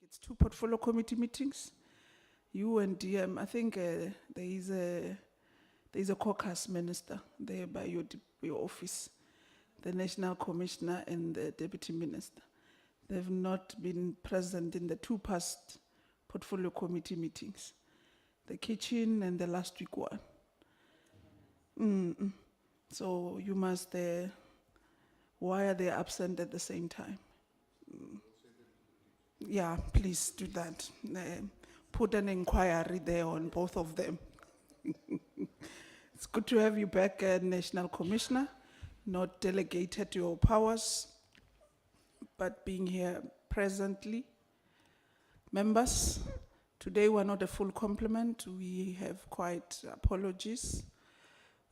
It's two portfolio committee meetings. You and I think there is a caucus minister there by your office, the National Commissioner and the Deputy Minister. They've not been present in the two past portfolio committee meetings, the kitchen and the last week one. So you must, why are they absent at the same time? Yeah, please do that. Put an inquiry there on both of them. It's good to have you back, National Commissioner, not delegated your powers, but being here presently. Members, today we're not a full complement. We have quite apologies.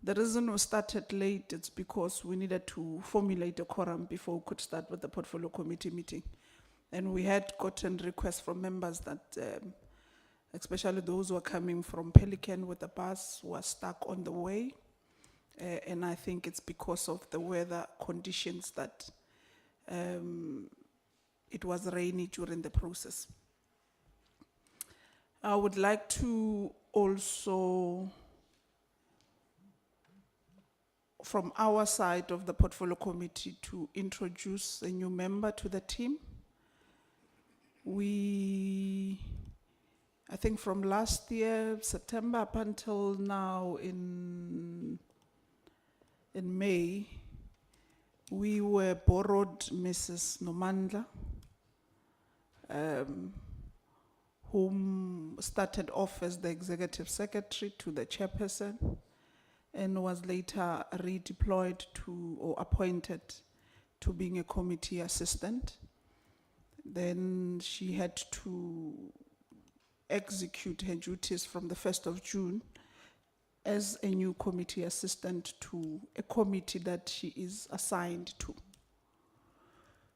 The reason we started late is because we needed to formulate a quorum before we could start with the portfolio committee meeting. And we had gotten requests from members that, especially those who are coming from Pelican with the bus, were stuck on the way. And I think it's because of the weather conditions that it was rainy during the process. I would like to also, from our side of the portfolio committee, to introduce a new member to the team. I think from last year, September, up until now in May, we were borrowed Mrs. Nomandla, whom started off as the executive secretary to the chairperson and was later redeployed to or appointed to being a committee assistant. Then she had to execute her duties from the 1st of June as a new committee assistant to a committee that she is assigned to.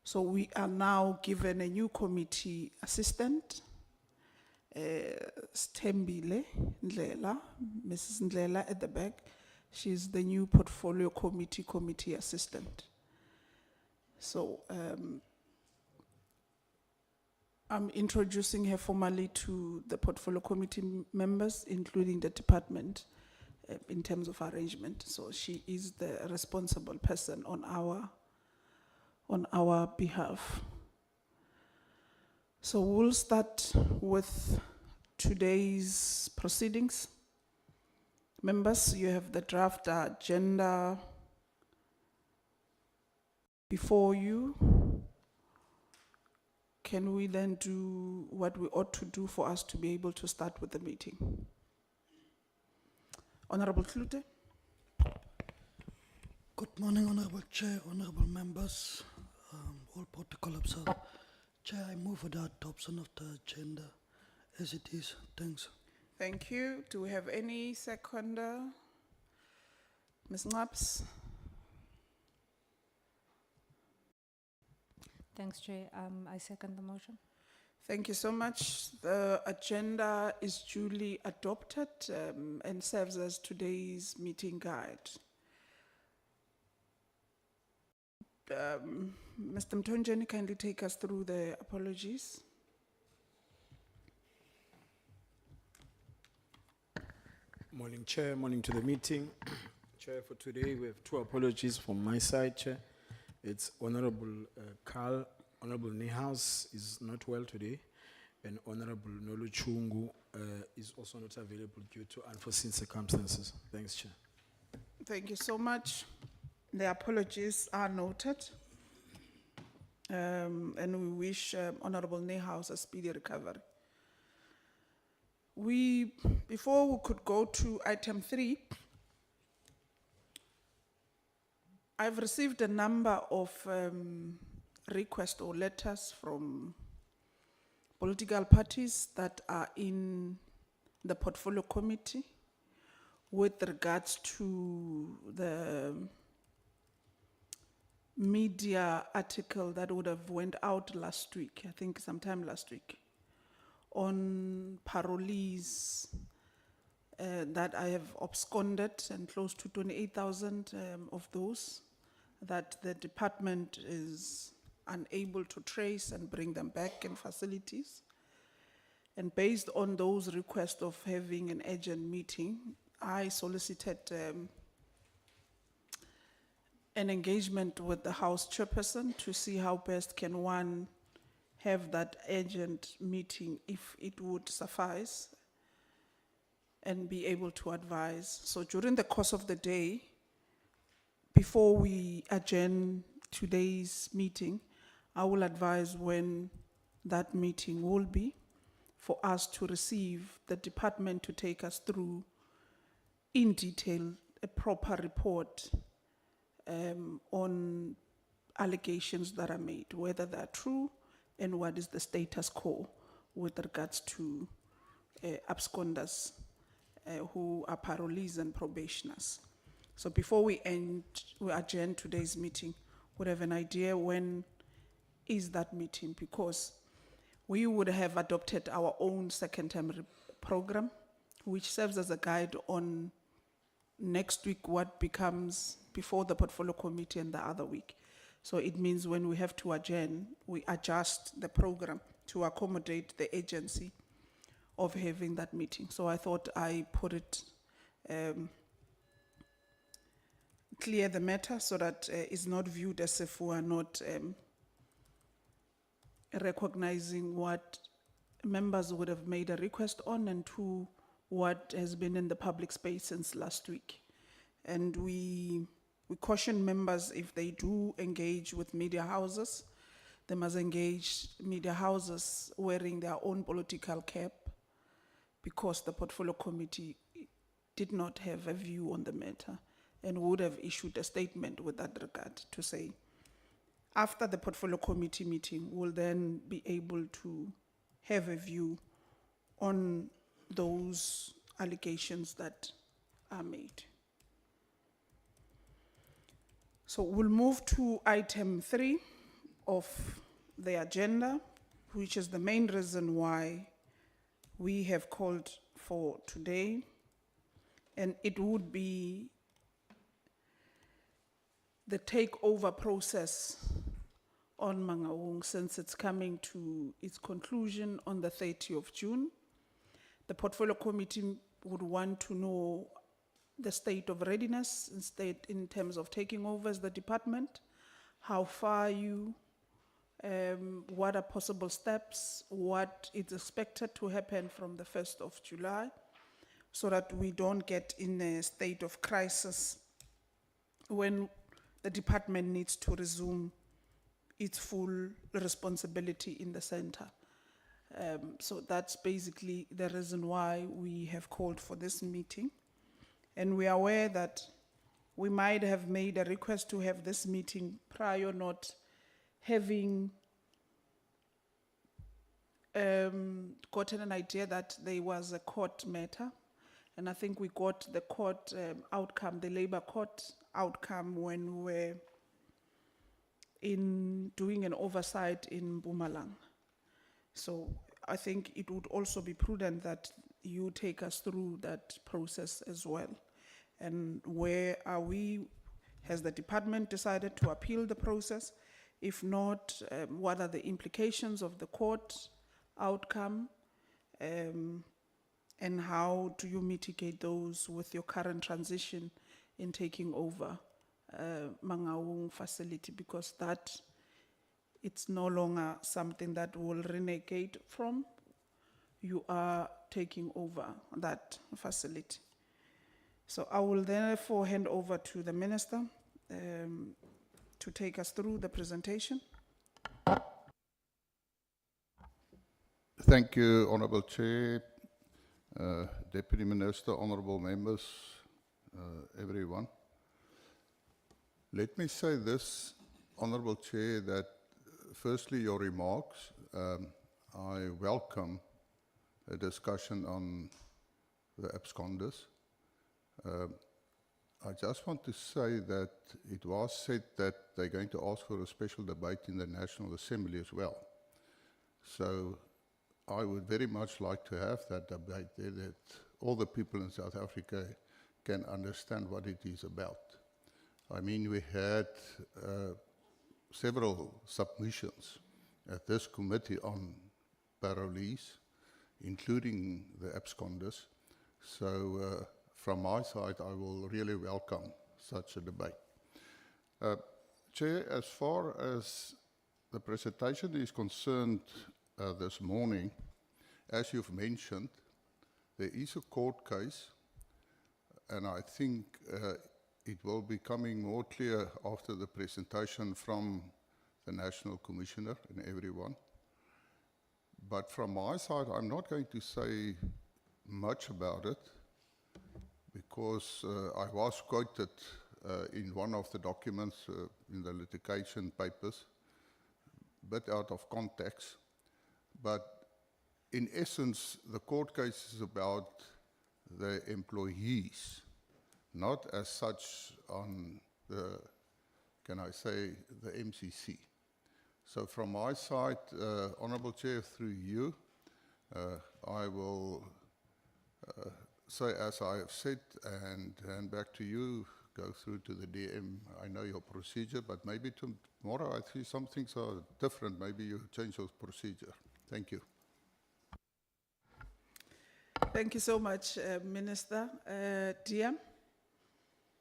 So we are now given a new committee assistant, Stembile Ndlela, Mrs. Ndlela at the back. She's the new portfolio committee assistant. So I'm introducing her formally to the portfolio committee members, including the department, in terms of arrangement. So she is the responsible person on our behalf. So we'll start with today's proceedings. Members, you have the draft agenda before you. Can we then do what we ought to do for us to be able to start with the meeting? Honorable Klute. Good morning, Honorable Chair, Honorable Members, all protocol observed. Chair, I move for the adoption of the agenda as it is. Thanks. Thank you. Do we have any seconder? Ms. Naps? Thanks, Chair. I second the motion. Thank you so much. The agenda is duly adopted and serves as today's meeting guide. Mr. Mtonjeni, kindly take us through the apologies. Morning, Chair. Morning to the meeting. Chair, for today we have two apologies from my side, Chair. It's Honorable Carl, Honorable Niehaus is not well today, and Honorable Nolu Chungu is also not available due to unforeseen circumstances. Thanks, Chair. Thank you so much. The apologies are noted. And we wish Honorable Niehaus a speedy recovery. Before we could go to item 3, I've received a number of requests or letters from political parties that are in the portfolio committee with regards to the media article that would have went out last week, I think sometime last week, on parolees that I have absconded, and close to 28,000 of those that the department is unable to trace and bring them back in facilities. And based on those requests of having an urgent meeting, I solicited an engagement with the House chairperson to see how best can one have that urgent meeting, if it would suffice, and be able to advise. So during the course of the day, before we adjourn today's meeting, I will advise when that meeting will be, for us to receive the department to take us through in detail a proper report on allegations that are made, whether they are true and what is the status quo with regards to absconders who are parolees and probationers. So before we adjourn today's meeting, we'll have an idea when is that meeting, because we would have adopted our own second term program, which serves as a guide on next week what becomes before the portfolio committee and the other week. So it means when we have to adjourn, we adjust the program to accommodate the agency of having that meeting. So I thought I put it, clear the matter so that it's not viewed as if we are not recognizing what members would have made a request on, and to what has been in the public space since last week. And we caution members, if they do engage with media houses, they must engage media houses wearing their own political cap, because the portfolio committee did not have a view on the matter and would have issued a statement with that regard to say, after the portfolio committee meeting, we'll then be able to have a view on those allegations that are made. So we'll move to item 3 of the agenda, which is the main reason why we have called for today. And it would be the takeover process on Mangaung, since it's coming to its conclusion on the 30th of June. The portfolio committee would want to know the state of readiness in terms of taking over as the department, how far you, what are possible steps, what is expected to happen from the 1st of July, so that we don't get in a state of crisis when the department needs to resume its full responsibility in the center. So that's basically the reason why we have called for this meeting. And we are aware that we might have made a request to have this meeting prior, not having gotten an idea that there was a court matter. And I think we got the court outcome, the labor court outcome, when we were in doing an oversight in Mpumalanga. So I think it would also be prudent that you take us through that process as well. And where are we? Has the department decided to appeal the process? If not, what are the implications of the court outcome? And how do you mitigate those with your current transition in taking over Mangaung facility? Because that, it's no longer something that will renegade from. You are taking over that facility. So I will therefore hand over to the minister to take us through the presentation. Thank you, Honourable Chair, Deputy Minister, honourable members, everyone. Let me say this, Honourable Chair, that firstly your remarks, I welcome a discussion on the absconders. I just want to say that it was said that they're going to ask for a special debate in the National Assembly as well. So I would very much like to have that debate there, that all the people in South Africa can understand what it is about. I mean, we had several submissions at this committee on parolees including the absconders. So from my side, I will really welcome such a debate. Chair, as far as the presentation is concerned this morning, as you've mentioned, there is a court case, and I think it will be coming more clear after the presentation from the National Commissioner and everyone. But from my side, I'm not going to say much about it because I was quoted in one of the documents in the litigation papers, a bit out of context. But in essence, the court case is about the employees, not as such on the, can I say, the MCC. So from my side, Honourable Chair, through you, I will say as I have said and hand back to you, go through to the DM. I know your procedure, but maybe tomorrow I see some things are different. Maybe you change your procedure. Thank you. Thank you so much, Minister. DM,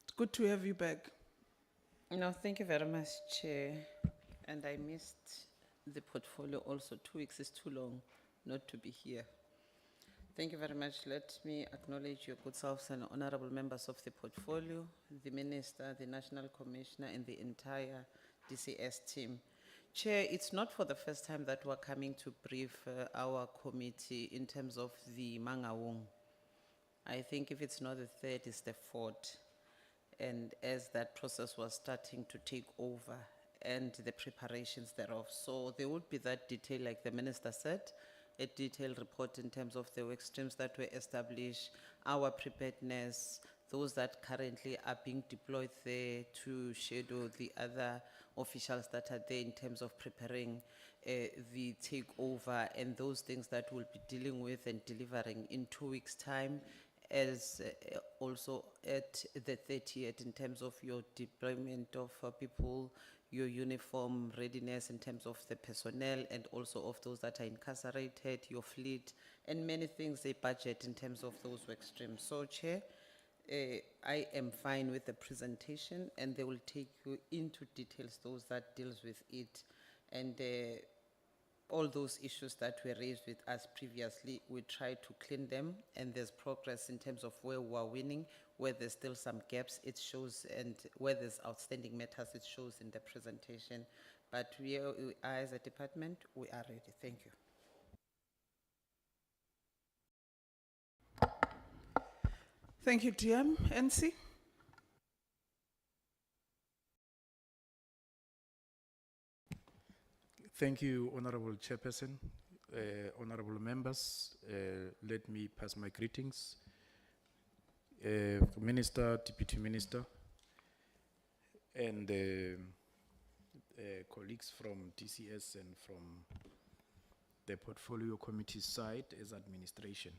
it's good to have you back. No, thank you very much, Chair. And I missed the portfolio also. 2 weeks is too long not to be here. Thank you very much. Let me acknowledge your good selves and honorable members of the portfolio, the Minister, the National Commissioner, and the entire DCS team. Chair, it's not for the first time that we're coming to brief our committee in terms of the Mangaung. I think if it's not the third, it's the fourth. And as that process was starting to take over and the preparations thereof. So there would be that detail, like the Minister said, a detailed report in terms of the work streams that were established, our preparedness, those that currently are being deployed there to shadow the other officials that are there in terms of preparing the takeover, and those things that we'll be dealing with and delivering in 2 weeks' time, as also at the 30th in terms of your deployment of people, your uniform readiness in terms of the personnel and also of those that are incarcerated, your fleet, and many things, a budget in terms of those work streams. So, Chair, I am fine with the presentation, and they will take you into details, those that deals with it. And all those issues that were raised with us previously, we try to clean them, and there's progress in terms of where we are winning, where there's still some gaps, it shows, and where there's outstanding matters, it shows in the presentation. But we are as a department, we are ready. Thank you. Thank you, DM. NC? Thank you, Honorable Chairperson, honorable members. Let me pass my greetings. Minister, Deputy Minister, and colleagues from DCS and from the Portfolio Committee side as administration.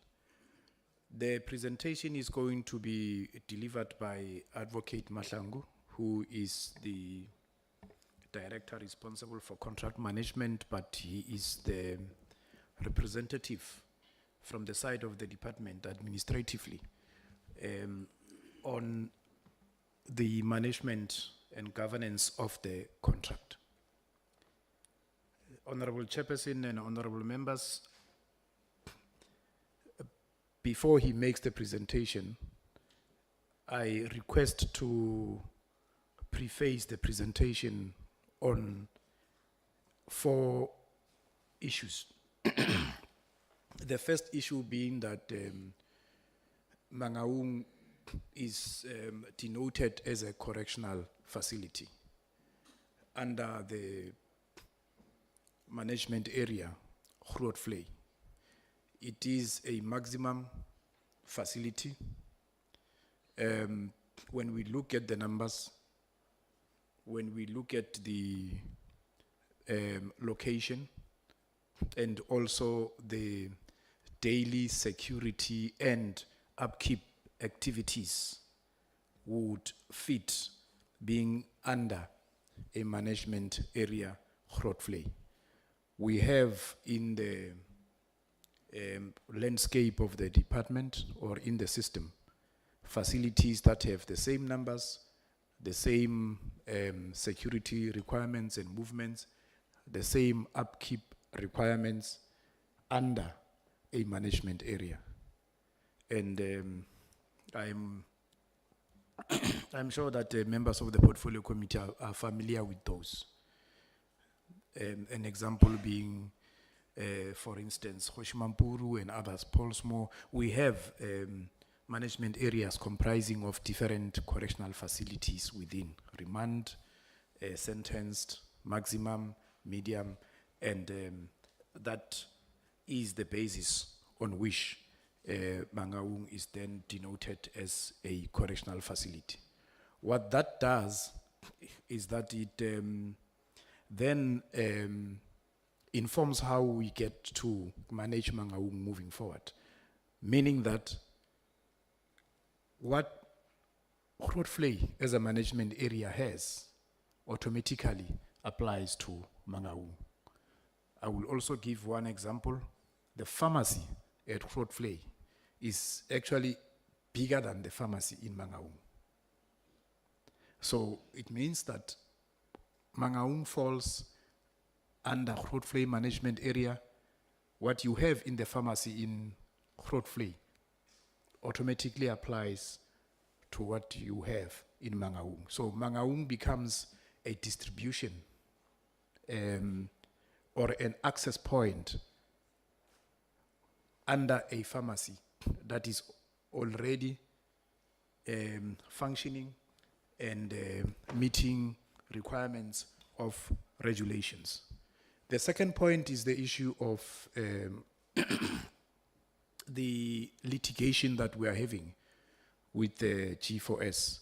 The presentation is going to be delivered by Advocate Mahlangu, who is the Director responsible for contract management, but he is the representative from the side of the department administratively on the management and governance of the contract. Honorable Chairperson and honorable members, before he makes the presentation, I request to preface the presentation on 4 issues. The first issue being that Mangaung is denoted as a correctional facility under the management area, Grootfontein. It is a maximum facility. When we look at the numbers, when we look at the location and also the daily security and upkeep activities would fit being under a management area, Grootfontein. We have in the landscape of the department or in the system. Facilities that have the same numbers, the same security requirements and movements, the same upkeep requirements under a management area. And I'm sure that members of the portfolio committee are familiar with those. An example being, for instance, Hoshimampuru and others, Paulsmoor, we have management areas comprising of different correctional facilities within remand, sentenced, maximum, medium, and that is the basis on which Mangaung is then denoted as a correctional facility. What that does is that it then informs how we get to manage Mangaung moving forward, meaning that what Grootvlei as a management area has automatically applies to Mangaung. I will also give one example. The pharmacy at Grootvlei is actually bigger than the pharmacy in Mangaung. So it means that Mangaung falls under Grootvlei management area. What you have in the pharmacy in Grootvlei automatically applies to what you have in Mangaung. So Mangaung becomes a distribution or an access point under a pharmacy that is already functioning and meeting requirements of regulations. The second point is the issue of the litigation that we are having with the G4S.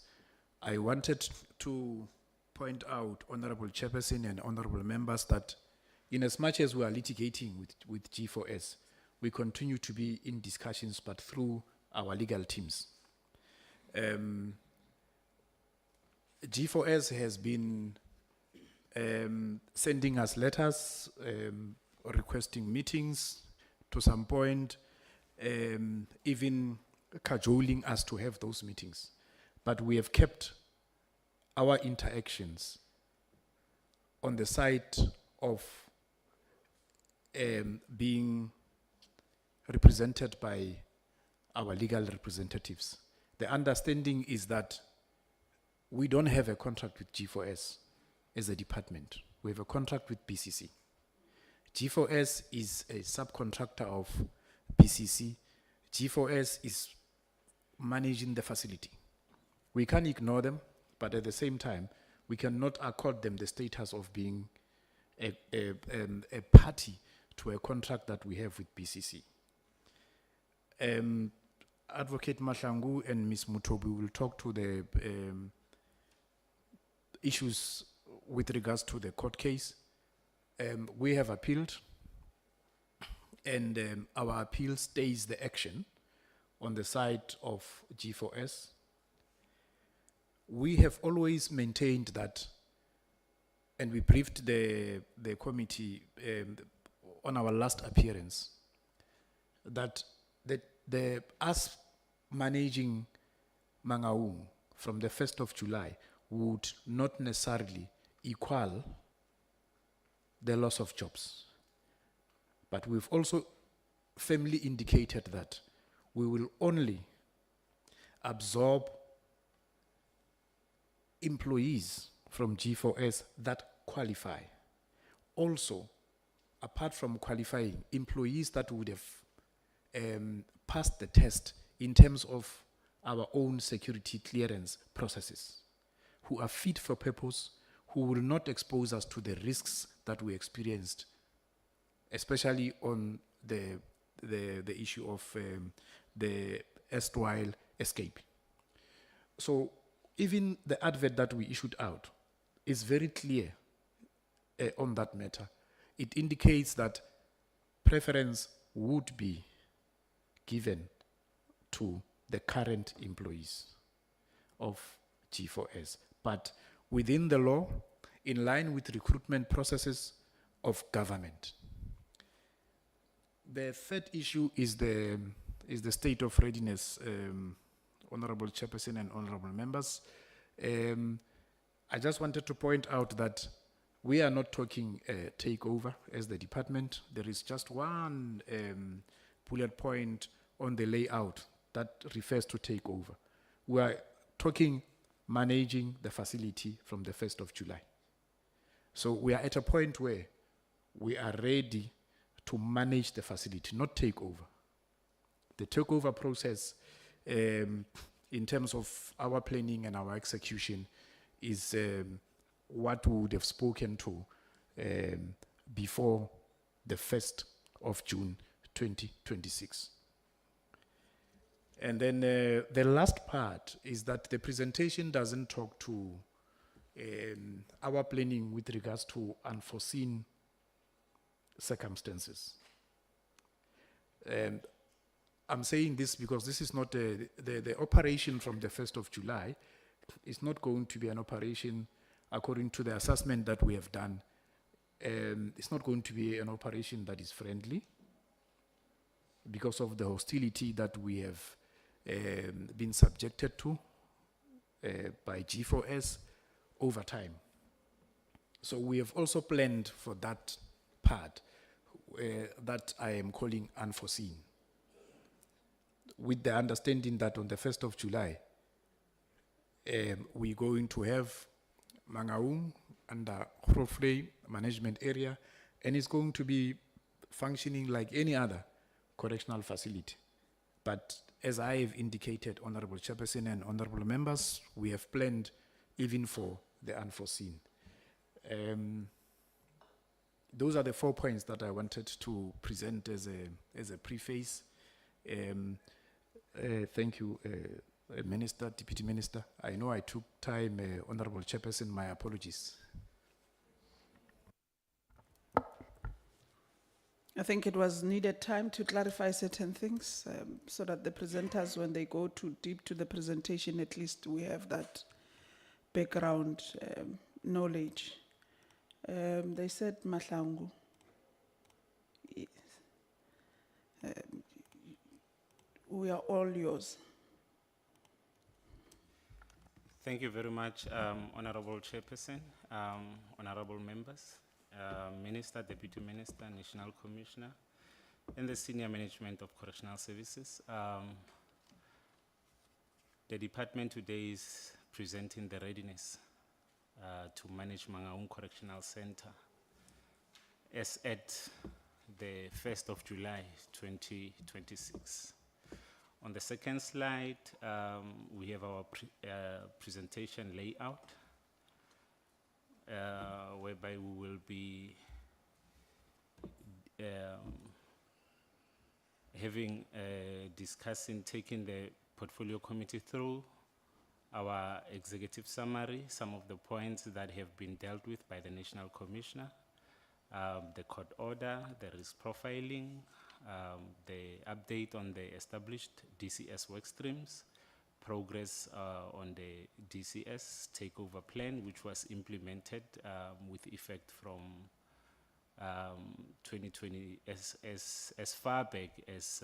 I wanted to point out, Honorable Chairperson and Honorable Members, that in as much as we are litigating with G4S, we continue to be in discussions, but through our legal teams. G4S has been sending us letters, requesting meetings, to some point, even cajoling us to have those meetings. But we have kept our interactions on the side of being represented by our legal representatives. The understanding is that we don't have a contract with G4S as a department. We have a contract with BCC. G4S is a subcontractor of BCC. G4S is managing the facility. We can't ignore them, but at the same time, we cannot accord them the status of being a party to a contract that we have with BCC. Advocate Mahlangu and Ms. Mutobi will talk to the issues with regards to the court case. We have appealed, and our appeal stays the action on the side of G4S. We have always maintained that, and we briefed the committee on our last appearance, that us managing Mangaung from the 1st of July would not necessarily equal the loss of jobs. But we've also firmly indicated that we will only absorb employees from G4S that qualify. Also, apart from qualifying, employees that would have passed the test in terms of our own security clearance processes, who are fit for purpose, who will not expose us to the risks that we experienced, especially on the issue of the erstwhile escape. So even the advert that we issued out is very clear on that matter. It indicates that preference would be given to the current employees of G4S, but within the law, in line with recruitment processes of government. The third issue is the state of readiness, Honorable Chairperson and honorable members. I just wanted to point out that we are not talking takeover as the department. There is just one bullet point on the layout that refers to takeover. We are talking managing the facility from the 1st of July. So we are at a point where we are ready to manage the facility, not take over. The takeover process, in terms of our planning and our execution, is what we would have spoken to before the 1st of June 2026. And then the last part is that the presentation doesn't talk to our planning with regards to unforeseen circumstances. And I'm saying this because this is not the operation from the 1st of July is not going to be an operation according to the assessment that we have done. It's not going to be an operation that is friendly because of the hostility that we have been subjected to by G4S over time. So we have also planned for that part that I am calling unforeseen, with the understanding that on the 1st of July, we're going to have Mangaung under Groflei management area, and it's going to be functioning like any other correctional facility. But as I have indicated, Honorable Chairperson and honorable members, we have planned even for the unforeseen. Those are the 4 points that I wanted to present as a preface. Thank you, Minister, Deputy Minister. I know I took time, Honorable Chairperson, my apologies. I think it was needed time to clarify certain things so that the presenters, when they go too deep to the presentation, at least we have that background knowledge. They said Mahlangu. Yes. We are all yours. Thank you very much, Honorable Chairperson, honorable members, Minister, Deputy Minister, National Commissioner, and the Senior Management of Correctional Services. The department today is presenting the readiness to manage Mangaung Correctional Center as at the 1st of July 2026. On the second slide, we have our presentation layout, whereby we will be discussing, taking the portfolio committee through our executive summary, some of the points that have been dealt with by the National Commissioner, the court order, the risk profiling, the update on the established DCS work streams, progress on the DCS takeover plan, which was implemented with effect from 2020 as far back as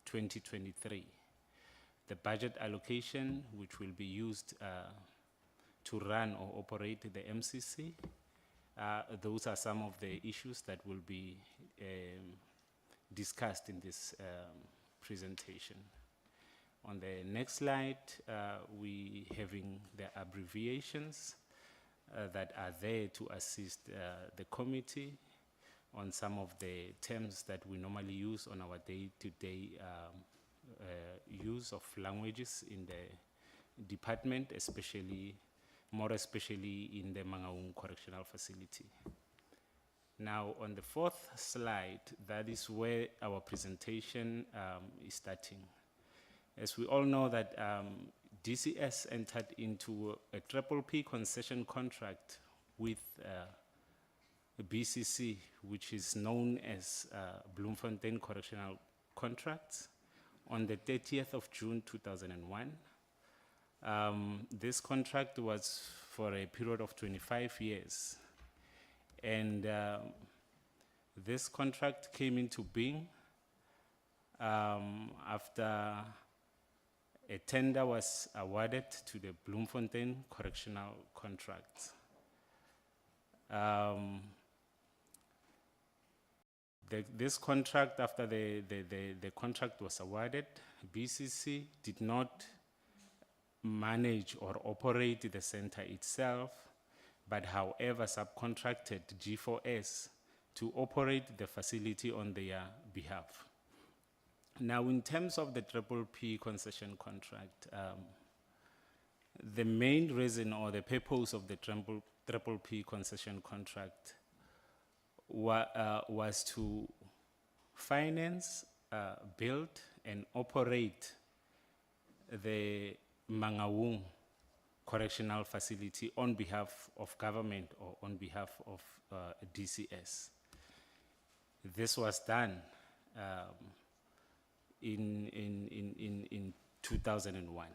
2023. The budget allocation, which will be used to run or operate the MCC. Those are some of the issues that will be discussed in this presentation. On the next slide, we having the abbreviations that are there to assist the committee on some of the terms that we normally use on our day-to-day use of languages in the department, more especially in the Mangaung Correctional Facility. Now, on the fourth slide, that is where our presentation is starting. As we all know that DCS entered into a P concession contract with BCC, which is known as Bloemfontein Correctional Contracts, on the 30th of June 2001. This contract was for a period of 25 years. And This contract came into being after a tender was awarded to the Bloemfontein Correctional Contract. This contract, after the contract was awarded, BCC did not manage or operate the center itself, but however subcontracted G4S to operate the facility on their behalf. Now, in terms of the Triple P concession contract, the main reason or the purpose of the Triple P concession contract was to finance, build, and operate the Mangaung Correctional Facility on behalf of government or on behalf of DCS. This was done in 2001.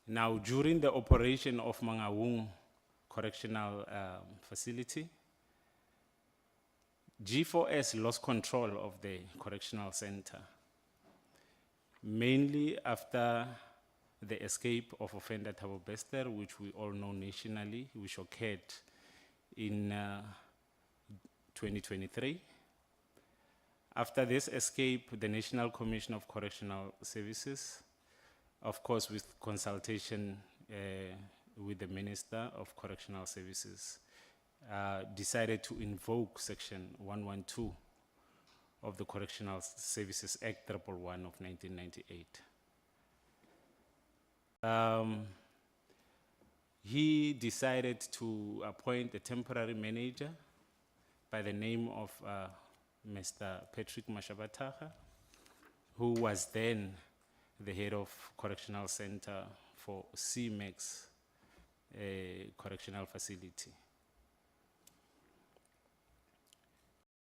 Now, during the operation of Mangaung Correctional Facility, G4S lost control of the correctional center, mainly after the escape of offender Thabo Bester, which we all know nationally, which occurred in 2023. After this escape, the National Commission of Correctional Services, of course with consultation with the Minister of Correctional Services, decided to invoke Section 112 of the Correctional Services Act 111 of 1998. He decided to appoint a temporary manager by the name of Mr. Patrick Mashabataha, who was then the head of Correctional Center for CMEX Correctional Facility.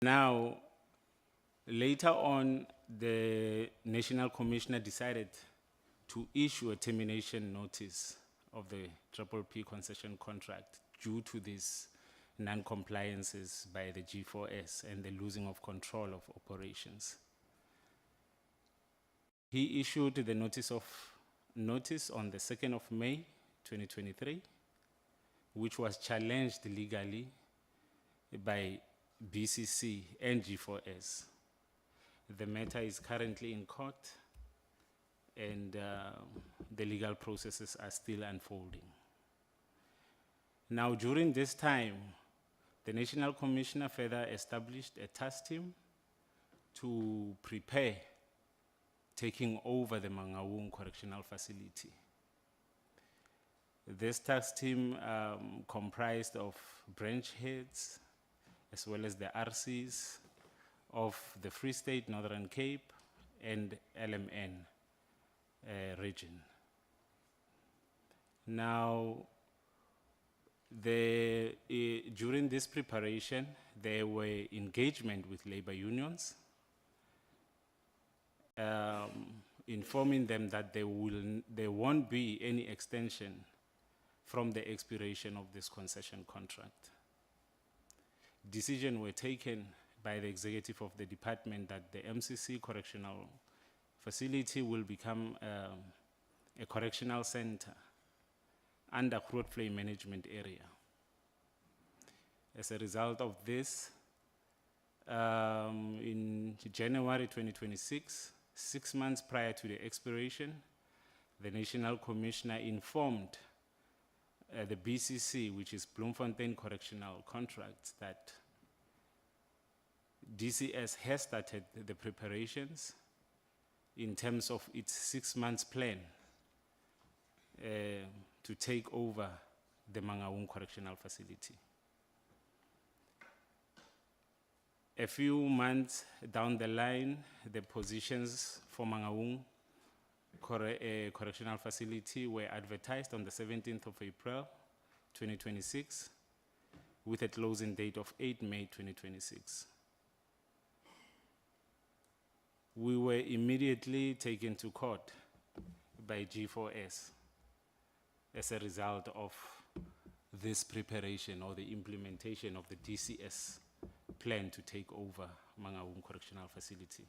Now, later on, the National Commissioner decided to issue a termination notice of the Triple P concession contract due to these non-compliances by the G4S and the losing of control of operations. He issued the notice on the 2nd of May 2023, which was challenged legally by BCC and G4S. The matter is currently in court, and the legal processes are still unfolding. Now, during this time, the National Commissioner further established a task team to prepare taking over the Mangaung Correctional Facility. This task team comprised of branch heads, as well as the RCs of the Free State, Northern Cape, and LMN region. Now, during this preparation, there were engagement with labor unions, informing them that there won't be any extension from the expiration of this concession contract. Decisions were taken by the executive of the department that the MCC Correctional Facility will become a correctional center under crude flame management area. As a result of this, in January 2026, 6 months prior to the expiration, the National Commissioner informed the BCC, which is Bloemfontein Correctional Contracts, that DCS has started the preparations in terms of its 6 months plan to take over the Mangaung Correctional Facility. A few months down the line, the positions for Mangaung Correctional Facility were advertised on the 17th of April, 2026, with a closing date of 8 May 2026. We were immediately taken to court by G4S as a result of this preparation or the implementation of the DCS plan to take over Mangaung Correctional Facility.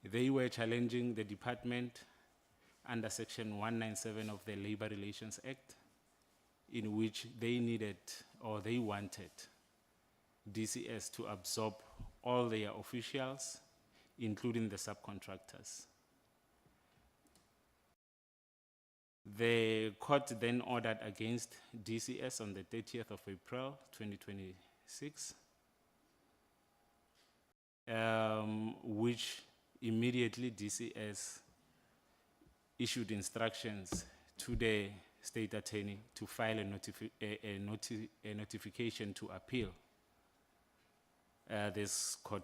They were challenging the department under Section 197 of the Labor Relations Act, in which they needed or they wanted DCS to absorb all their officials, including the subcontractors. The court then ordered against DCS on the 30th of April 2026, which immediately DCS issued instructions to the state attorney to file a notification to appeal this court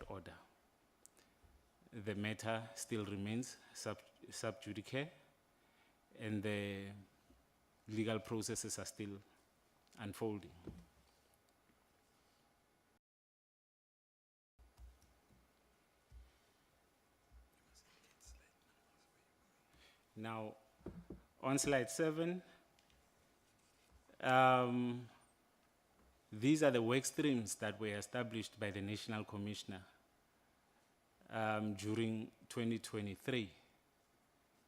order. The matter still remains sub judice, and the legal processes are still unfolding. Now, on slide 7, these are the work streams that were established by the National Commissioner during 2023,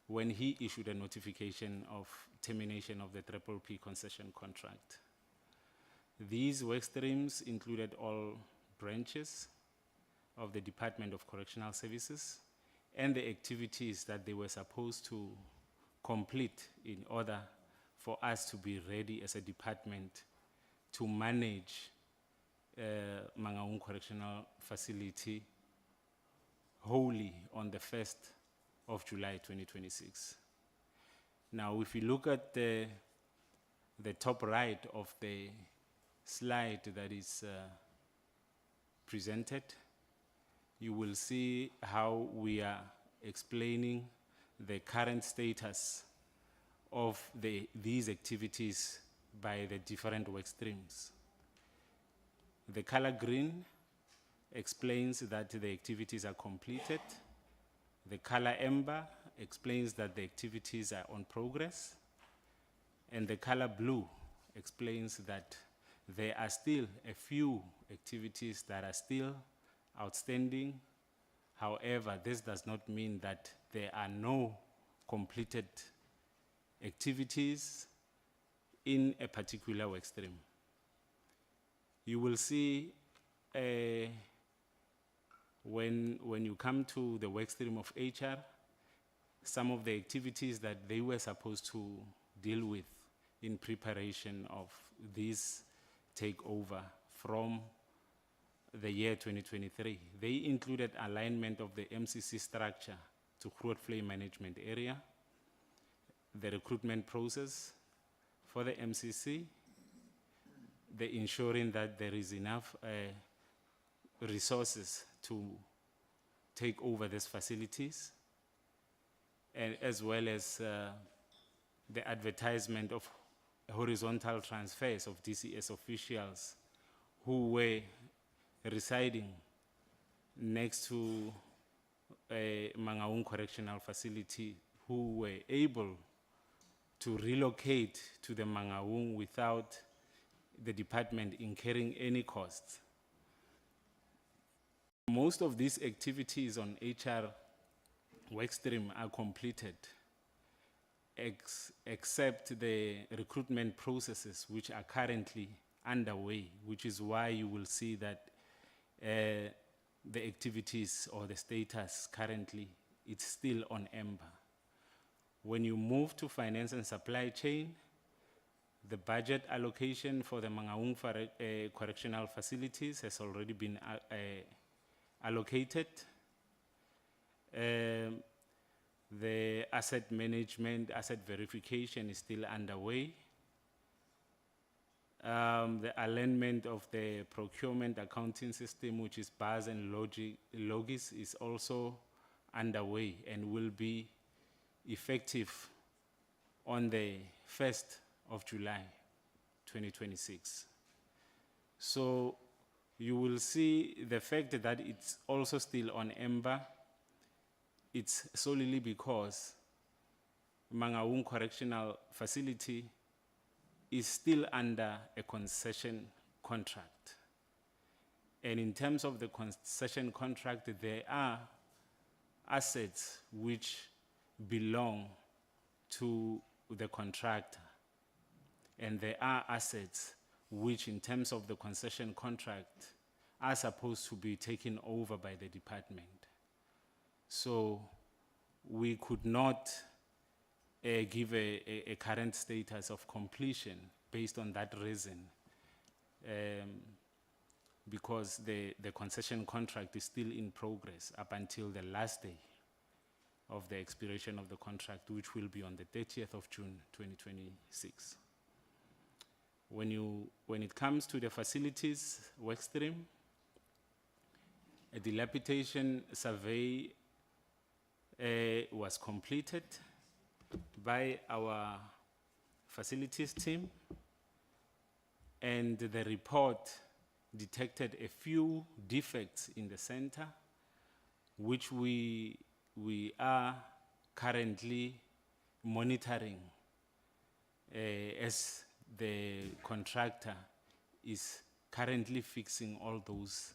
when he issued a notification of termination of the Triple P concession contract. These work streams included all branches of the Department of Correctional Services and the activities that they were supposed to complete in order for us to be ready as a department to manage Mangaung Correctional Facility wholly on the 1st of July 2026. Now, if you look at the top right of the slide that is presented, you will see how we are explaining the current status of these activities by the different work streams. The color green explains that the activities are completed. The color amber explains that the activities are on progress. And the color blue explains that there are still a few activities that are still outstanding. However, this does not mean that there are no completed activities in a particular work stream. You will see when you come to the work stream of HR, some of the activities that they were supposed to deal with in preparation of this takeover from the year 2023. They included alignment of the MCC structure to crude flame management area, the recruitment process for the MCC, the ensuring that there is enough resources to take over these facilities, and as well as the advertisement of horizontal transfers of DCS officials who were residing next to a Mangaung Correctional Facility, who were able to relocate to the Mangaung without the department incurring any costs. Most of these activities on HR workstream are completed, except the recruitment processes which are currently underway, which is why you will see that the activities or the status currently, it's still on amber. When you move to finance and supply chain, the budget allocation for the Mangaung Correctional Facilities has already been allocated. The asset management, asset verification is still underway. The alignment of the procurement accounting system, which is BAS and Logis, is also underway and will be effective on the 1st of July 2026. So you will see the fact that it's also still on amber. It's solely because Mangaung Correctional Facility is still under a concession contract. And in terms of the concession contract, there are assets which belong to the contractor. And there are assets which, in terms of the concession contract, are supposed to be taken over by the department. So we could not give a current status of completion based on that reason, because the concession contract is still in progress up until the last day of the expiration of the contract, which will be on the 30th of June 2026. When it comes to the facilities workstream, a dilapidation survey was completed by our facilities team, and the report detected a few defects in the center, which we are currently monitoring as the contractor is currently fixing all those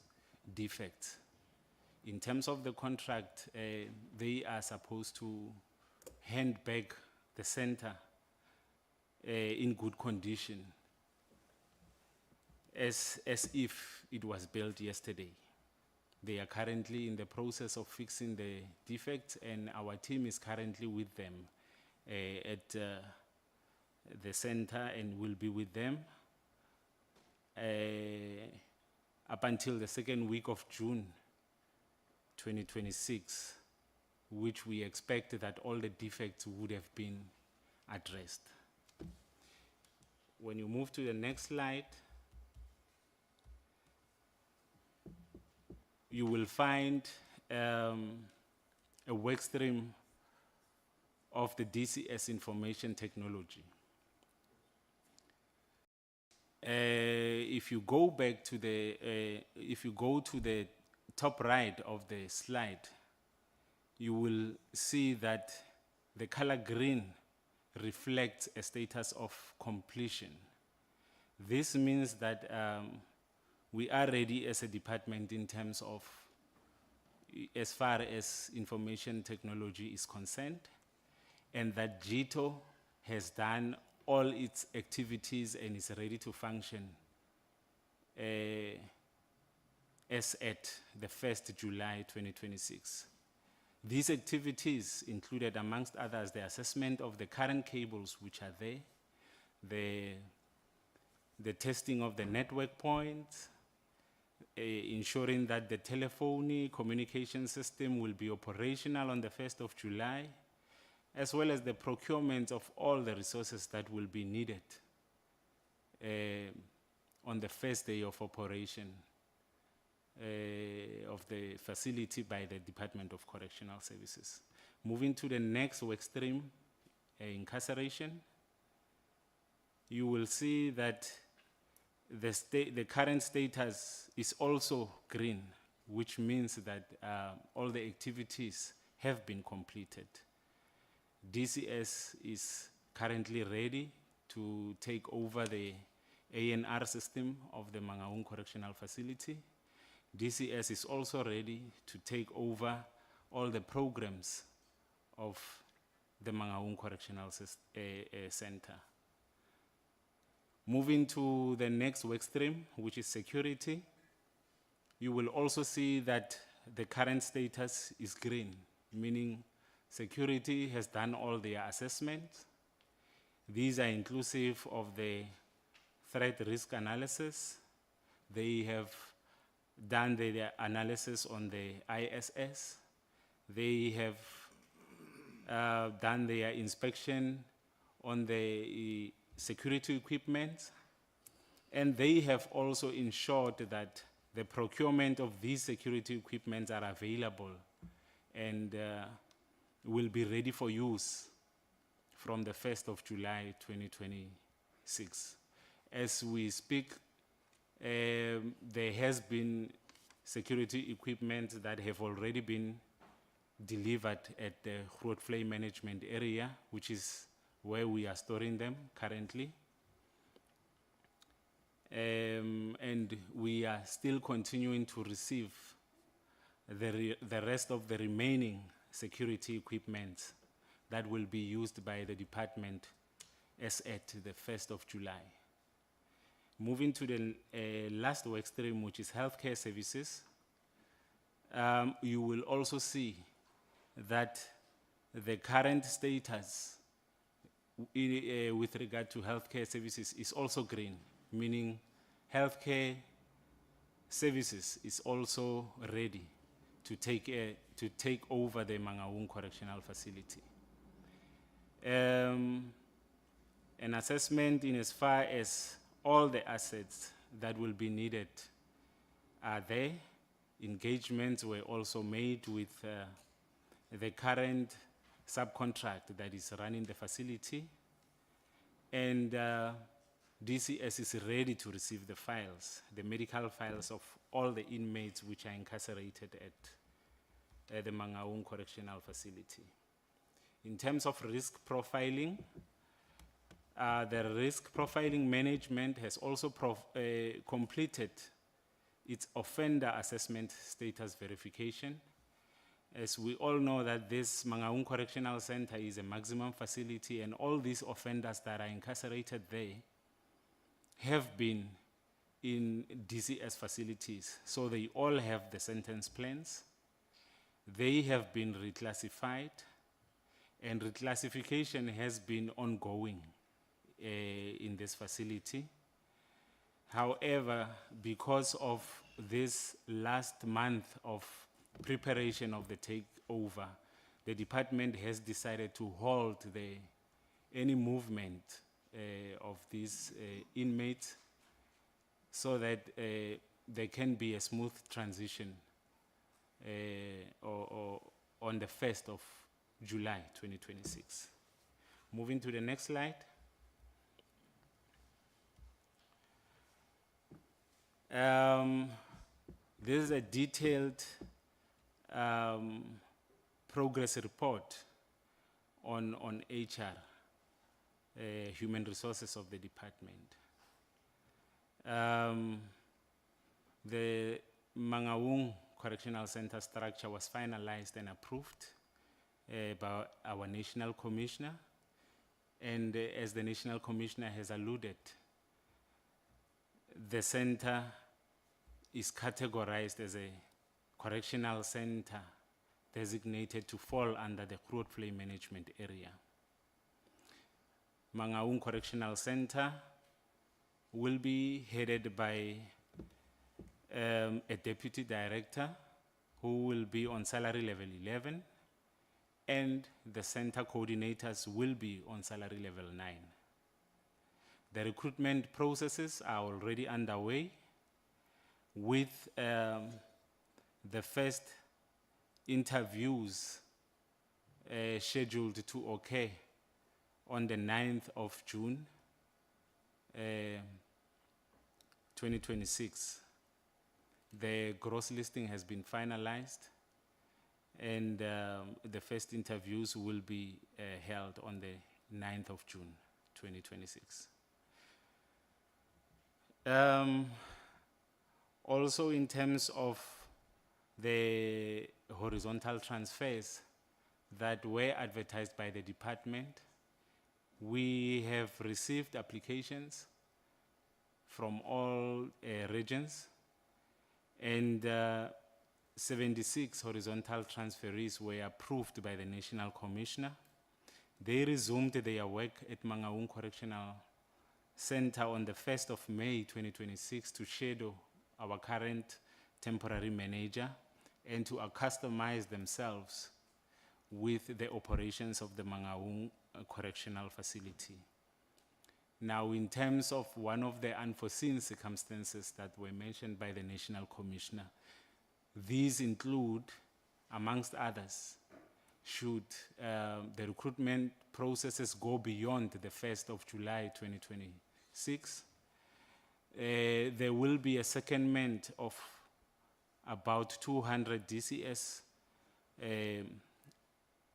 defects. In terms of the contract, they are supposed to hand back the center in good condition, as if it was built yesterday. They are currently in the process of fixing the defects, and our team is currently with them at the center and will be with them up until the second week of June 2026, which we expect that all the defects would have been addressed. When you move to the next slide, you will find a work stream of the DCS information technology. If you go back to if you go to the top right of the slide, you will see that the color green reflects a status of completion. This means that we are ready as a department in terms of, as far as information technology is concerned, and that JITO has done all its activities and is ready to function as at the 1st July 2026. These activities included, amongst others, the assessment of the current cables which are there, the testing of the network points, ensuring that the telephony communication system will be operational on the 1st of July, as well as the procurement of all the resources that will be needed on the first day of operation of the facility by the Department of Correctional Services. Moving to the next work stream, incarceration, you will see that the current status is also green, which means that all the activities have been completed. DCS is currently ready to take over the ANR system of the Mangaung Correctional Facility. DCS is also ready to take over all the programs of the Mangaung Correctional Center. Moving to the next work stream, which is security, you will also see that the current status is green, meaning security has done all their assessments. These are inclusive of the threat risk analysis. They have done their analysis on the ISS. They have done their inspection on the security equipment, and they have also ensured that the procurement of these security equipment are available and will be ready for use from the 1st of July 2026. As we speak, there has been security equipment that have already been delivered at the Groot Vlei management area, which is where we are storing them currently. And we are still continuing to receive the rest of the remaining security equipment that will be used by the department as at the 1st of July. Moving to the last work stream, which is healthcare services, you will also see that the current status with regard to healthcare services is also green, meaning healthcare services is also ready to take over the Mangaung Correctional Facility. An assessment in as far as all the assets that will be needed are there. Engagements were also made with the current subcontract that is running the facility, and DCS is ready to receive the files, the medical files of all the inmates which are incarcerated at the Mangaung Correctional Facility. In terms of risk profiling, the risk profiling management has also completed its offender assessment status verification. As we all know that this Mangaung Correctional Center is a maximum facility, and all these offenders that are incarcerated there have been in DCS facilities. So they all have the sentence plans. They have been reclassified, and reclassification has been ongoing in this facility. However, because of this last month of preparation of the takeover, the department has decided to halt any movement of these inmates so that there can be a smooth transition on the 1st of July 2026. Moving to the next slide. This is a detailed progress report on HR, human resources of the department. The Mangaung Correctional Center structure was finalized and approved by our National Commissioner, and as the National Commissioner has alluded, the center is categorized as a correctional center designated to fall under the Groot Vlei management area. Mangaung Correctional Center will be headed by a deputy director who will be on salary level 11, and the center coordinators will be on salary level 9. The recruitment processes are already underway, with the first interviews scheduled to occur on the 9th of June 2026. The gross listing has been finalized, and the first interviews will be held on the 9th of June 2026. Also, in terms of the horizontal transfers that were advertised by the department, we have received applications from all regions, and 76 horizontal transferees were approved by the National Commissioner. They resumed their work at Mangaung Correctional Center on the 1st of May 2026 to shadow our current temporary manager and to customize themselves with the operations of the Mangaung Correctional Facility. Now, in terms of one of the unforeseen circumstances that were mentioned by the National Commissioner, these include, amongst others, should the recruitment processes go beyond the 1st of July 2026, there will be a secondment of about 200 DCS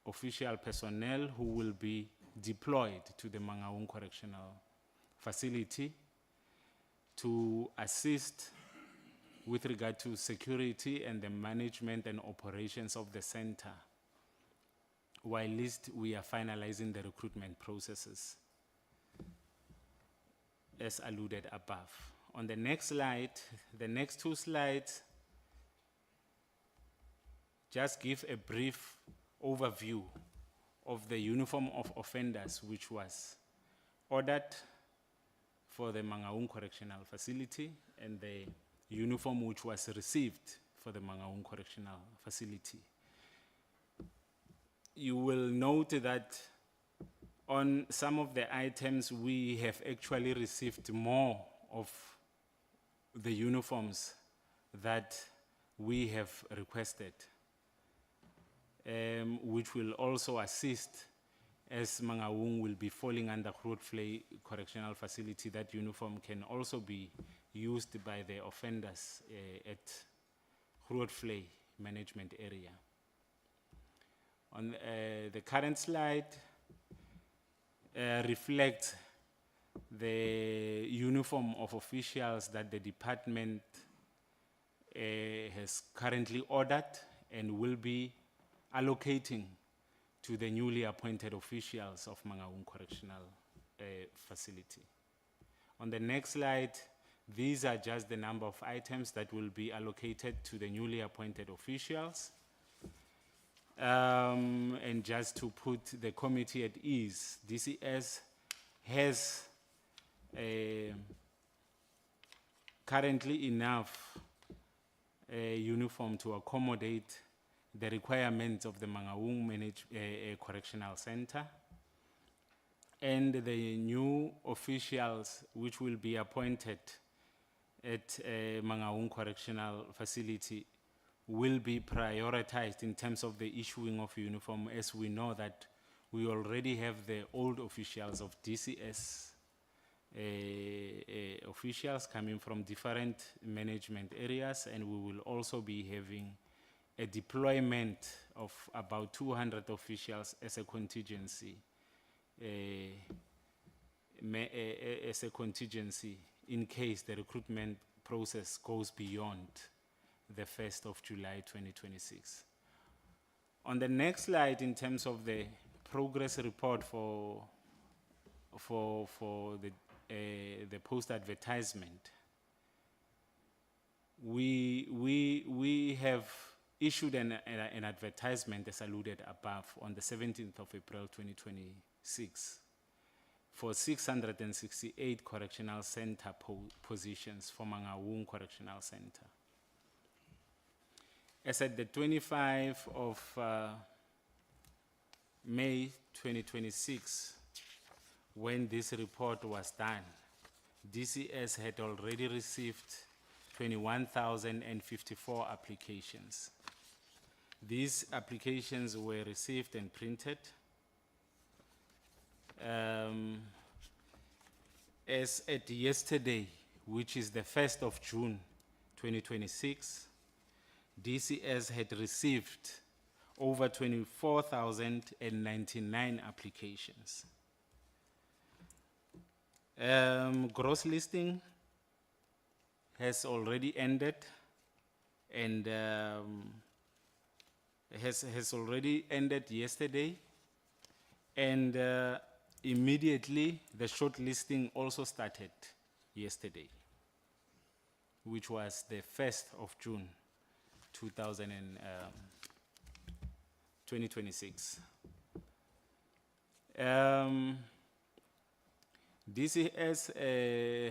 official personnel who will be deployed to the Mangaung Correctional Facility to assist with regard to security and the management and operations of the center, while we are finalizing the recruitment processes, as alluded above. On the next slide, the next two slides just give a brief overview of the uniform of offenders which was ordered for the Mangaung Correctional Facility and the uniform which was received for the Mangaung Correctional Facility. You will note that on some of the items we have actually received more of the uniforms that we have requested, which will also assist as Mangaung will be falling under Grootvlei Correctional Facility. That uniform can also be used by the offenders at Grootvlei Management Area. On the current slide reflects the uniform of officials that the department has currently ordered and will be allocating to the newly appointed officials of Mangaung Correctional Facility. On the next slide, these are just the number of items that will be allocated to the newly appointed officials. And just to put the committee at ease, DCS has currently enough uniform to accommodate the requirements of the Mangaung Correctional Center, and the new officials which will be appointed at Mangaung Correctional Facility will be prioritized in terms of the issuing of uniform, as we know that we already have the old officials of DCS, officials coming from different management areas, and we will also be having a deployment of about 200 officials as a contingency, in case the recruitment process goes beyond the 1st of July 2026. On the next slide, in terms of the progress report for the post advertisement, we have issued an advertisement, as alluded above, on the 17th of April 2026 for 668 correctional center positions for Mangaung Correctional Center. As at the 25th of May 2026, when this report was done, DCS had already received 21,054 applications. These applications were received and printed. As at yesterday, which is the 1st of June 2026, DCS had received over 24,099 applications. Gross listing has already ended and has already ended yesterday, and immediately the shortlisting also started yesterday, which was the 1st of June 2026. DCS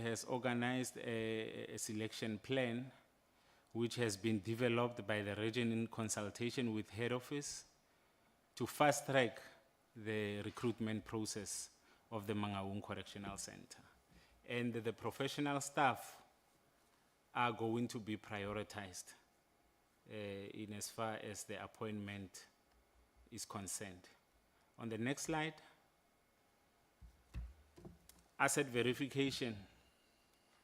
has organized a selection plan which has been developed by the region in consultation with head office to fast track the recruitment process of the Mangaung Correctional Center. And the professional staff are going to be prioritized in as far as the appointment is concerned. On the next slide, asset verification.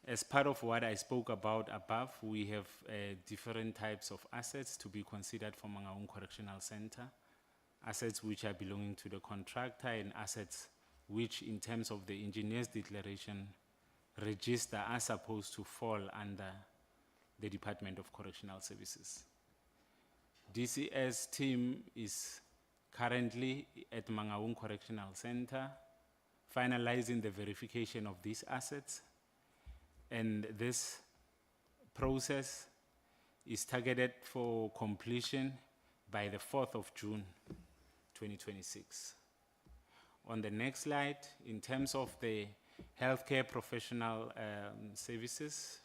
As part of what I spoke about above, we have different types of assets to be considered for Mangaung Correctional Center assets which are belonging to the contractor and assets which in terms of the engineer's declaration register are supposed to fall under the Department of Correctional Services. DCS team is currently at Mangaung Correctional Center finalizing the verification of these assets, and this process is targeted for completion by the 4th of June 2026. On the next slide, in terms of the healthcare professional services,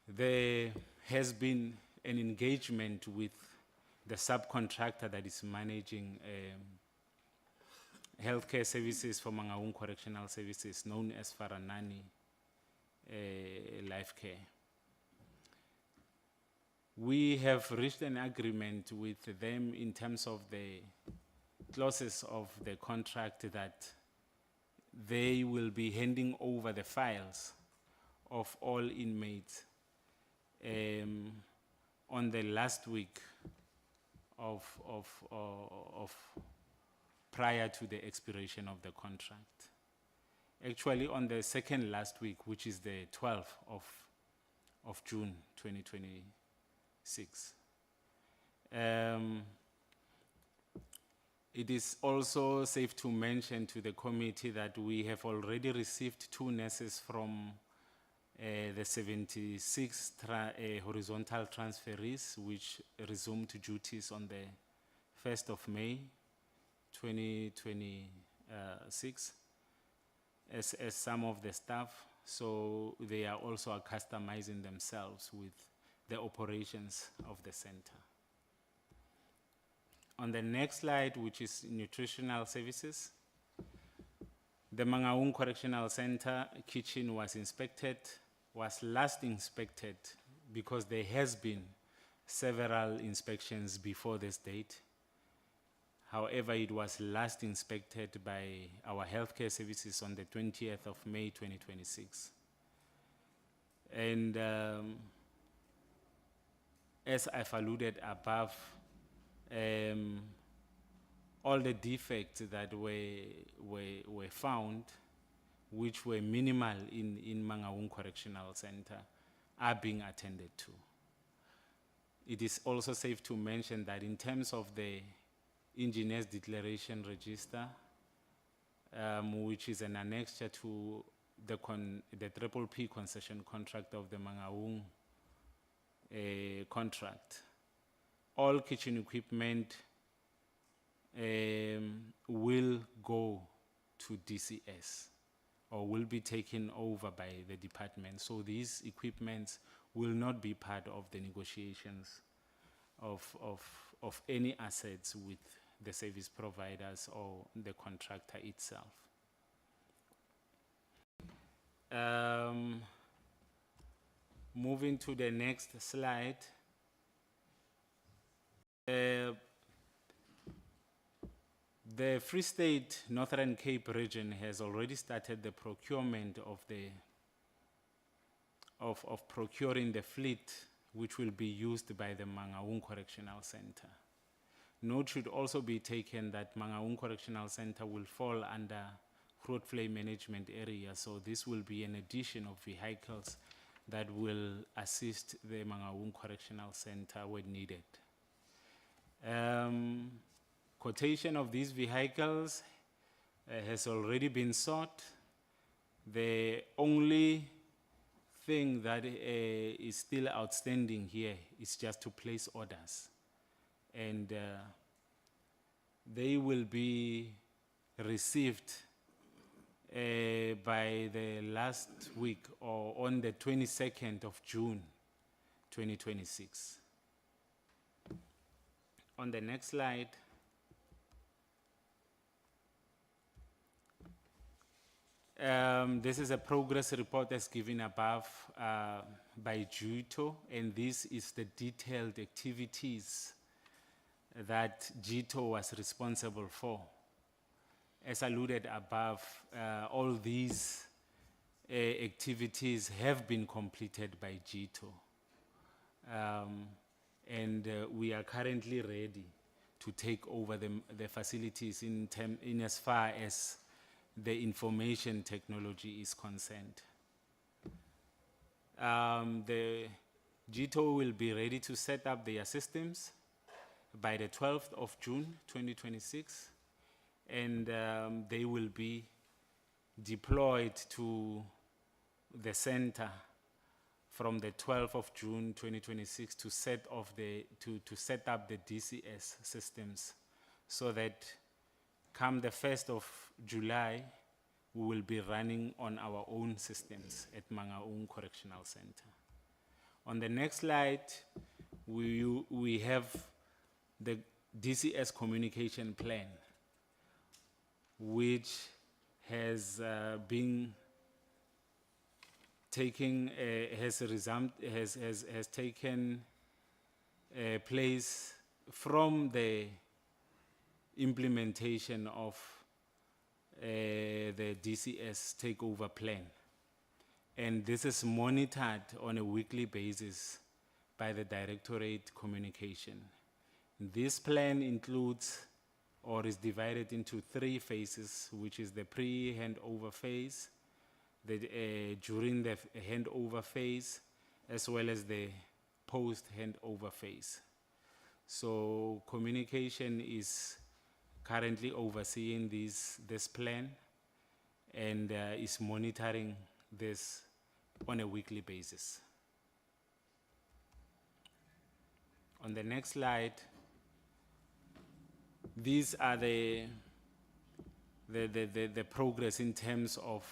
there has been an engagement with the subcontractor that is managing healthcare services for Mangaung Correctional Services, known as Faranani Life Care. We have reached an agreement with them in terms of the clauses of the contract that they will be handing over the files of all inmates on the last week of prior to the expiration of the contract. Actually, on the second last week, which is the 12th of June 2026. It is also safe to mention to the committee that we have already received 2 nurses from the 76 horizontal transferees, which resumed duties on the 1st of May 2026 as some of the staff. So they are also customizing themselves with the operations of the center. On the next slide, which is nutritional services, the Mangaung Correctional Center kitchen was last inspected because there has been several inspections before this date. However, it was last inspected by our healthcare services on the 20th of May 2026. And as I've alluded above, all the defects that were found, which were minimal in Mangaung Correctional Center, are being attended to. It is also safe to mention that in terms of the Engineer's Declaration Register, which is an annexure to the Triple P concession contract of the Mangaung contract, all kitchen equipment will go to DCS or will be taken over by the department. So these equipments will not be part of the negotiations of any assets with the service providers or the contractor itself. Moving to the next slide. The Free State Northern Cape region has already started the procurement of procuring the fleet which will be used by the Mangaung Correctional Center. Note should also be taken that Mangaung Correctional Center will fall under fraud flow management area, so this will be an addition of vehicles that will assist the Mangaung Correctional Center when needed. Quotation of these vehicles has already been sought. The only thing that is still outstanding here is just to place orders. And they will be received by the last week or on the 22nd of June 2026. On the next slide, this is a progress report as given above by GITO, and this is the detailed activities that GITO was responsible for. As alluded above, all these activities have been completed by GITO. And we are currently ready to take over the facilities in as far as the information technology is concerned. The GTO will be ready to set up their systems by the 12th of June 2026, and they will be deployed to the center from the 12th of June 2026 to set up the DCS systems, so that come the 1st of July, we will be running on our own systems at Mangaung Correctional Center. On the next slide, we have the DCS communication plan, which has been taking has taken place from the implementation of the DCS takeover plan. And this is monitored on a weekly basis by the Directorate Communication. This plan includes or is divided into 3 phases, which is the pre-handover phase, during the handover phase, as well as the post-handover phase. So communication is currently overseeing this plan and is monitoring this on a weekly basis. On the next slide, these are the progress in terms of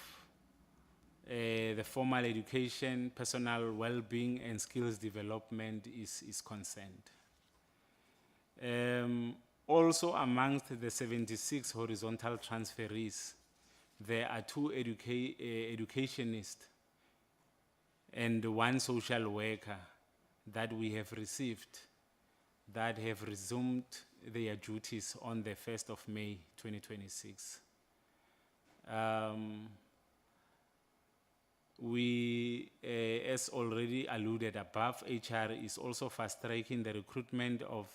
the formal education, personal well-being, and skills development is concerned. Also, amongst the 76 horizontal transferees, there are 2 educationists and 1 social worker that we have received that have resumed their duties on the 1st of May 2026. As already alluded above, HR is also fast-tracking the recruitment of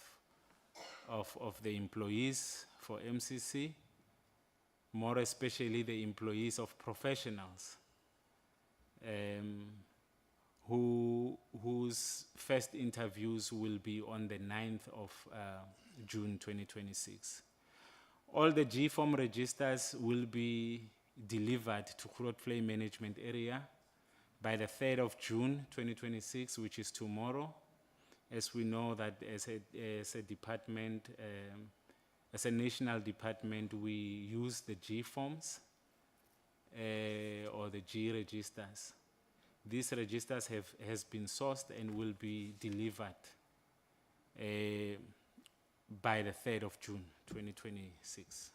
the employees for MCC, more especially the employees of professionals, whose first interviews will be on the 9th of June 2026. All the G-form registers will be delivered to Growth Play Management Area by the 3rd of June 2026, which is tomorrow. As we know that as a department, as a national department, we use the G-forms or the G registers. These registers has been sourced and will be delivered by the 3rd of June 2026.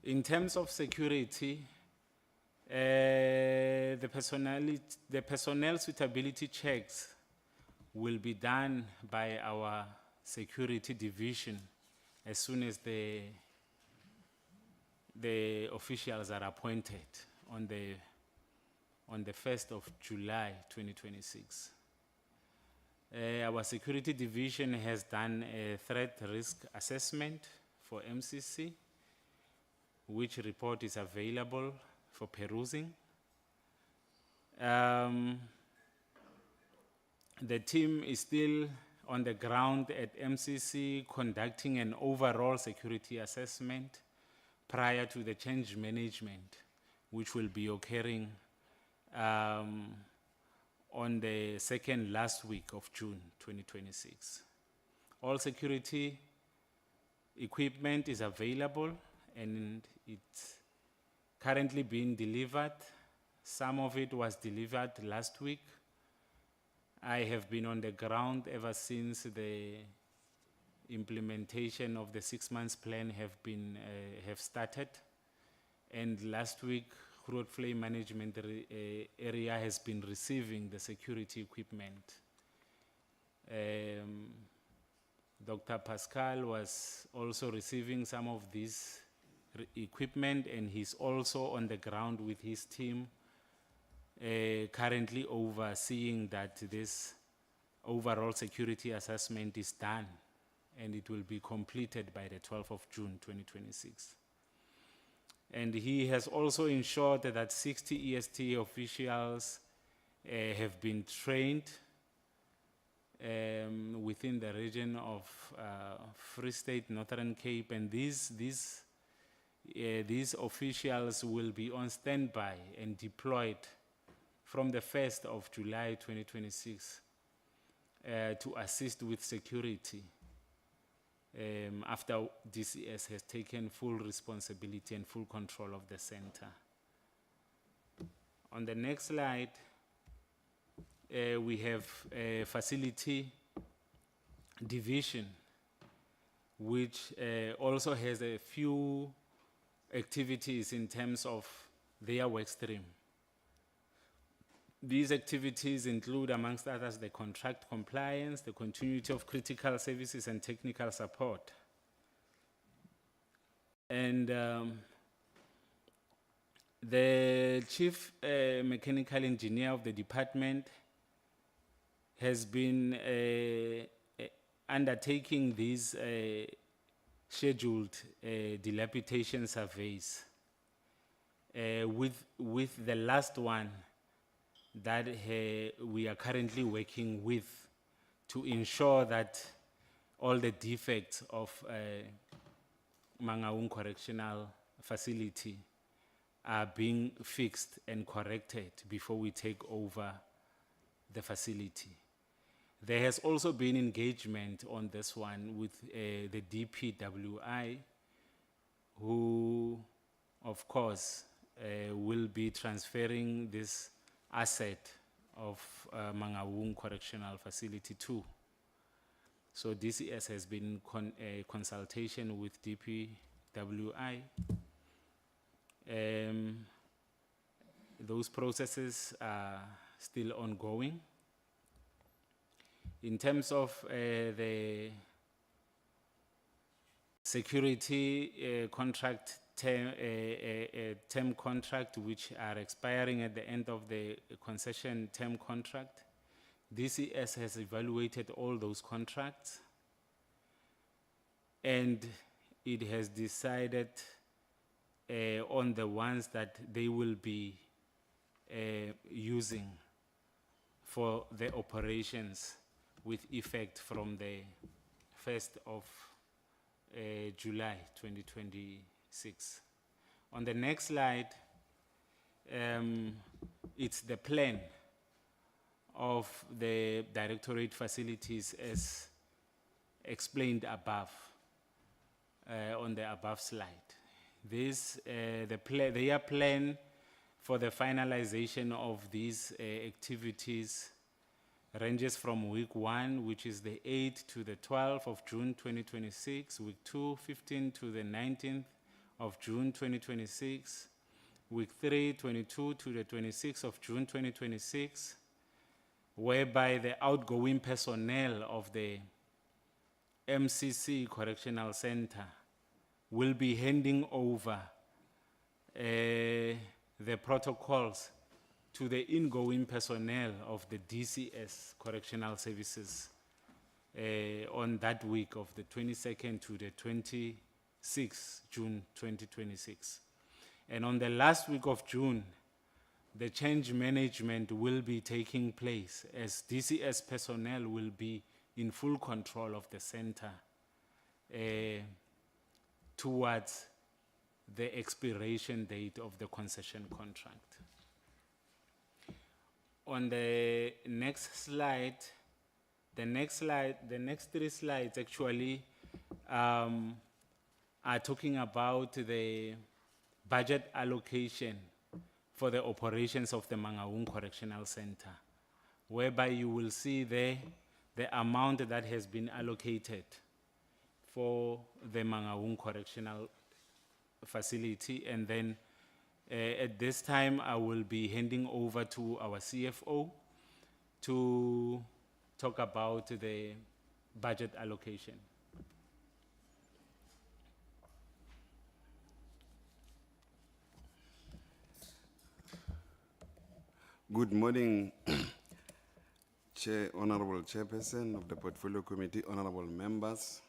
In terms of security, the personnel suitability checks will be done by our security division as soon as the officials are appointed on the 1st of July 2026. Our security division has done a threat risk assessment for MCC, which report is available for perusing. The team is still on the ground at MCC conducting an overall security assessment prior to the change management, which will be occurring on the second last week of June 2026. All security equipment is available and it's currently being delivered. Some of it was delivered last week. I have been on the ground ever since the implementation of the 6 months plan have started. And last week, Growth Play Management Area has been receiving the security equipment. Dr. Pascal was also receiving some of this equipment, and he's also on the ground with his team, currently overseeing that this overall security assessment is done, and it will be completed by the 12th of June 2026. And he has also ensured that 60 EST officials have been trained within the region of Free State, Northern Cape, and these officials will be on standby and deployed from the 1st of July 2026 to assist with security after DCS has taken full responsibility and full control of the center. On the next slide, we have a facility division, which also has a few activities in terms of their work stream. These activities include, amongst others, the contract compliance, the continuity of critical services and technical support. And the chief mechanical engineer of the department has been undertaking these scheduled dilapidation surveys, with the last one that we are currently working with to ensure that all the defects of Mangaung Correctional Facility are being fixed and corrected before we take over the facility. There has also been engagement on this one with the DPWI, who, of course, will be transferring this asset of Mangaung Correctional Facility too. So DCS has been in consultation with DPWI. Those processes are still ongoing. In terms of the security contract term contract, which are expiring at the end of the concession term contract, DCS has evaluated all those contracts, and it has decided on the ones that they will be using for the operations with effect from the 1st of July 2026. On the next slide, it's the plan of the directorate facilities as explained above, on the above slide. This, their plan for the finalization of these activities ranges from week 1, which is the 8th to the 12th of June 2026, week 2, 15 to the 19th of June 2026, week 3, 22 to the 26th of June 2026, whereby the outgoing personnel of the MCC Correctional Center will be handing over the protocols to the ingoing personnel of the DCS Correctional Services on that week of the 22nd to the 26th June 2026. And on the last week of June, the change management will be taking place as DCS personnel will be in full control of the center towards the expiration date of the concession contract. On the next slide, the next 3 slides actually are talking about the budget allocation for the operations of the Mangaung Correctional Center, whereby you will see there the amount that has been allocated for the Mangaung Correctional Facility. And then at this time, I will be handing over to our CFO to talk about the budget allocation. Good morning, Chair, Honorable Chairperson of the Portfolio Committee, honorable members,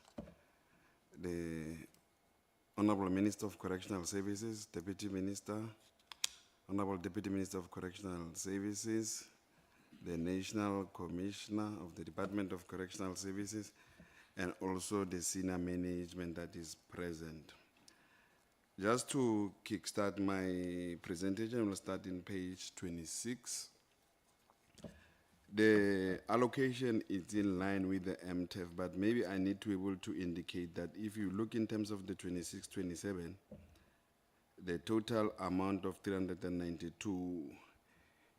the Honorable Minister of Correctional Services, Deputy Minister, Honorable Deputy Minister of Correctional Services, the National Commissioner of the Department of Correctional Services, and also the senior management that is present. Just to kickstart my presentation, we'll start in page 26. The allocation is in line with the MTEF, but maybe I need to be able to indicate that if you look in terms of the 26-27, the total amount of 392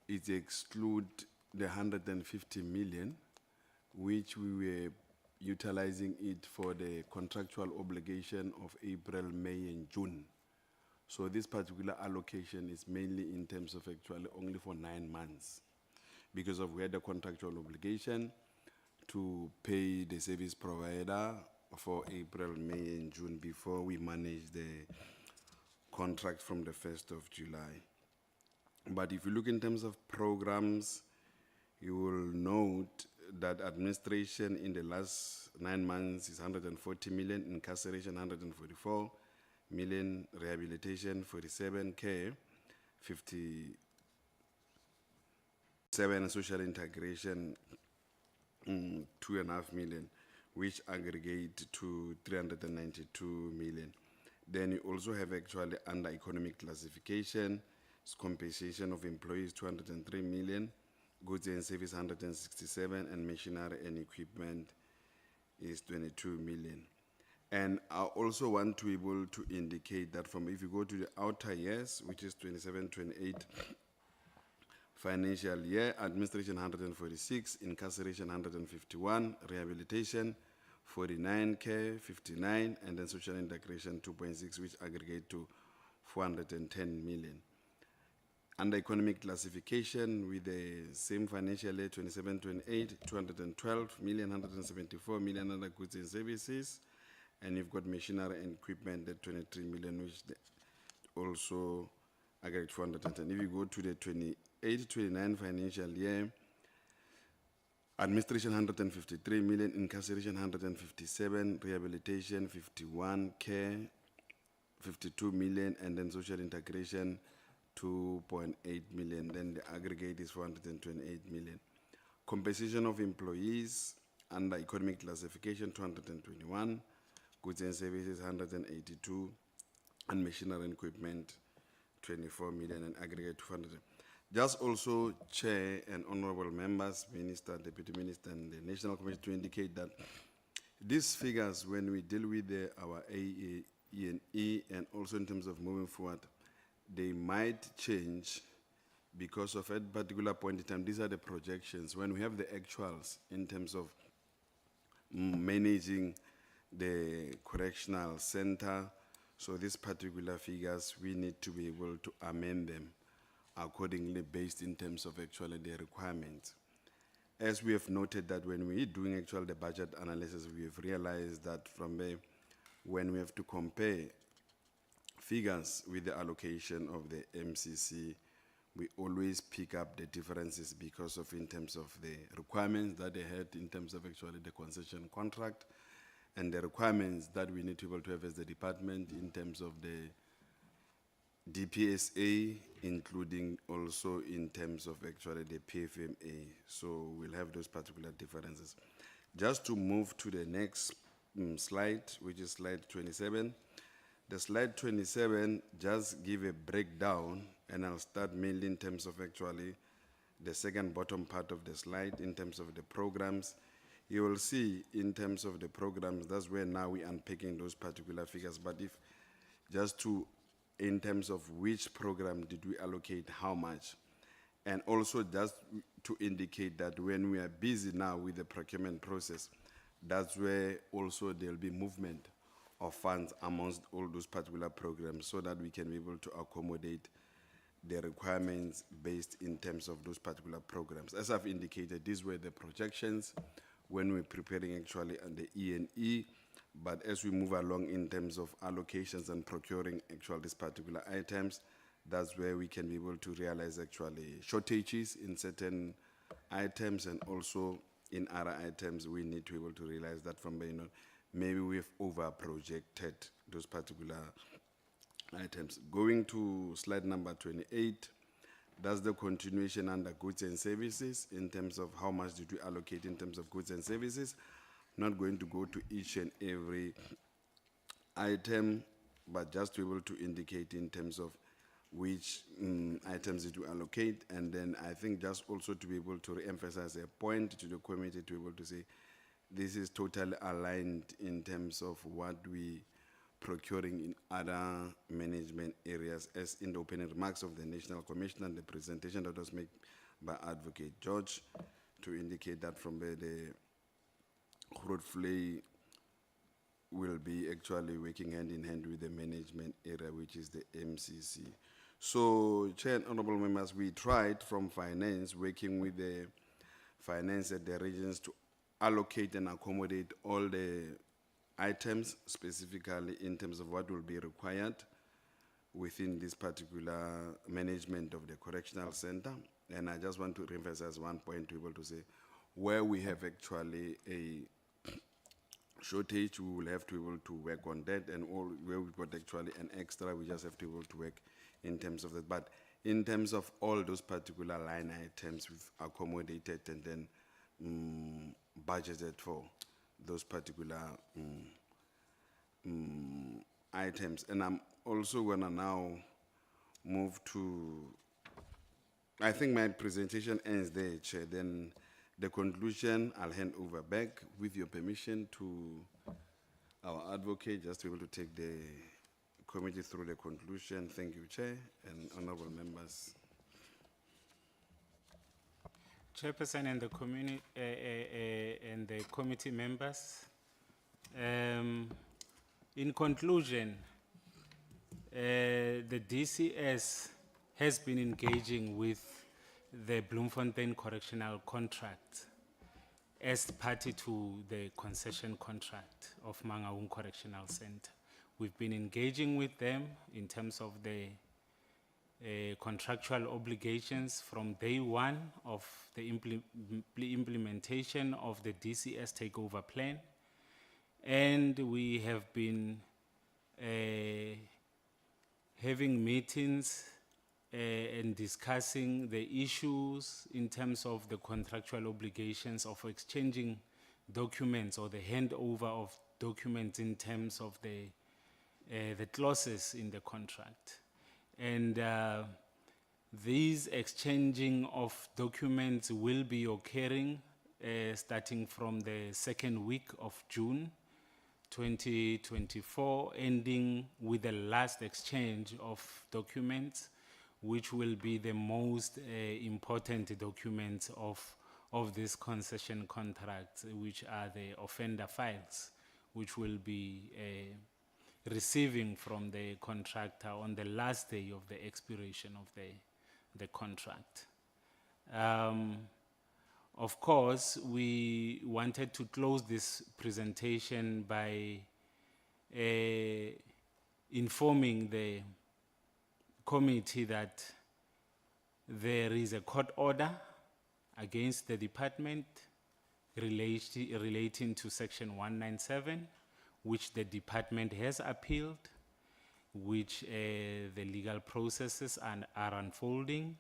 is exclude the 150 million, which we were utilizing it for the contractual obligation of April, May, and June. So this particular allocation is mainly in terms of actually only for 9 months, because of we had a contractual obligation to pay the service provider for April, May, and June before we manage the contract from the 1st of July. But if you look in terms of programs, you will note that administration in the last 9 months is 140 million, incarceration 144 million, rehabilitation 47, care 57, social integration 2.5 million, which aggregate to 392 million. Then you also have actually under economic classification, compensation of employees 203 million, goods and service 167, and machinery and equipment is 22 million. And I also want to be able to indicate that from if you go to the outer years, which is 27-28 financial year, administration 146, incarceration 151, rehabilitation 49, care 59, and then social integration 2.6, which aggregate to 410 million. Under economic classification, with the same financial year 27-28, 212 million, 174 million under goods and services, and you've got machinery and equipment at 23 million, which also aggregate 410. If you go to the 28-29 financial year, administration 153 million, incarceration 157, rehabilitation 51, care 52 million, and then social integration 2.8 million. Then the aggregate is 428 million. Compensation of employees under economic classification 221, goods and services 182, and machinery and equipment 24 million, and aggregate 200. Just also, Chair and honorable members, Minister, Deputy Minister, and the National Commission to indicate that these figures, when we deal with our AE and also in terms of moving forward, they might change because of at particular point in time. These are the projections. When we have the actuals in terms of managing the correctional center, so these particular figures, we need to be able to amend them accordingly based in terms of actually the requirements. As we have noted that when we are doing actually the budget analysis, we have realized that from there, when we have to compare figures with the allocation of the MCC, we always pick up the differences because of in terms of the requirements that they had in terms of actually the concession contract and the requirements that we need to be able to have as the department in terms of the DPSA, including also in terms of actually the PFMA. So we'll have those particular differences. Just to move to the next slide, which is slide 27. The slide 27 just give a breakdown, and I'll start mainly in terms of actually the second bottom part of the slide in terms of the programs. You will see in terms of the programs, that's where now we are unpacking those particular figures. But if just to, in terms of which program did we allocate how much, and also just to indicate that when we are busy now with the procurement process, that's where also there'll be movement of funds amongst all those particular programs so that we can be able to accommodate the requirements based in terms of those particular programs. As I've indicated, these were the projections when we're preparing actually on the E&E, but as we move along in terms of allocations and procuring actually these particular items, that's where we can be able to realize actually shortages in certain items, and also in other items, we need to be able to realize that from, maybe we've over-projected those particular items. Going to slide number 28, that's the continuation under goods and services in terms of how much did we allocate in terms of goods and services. Not going to go to each and every item, but just to be able to indicate in terms of which items did we allocate. And then I think just also to be able to re-emphasize a point to the committee to be able to say, this is totally aligned in terms of what we procuring in other management areas, as in the opening remarks of the National Commission and the presentation that was made by Advocate George, to indicate that from the Groot Vlei will be actually working hand in hand with the management area, which is the MCC. So, Chair and Honorable Members, we tried from finance, working with the finance at the regions to allocate and accommodate all the items, specifically in terms of what will be required within this particular management of the correctional center. And I just want to emphasize one point to be able to say, where we have actually a shortage, we will have to be able to work on that, and all where we've got actually an extra, we just have to be able to work in terms of that. But in terms of all those particular line items, we've accommodated and then budgeted for those particular items. And I'm also gonna now move to, I think my presentation ends there, Chair. Then the conclusion, I'll hand over back with your permission to our advocate, just to be able to take the committee through the conclusion. Thank you, Chair, and honorable members. Chairperson and the committee members. In conclusion, the DCS has been engaging with the Bloemfontein Correctional Contract as party to the concession contract of Mangaung Correctional Center. We've been engaging with them in terms of the contractual obligations from day one of the implementation of the DCS takeover plan. And we have been having meetings and discussing the issues in terms of the contractual obligations of exchanging documents or the handover of documents in terms of the clauses in the contract. And these exchanging of documents will be occurring starting from the second week of June 2024, ending with the last exchange of documents, which will be the most important documents of this concession contract, which are the offender files, which will be receiving from the contractor on the last day of the expiration of the contract. Of course, we wanted to close this presentation by informing the committee that there is a court order against the department relating to section 197, which the department has appealed, which the legal processes are unfolding,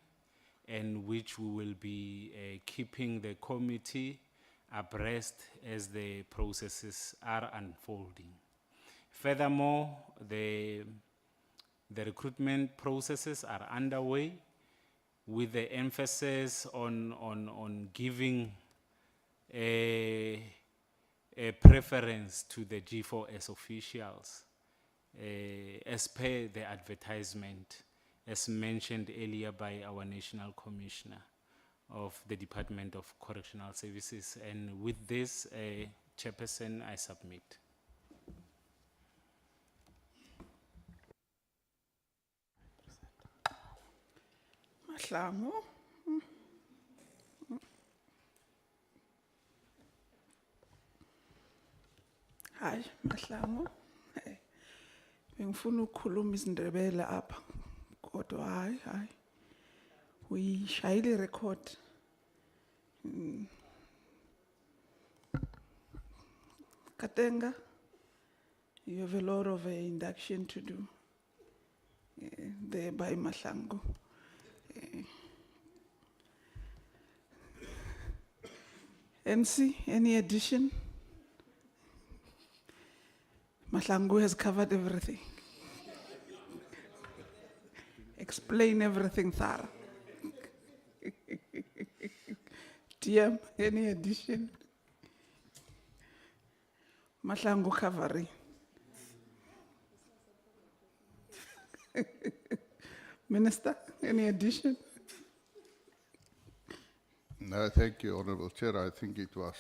and which we will be keeping the committee abreast as the processes are unfolding. Furthermore, the recruitment processes are underway with the emphasis on giving a preference to the G4S officials as per the advertisement, as mentioned earlier by our National Commissioner of the Department of Correctional Services. And with this, Chairperson, I submit. Mahlangu. Hayi, Mahlangu. Bengifuna ukukhuluma isiNdebele apha. Kodwa hayi. Uyishayile record. Katenga, you have a lot of induction to do there by Mangaung. NC, any addition? Mangaung has covered everything. Explain everything, Thara. TM, any addition? Mangaung covering. Minister, any addition? No, thank you, Honourable Chair. I think it was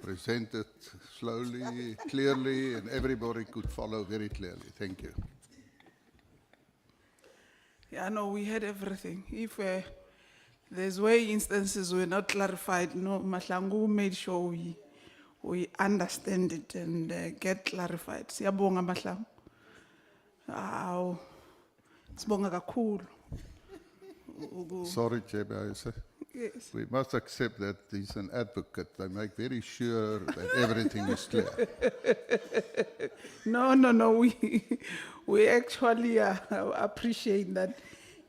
presented slowly, clearly, and everybody could follow very clearly. Thank you. Yeah, no, we had everything. If there's where instances were not clarified, no, Mangaung made sure we understand it and get clarified. Siyabonga Mangaung. Aw, sibonga kakhulu. Sorry, Chair, may I say? Yes. We must accept that he's an advocate. They make very sure that everything is clear. No, we actually appreciate that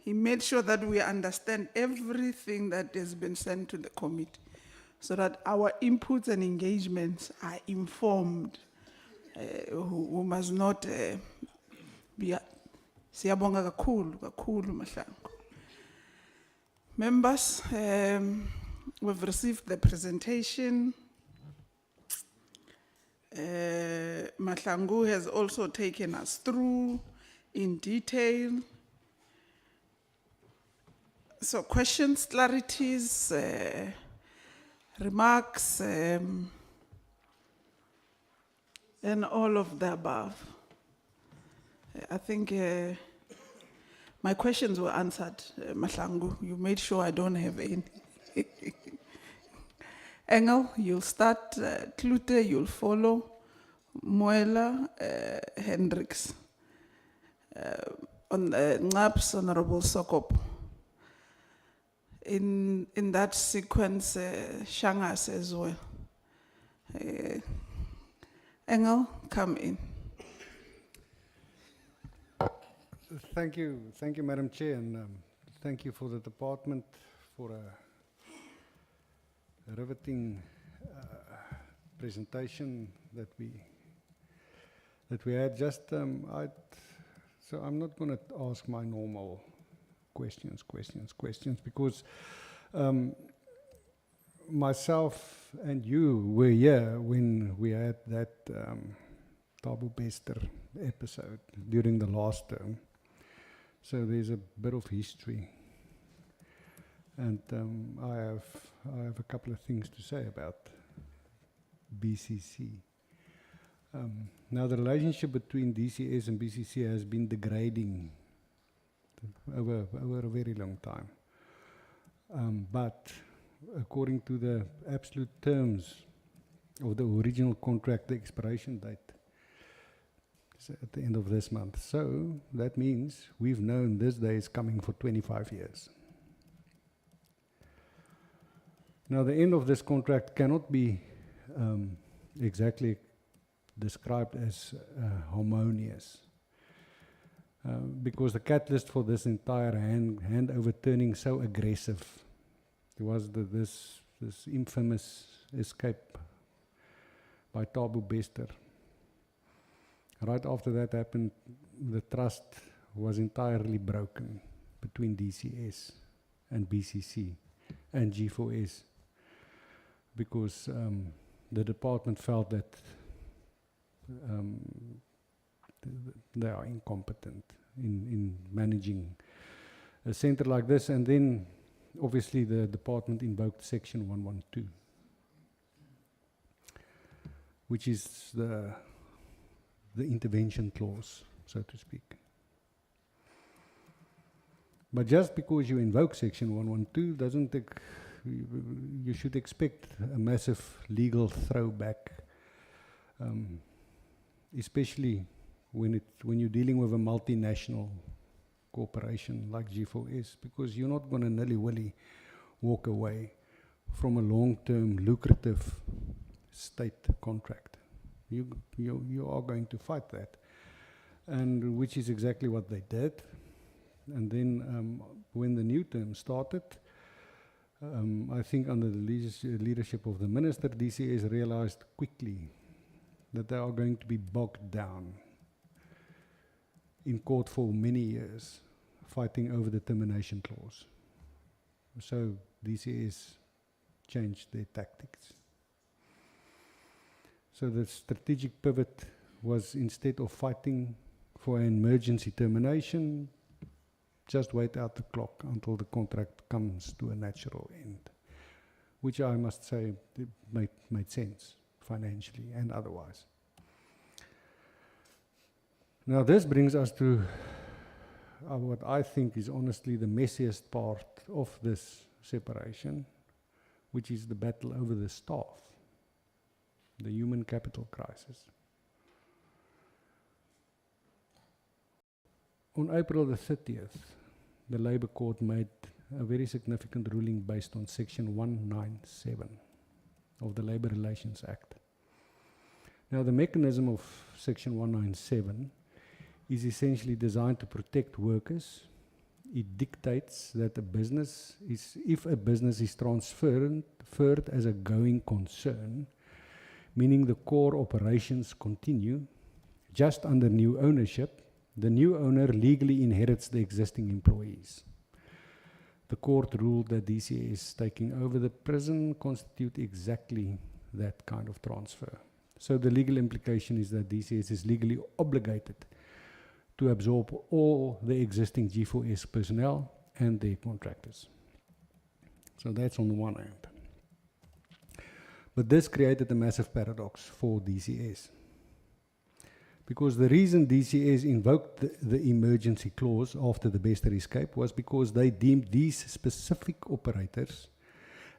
he made sure that we understand everything that has been sent to the committee so that our inputs and engagements are informed. We must not be. Siyabonga kakhulu Mangaung. Members, we've received the presentation. Mangaung has also taken us through in detail. So questions, clarities, remarks, and all of the above. I think my questions were answered, Mangaung. You made sure I don't have any. Engel, you'll start. Klute, you'll follow. Moela, Hendricks. On Ngaps, Honorable Sokop. In that sequence, Shangas as well. Engel, come in. Thank you, Madam Chair, and thank you for the department for a riveting presentation that we had. So I'm not going to ask my normal questions because myself and you were here when we had that Tabu Bester episode during the last term. So there's a bit of history, and I have a couple of things to say about BCC. Now the relationship between DCS and BCC has been degrading over a very long time. But according to the absolute terms of the original contract, the expiration date is at the end of this month. So that means we've known this day is coming for 25 years. Now the end of this contract cannot be exactly described as harmonious. Because the catalyst for this entire handover turning so aggressive was this infamous escape by Tabu Bester. Right after that happened, the trust was entirely broken between DCS and BCC and G4S because the department felt that they are incompetent in managing a center like this, and then obviously the department invoked Section 112, which is the intervention clause, so to speak. But just because you invoke Section 112 doesn't you should expect a massive legal throwback, especially when you're dealing with a multinational corporation like G4S, because you're not going to nilly-willy walk away from a long-term lucrative state contract. You are going to fight that, and which is exactly what they did. And then when the new term started, I think under the leadership of the minister, DCS realized quickly that they are going to be bogged down in court for many years, fighting over the termination clause. So DCS changed their tactics. So the strategic pivot was, instead of fighting for an emergency termination, just wait out the clock until the contract comes to a natural end, which I must say made sense financially and otherwise. Now this brings us to what I think is honestly the messiest part of this separation, which is the battle over the staff, the human capital crisis. On April the 30th, the Labour Court made a very significant ruling based on Section 197 of the Labour Relations Act. Now, the mechanism of Section 197 is essentially designed to protect workers. It dictates that if a business is transferred as a going concern, meaning the core operations continue, just under new ownership, the new owner legally inherits the existing employees. The court ruled that DCS taking over the prison constitute exactly that kind of transfer. So the legal implication is that DCS is legally obligated to absorb all the existing G4S personnel and their contractors. So that's on the one hand. But this created a massive paradox for DCS. Because the reason DCS invoked the emergency clause after the Bester escape was because they deemed these specific operators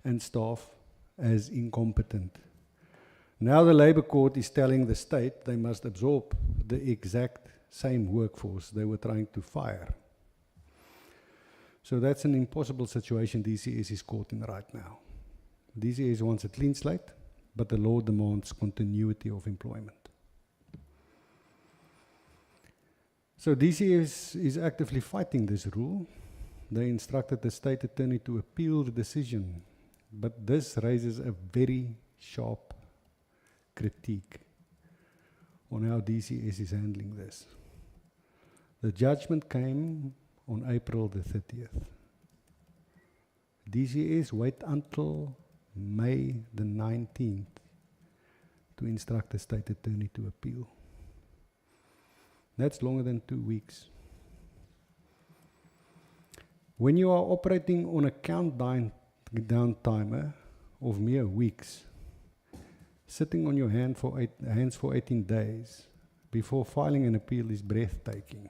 and staff as incompetent. Now the Labour Court is telling the state they must absorb the exact same workforce they were trying to fire. So that's an impossible situation DCS is caught in right now. DCS wants a clean slate, but the law demands continuity of employment. So DCS is actively fighting this rule. They instructed the state attorney to appeal the decision, but this raises a very sharp critique on how DCS is handling this. The judgment came on April the 30th. DCS wait until May the 19th to instruct the state attorney to appeal. That's longer than 2 weeks. When you are operating on a countdown timer of mere weeks, sitting on your hands for 18 days before filing an appeal is breathtaking.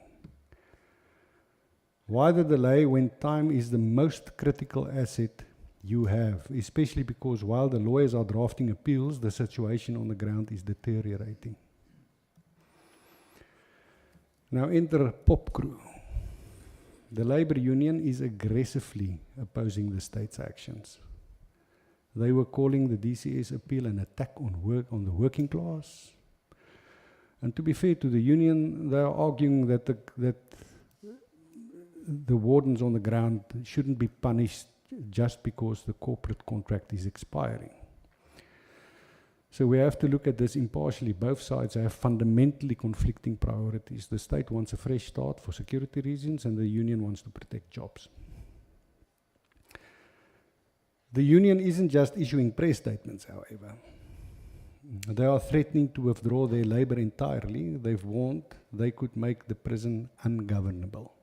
Why the delay when time is the most critical asset you have, especially because while the lawyers are drafting appeals, the situation on the ground is deteriorating. Now enter Pop Crew. The Labour Union is aggressively opposing the state's actions. They were calling the DCS appeal an attack on the working class. And to be fair to the union, they are arguing that the wardens on the ground shouldn't be punished just because the corporate contract is expiring. So we have to look at this impartially. Both sides have fundamentally conflicting priorities. The state wants a fresh start for security reasons, and the union wants to protect jobs. The union isn't just issuing press statements, however. They are threatening to withdraw their labour entirely. They've warned they could make the prison ungovernable.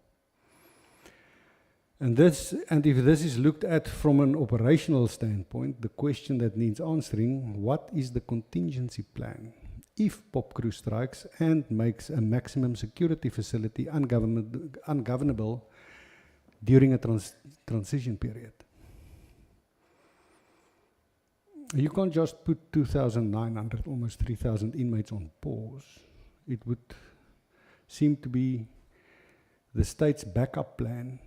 And if this is looked at from an operational standpoint, the question that needs answering, what is the contingency plan if Pop Crew strikes and makes a maximum security facility ungovernable during a transition period? You can't just put 2,900, almost 3,000 inmates on pause. It would seem to be the state's backup plan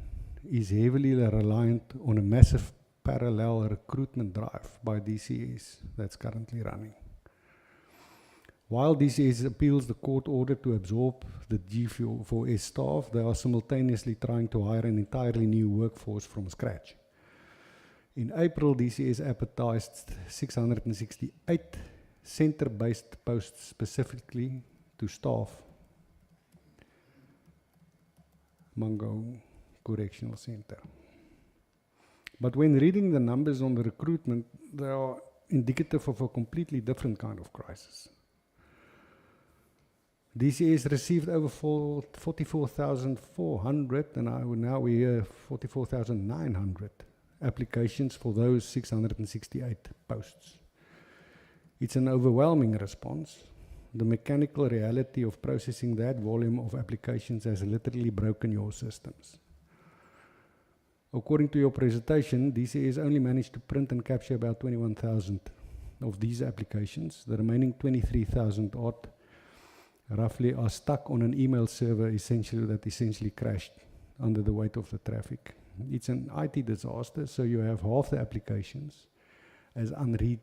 is heavily reliant on a massive parallel recruitment drive by DCS that's currently running. While DCS appeals the court order to absorb the G4S staff, they are simultaneously trying to hire an entirely new workforce from scratch. In April, DCS advertised 668 center-based posts specifically to staff Mangaung Correctional Center. But when reading the numbers on the recruitment, they are indicative of a completely different kind of crisis. DCS received over 44,400, and now we hear 44,900 applications for those 668 posts. It's an overwhelming response. The mechanical reality of processing that volume of applications has literally broken your systems. According to your presentation, DCS only managed to print and capture about 21,000 of these applications. The remaining 23,000 odd roughly are stuck on an email server that essentially crashed under the weight of the traffic. It's an IT disaster, so you have half the applications as unread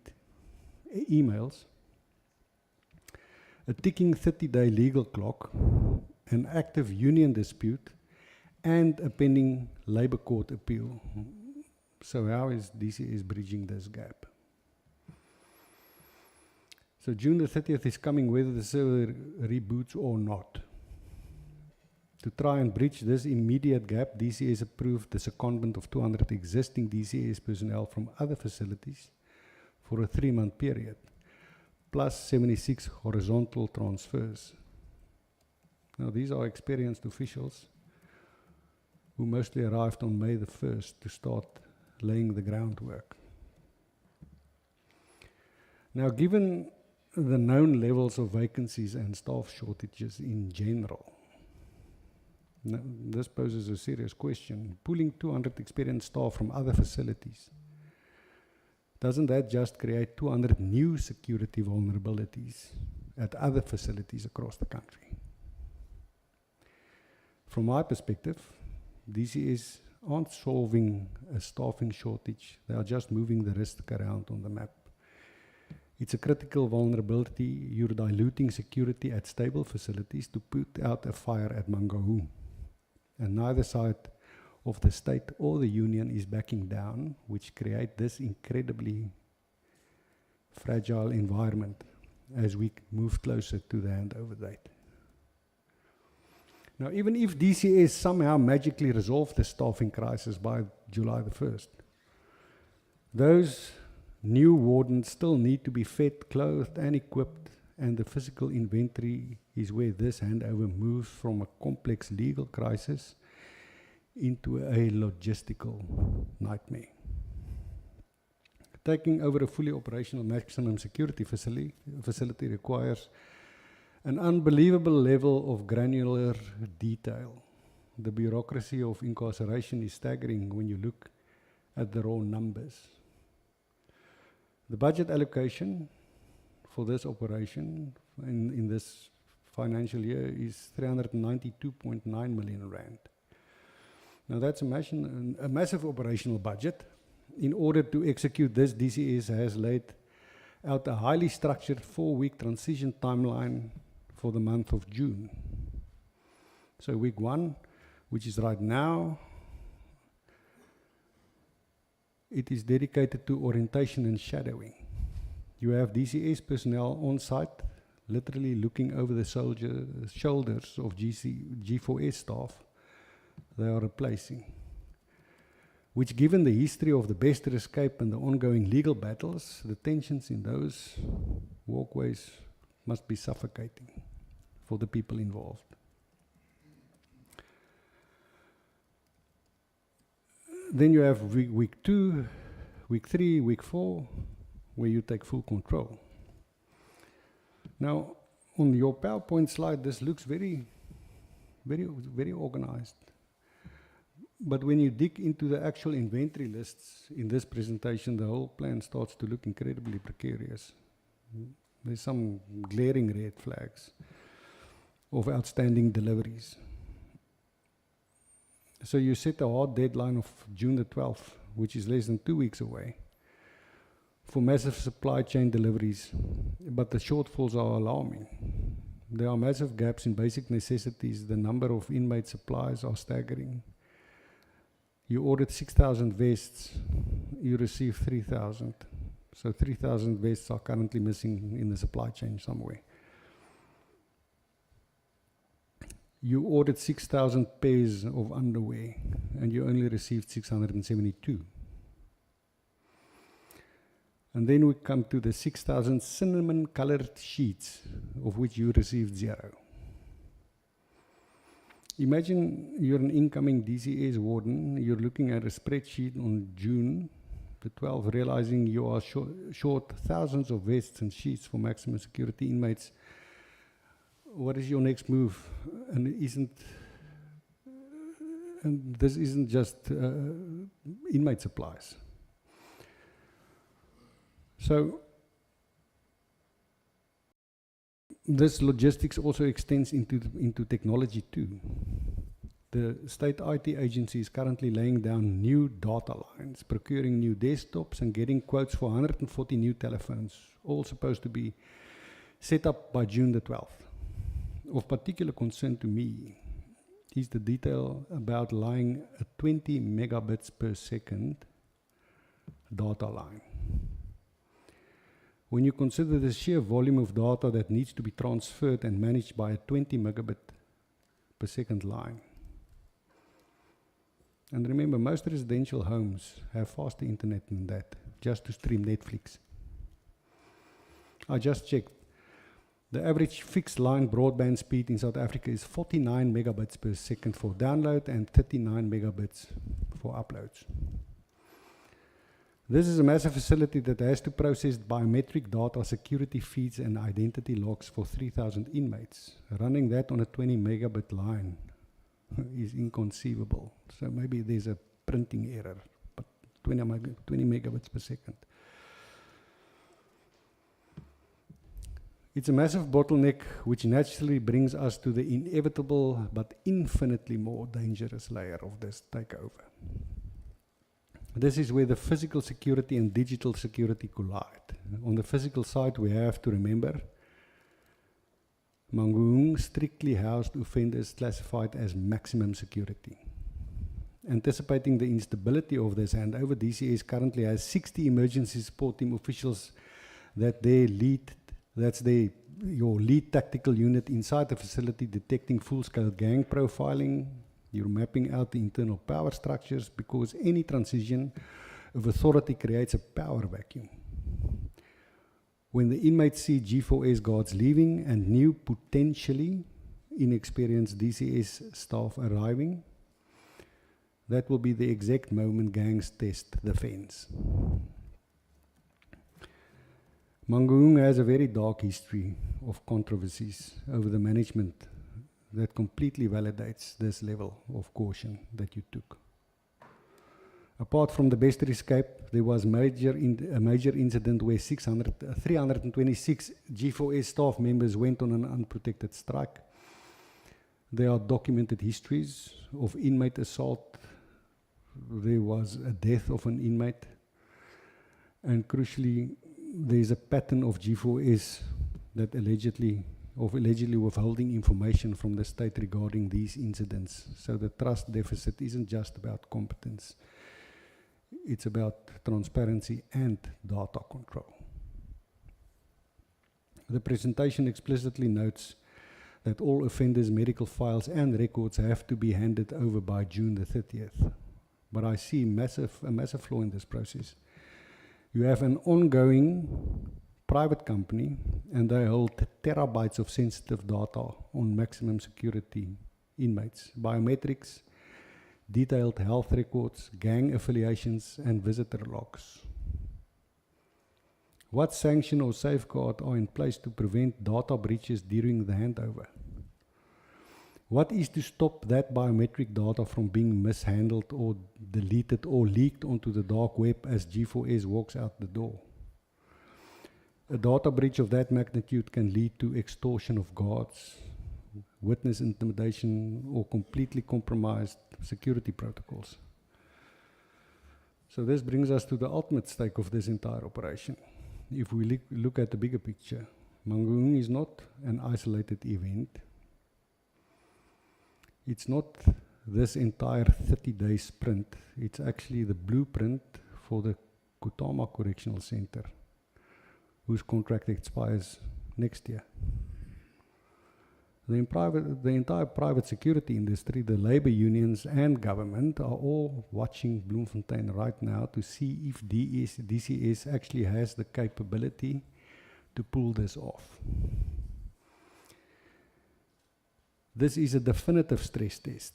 emails, a ticking 30-day legal clock, an active union dispute, and a pending labor court appeal. So how is DCS bridging this gap? So June the 30th is coming whether the server reboots or not. To try and bridge this immediate gap, DCS approved the secondment of 200 existing DCS personnel from other facilities for a 3-month period, plus 76 horizontal transfers. Now these are experienced officials who mostly arrived on May the 1st to start laying the groundwork. Now, given the known levels of vacancies and staff shortages in general, this poses a serious question. Pulling 200 experienced staff from other facilities, doesn't that just create 200 new security vulnerabilities at other facilities across the country? From my perspective, DCS aren't solving a staffing shortage, they are just moving the risk around on the map. It's a critical vulnerability. You're diluting security at stable facilities to put out a fire at Mangaung. And neither side of the state or the union is backing down, which create this incredibly fragile environment as we move closer to the handover date. Now, even if DCS somehow magically resolved the staffing crisis by July the 1st, those new wardens still need to be fed, clothed, and equipped, and the physical inventory is where this handover moves from a complex legal crisis into a logistical nightmare. Taking over a fully operational maximum security facility requires an unbelievable level of granular detail. The bureaucracy of incarceration is staggering when you look at the raw numbers. The budget allocation for this operation in this financial year is 392.9 million rand. Now that's a massive operational budget. In order to execute this, DCS has laid out a highly structured 4-week transition timeline for the month of June. So week 1, which is right now, it is dedicated to orientation and shadowing. You have DCS personnel on site, literally looking over the shoulders of G4S staff they are replacing, which, given the history of the Bester escape and the ongoing legal battles, the tensions in those walkways must be suffocating for the people involved. Then you have week 2, week 3, week 4, where you take full control. Now, on your PowerPoint slide, this looks very, very, very organized. But when you dig into the actual inventory lists in this presentation, the whole plan starts to look incredibly precarious. There's some glaring red flags of outstanding deliveries. So you set a hard deadline of June the 12th which is less than 2 weeks away, for massive supply chain deliveries, but the shortfalls are alarming. There are massive gaps in basic necessities. The number of inmate supplies are staggering. You ordered 6,000 vests, you received 3,000. So 3,000 vests are currently missing in the supply chain somewhere. You ordered 6,000 pairs of underwear, and you only received 672. And then we come to the 6,000 cinnamon-colored sheets, of which you received 0. Imagine you're an incoming DCS warden, you're looking at a spreadsheet on June the 12th, realizing you are short thousands of vests and sheets for maximum security inmates. What is your next move? And this isn't just inmate supplies. So this logistics also extends into technology too. The state IT agency is currently laying down new data lines, procuring new desktops and getting quotes for 140 new telephones, all supposed to be set up by June the 12th. Of particular concern to me is the detail about laying a 20 megabits per second data line. When you consider the sheer volume of data that needs to be transferred and managed by a 20 megabit per second line. And remember, most residential homes have faster internet than that, just to stream Netflix. I just checked. The average fixed line broadband speed in South Africa is 49 megabits per second for download and 39 megabits for uploads. This is a massive facility that has to process biometric data, security feeds, and identity logs for 3,000 inmates. Running that on a 20 megabit line is inconceivable. So maybe there's a printing error, but 20 megabits per second. It's a massive bottleneck, which naturally brings us to the inevitable but infinitely more dangerous layer of this takeover. This is where the physical security and digital security collide. On the physical side, we have to remember Mangaung strictly housed offenders classified as maximum security. Anticipating the instability of this handover, DCS currently has 60 emergency support team officials that's your lead tactical unit inside the facility, detecting full-scale gang profiling. You're mapping out the internal power structures, because any transition of authority creates a power vacuum. When the inmates see G4S guards leaving and new, potentially inexperienced DCS staff arriving, that will be the exact moment gangs test the fence. Mangaung has a very dark history of controversies over the management that completely validates this level of caution that you took. Apart from the Bester escape, there was a major incident where 326 G4S staff members went on an unprotected strike. There are documented histories of inmate assault. There was a death of an inmate. And crucially, there is a pattern of G4S that allegedly withholding information from the state regarding these incidents. So the trust deficit isn't just about competence. It's about transparency and data control. The presentation explicitly notes that all offenders' medical files and records have to be handed over by June the 30th. But I see a massive flaw in this process. You have an ongoing private company, and they hold terabytes of sensitive data on maximum security inmates, biometrics, detailed health records, gang affiliations, and visitor logs. What sanction or safeguard are in place to prevent data breaches during the handover? What is to stop that biometric data from being mishandled or deleted or leaked onto the dark web as G4S walks out the door? A data breach of that magnitude can lead to extortion of guards, witness intimidation, or completely compromised security protocols. So this brings us to the ultimate stake of this entire operation. If we look at the bigger picture, Mangaung is not an isolated event. It's not this entire 30-day sprint. It's actually the blueprint for the Mangaung Correctional Center, whose contract expires next year. The entire private security industry, the labor unions and government are all watching Bloemfontein right now to see if DCS actually has the capability to pull this off. This is a definitive stress test.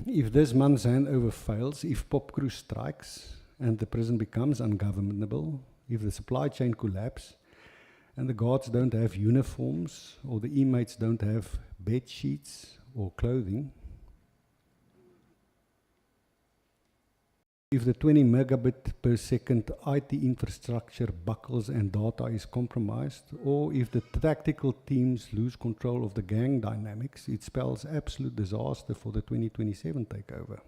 If this month's handover fails, if PopCrew strikes and the prison becomes ungovernable, if the supply chain collapses, and the guards don't have uniforms, or the inmates don't have bed sheets or clothing, if the 20 megabit per second IT infrastructure buckles and data is compromised, or if the tactical teams lose control of the gang dynamics, it spells absolute disaster for the 2027 takeover.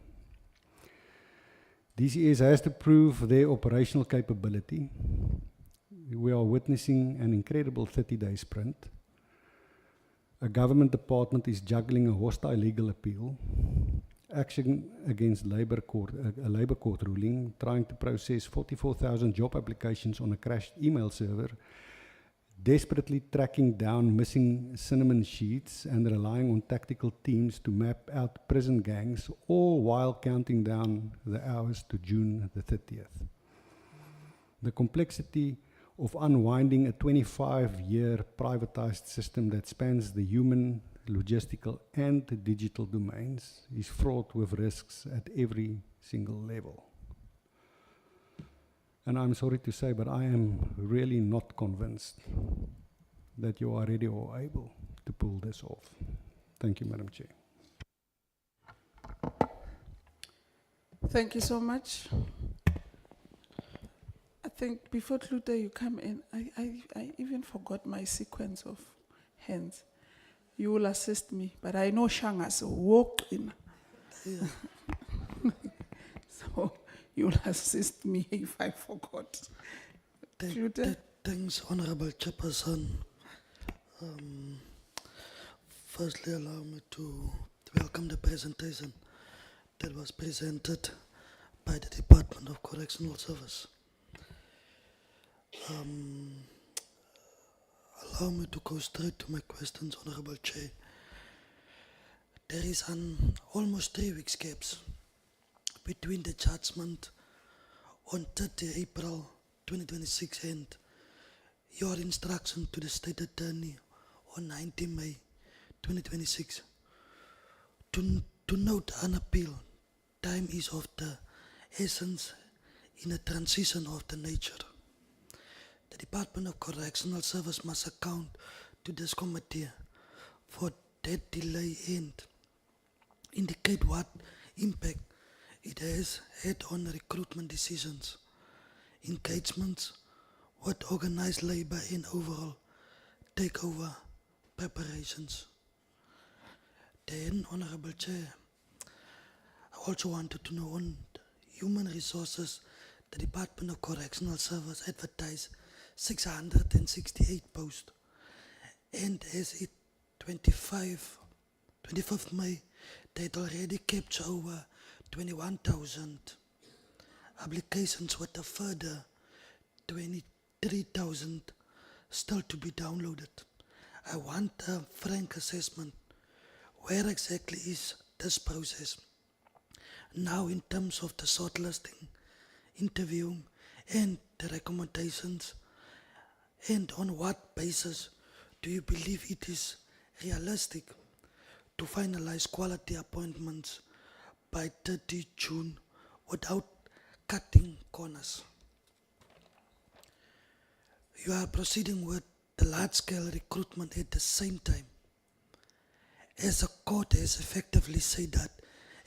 DCS has to prove their operational capability. We are witnessing an incredible 30-day sprint. A government department is juggling a hostile legal appeal, action against a labor court ruling, trying to process 44,000 job applications on a crashed email server, desperately tracking down missing cinnamon sheets and relying on tactical teams to map out prison gangs, all while counting down the hours to June the 30th. The complexity of unwinding a 25-year privatized system that spans the human, logistical, and the digital domains is fraught with risks at every single level. And I'm sorry to say, but I am really not convinced that you are ready or able to pull this off. Thank you, Madam Chair. Thank you so much. I think before Clute you come in, I even forgot my sequence of hands. You will assist me, but I know Shangas walk in. So you will assist me if I forgot. Clute? Thanks, Honorable Chairperson. Firstly, allow me to welcome the presentation that was presented by the Department of Correctional Service. Allow me to go straight to my questions, Honorable Chair. There is an almost 3 weeks gaps between the judgment on 30 April 2026 and your instruction to the State Attorney on 19 May 2026. To note an appeal, time is of the essence in a transition of the nature. The Department of Correctional Service must account to this committee for that delay and indicate what impact it has had on recruitment decisions, engagements with organized labor and overall takeover preparations. Then, Honorable Chair, I also wanted to know on human resources, the Department of Correctional Service advertised 668 posts, and as it 25th May, they had already captured over 21,000 applications with a further 23,000 still to be downloaded. I want a frank assessment. Where exactly is this process now in terms of the shortlisting, interviewing, and the recommendations? And on what basis do you believe it is realistic to finalize quality appointments by 30 June without cutting corners? You are proceeding with the large-scale recruitment at the same time, as the court has effectively said that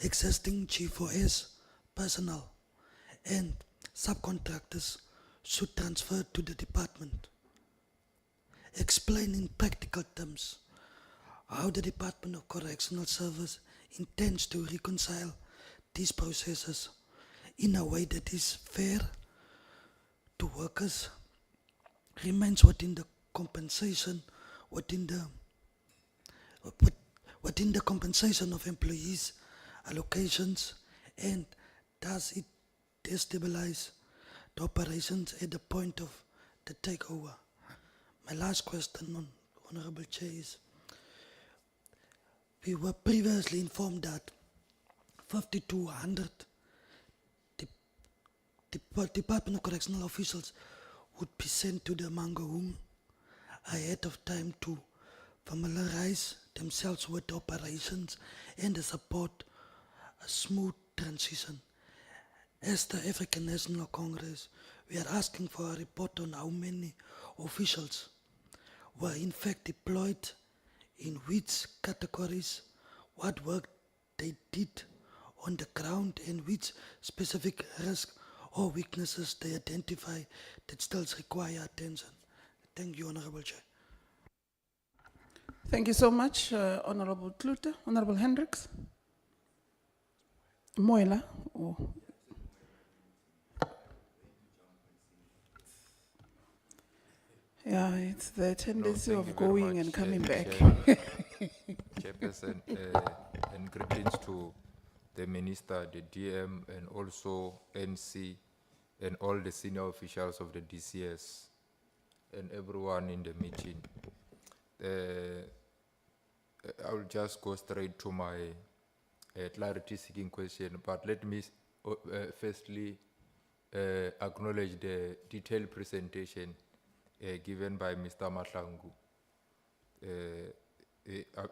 existing G4S personnel and subcontractors should transfer to the department. Explain in practical terms how the Department of Correctional Service intends to reconcile these processes in a way that is fair to workers, remains within the compensation, within the compensation of employees, allocations, and does it destabilize the operations at the point of the takeover? My last question, Honorable Chair, is we were previously informed that 5,200 Department of Correctional officials would be sent to the Mangaung ahead of time to familiarize themselves with the operations and to support a smooth transition. As the African National Congress, we are asking for a report on how many officials were in fact deployed, in which categories, what work they did on the ground, and which specific risks or weaknesses they identify that still require attention. Thank you, Honorable Chair. Thank you so much, Honorable Klute. Honorable Hendricks? Moela? Oh. Yeah, it's the tendency thank you of very going much, and coming back. Chairperson, and greetings to the Minister, the DM, and also NC, and all the senior officials of the DCS, and everyone in the meeting. I will just go straight to my clarity-seeking question, but let me firstly acknowledge the detailed presentation given by Mr. Mahlangu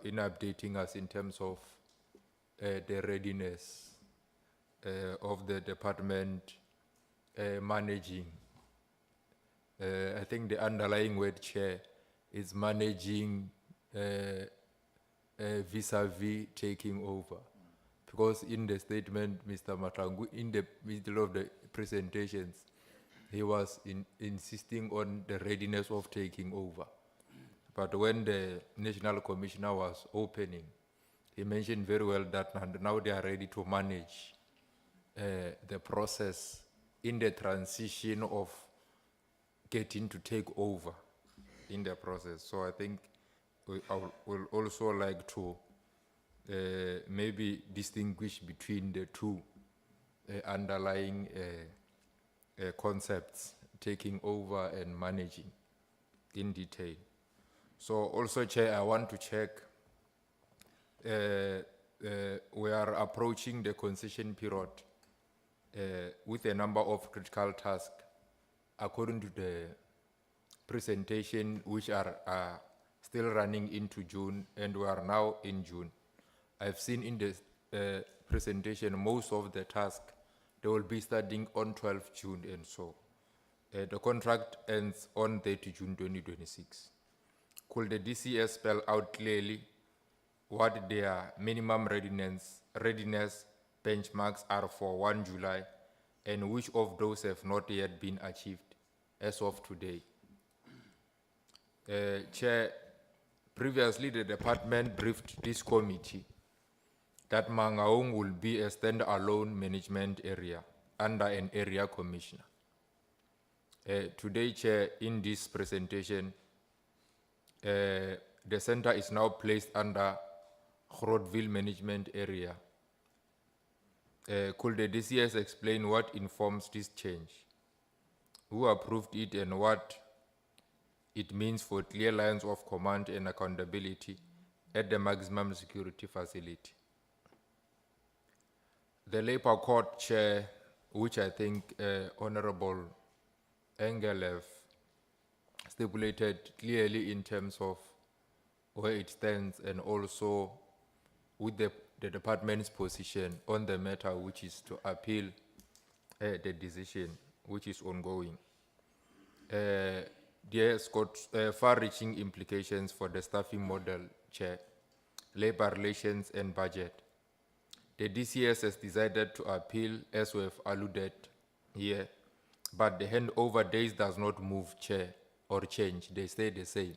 in updating us in terms of the readiness of the department managing. I think the underlying word, Chair, is managing vis-a-vis taking over. Because in the statement, Mr. Mahlangu, in the middle of the presentations, he was insisting on the readiness of taking over. But when the National Commissioner was opening, he mentioned very well that now they are ready to manage the process in the transition of getting to take over in the process. So I think I will also like to maybe distinguish between the two underlying concepts, taking over and managing in detail. So also, Chair, I want to check, we are approaching the concession period with a number of critical tasks according to the presentation, which are still running into June, and we are now in June. I've seen in the presentation most of the tasks, they will be starting on 12 June, and so the contract ends on 30 June 2026. Could the DCS spell out clearly what their minimum readiness benchmarks are for 1 July, and which of those have not yet been achieved as of today? Chair, previously the department briefed this committee that Mangaung will be a stand-alone management area under an area commissioner. Today, Chair, in this presentation, the center is now placed under Grotville Management Area. Could the DCS explain what informs this change? Who approved it and what it means for clear lines of command and accountability at the maximum security facility? The Labour Court Chair, which I think Honorable Engel have stipulated clearly in terms of where it stands and also with the department's position on the matter, which is to appeal the decision which is ongoing. There has got far-reaching implications for the staffing model, Chair, labor relations and budget. The DCS has decided to appeal, as we have alluded here, but the handover days does not move, Chair, or change. They stay the same.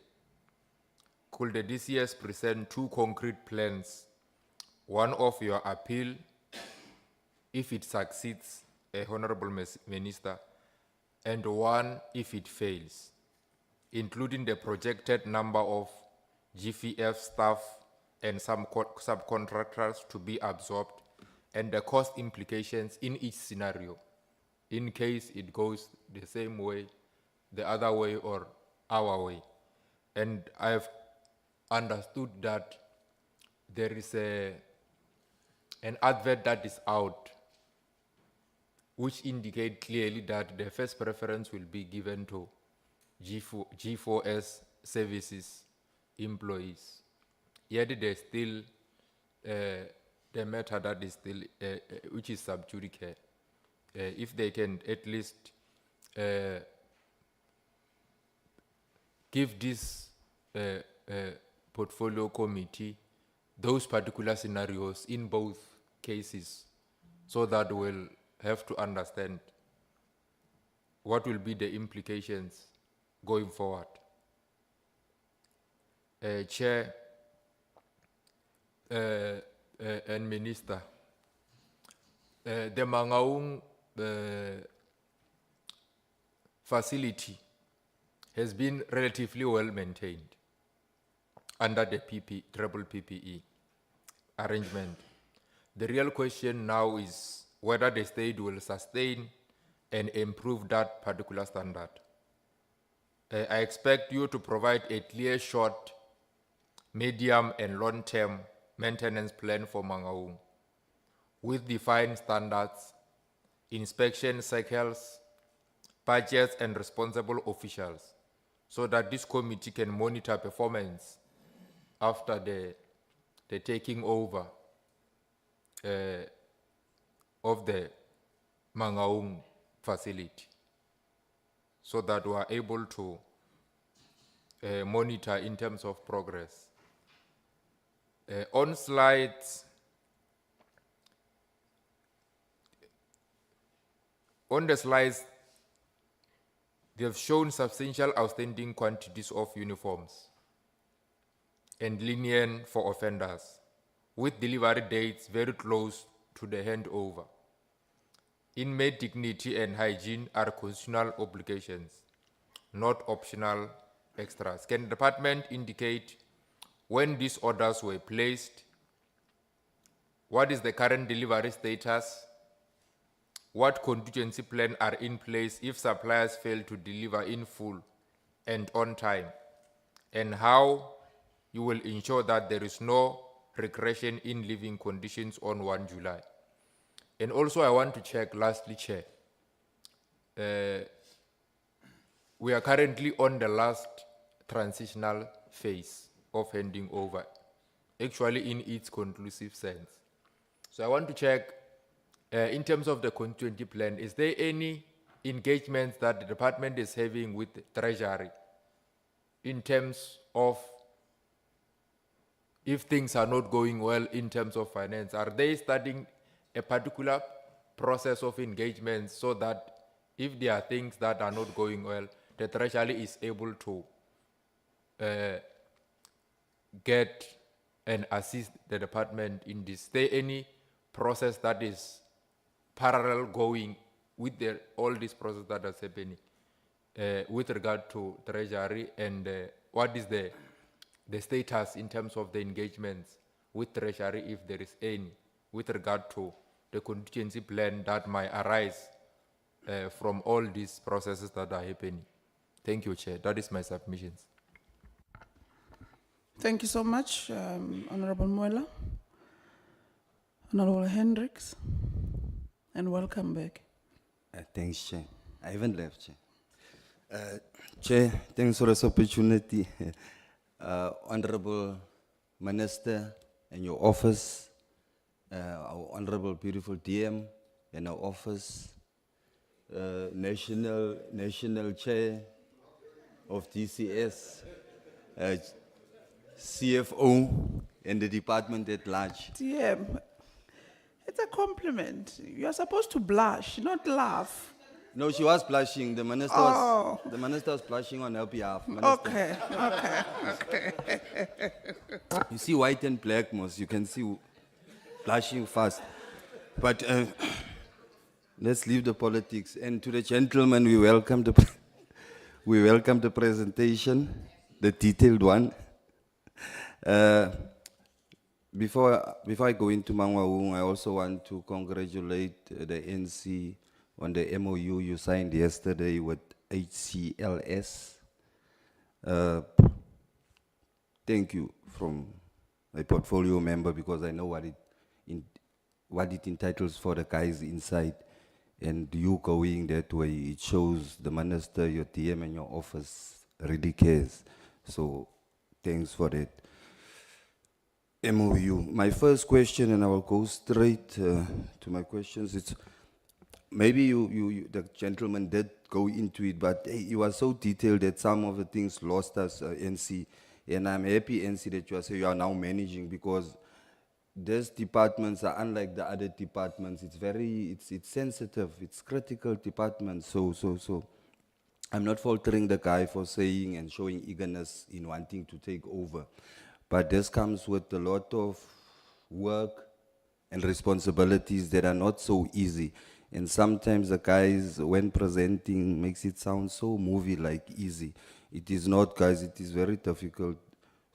Could the DCS present two concrete plans, one of your appeal, if it succeeds, Honorable Minister, and one if it fails, including the projected number of GVF staff and some subcontractors to be absorbed, and the cost implications in each scenario, in case it goes the same way, the other way, or our way. And I've understood that there is an advert that is out which indicate clearly that the first preference will be given to G4S services employees. Yet there's still the matter that is still, which is sub judice. If they can at least give this portfolio committee those particular scenarios in both cases, so that we'll have to understand what will be the implications going forward. Chair and Minister, the Mangaung facility has been relatively well maintained under the triple PPE arrangement. The real question now is whether the state will sustain and improve that particular standard. I expect you to provide a clear short, medium, and long-term maintenance plan for Mangaung with defined standards, inspection cycles, budgets, and responsible officials, so that this committee can monitor performance after the taking over of the Mangaung facility, so that we are able to monitor in terms of progress. On slides, on the slides, they have shown substantial outstanding quantities of uniforms and linen for offenders, with delivery dates very close to the handover. Inmate dignity and hygiene are constitutional obligations, not optional extras. Can the department indicate when these orders were placed? What is the current delivery status? What contingency plans are in place if suppliers fail to deliver in full and on time? And how you will ensure that there is no regression in living conditions on 1 July? And also I want to check, lastly, Chair, we are currently on the last transitional phase of handing over, actually in its conclusive sense. So I want to check, in terms of the contingency plan, is there any engagements that the department is having with the Treasury in terms of if things are not going well in terms of finance? Are they starting a particular process of engagement so that if there are things that are not going well, the Treasury is able to get and assist the department in this? Is there any process that is parallel going with all this process that is happening with regard to Treasury, and what is the status in terms of the engagements with Treasury, if there is any, with regard to the contingency plan that might arise from all these processes that are happening? Thank you, Chair. That is my submissions. Thank you so much, Honorable Muela, Honorable Hendricks, and welcome back. Thanks, Chair. I haven't left, Chair. Chair, thanks for this opportunity. Honorable Minister and your office, our Honorable beautiful DM and our office, National Chair of DCS, CFO, and the department at large. DM, it's a compliment. You're supposed to blush, not laugh. No, she was blushing. The minister was blushing on her behalf. Minister. Okay. You see white and black, most. You can see blushing fast. But let's leave the politics. And to the gentleman, we welcome the presentation, the detailed one. Uh, before I go into Mangaung, I also want to congratulate the NC on the MOU you signed yesterday with HCLS. Uh, thank you from a portfolio member, because I know what it entitles for the guys inside. And you going that way, it shows the minister, your TM and your office really cares. So thanks for that. MOU. My first question, and I will go straight to my questions. It's maybe the gentleman did go into it, but you are so detailed that some of the things lost us, NC. And I'm happy, NC, that you are now managing, because these departments are unlike the other departments. It's sensitive, it's critical departments. So I'm not faltering the guy for saying and showing eagerness in wanting to take over. But this comes with a lot of work and responsibilities that are not so easy. And sometimes the guys, when presenting, makes it sound so movie-like easy. It is not, guys, it is very difficult.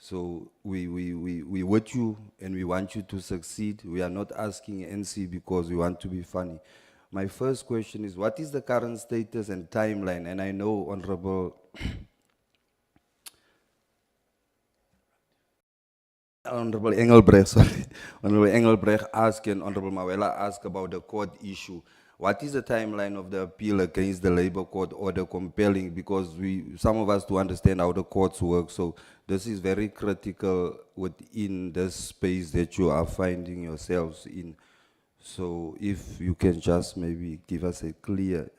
So we with you and we want you to succeed. We are not asking NC because we want to be funny. My first question is, what is the current status and timeline? And I know Honorable Honorable Engelbrecht, sorry. Honorable Engelbrecht asked and Honorable Mawela asked about the court issue. What is the timeline of the appeal against the labor court order compelling? Because some of us do understand how the courts work. So this is very critical within this space that you are finding yourselves in. So if you can just maybe give us a clear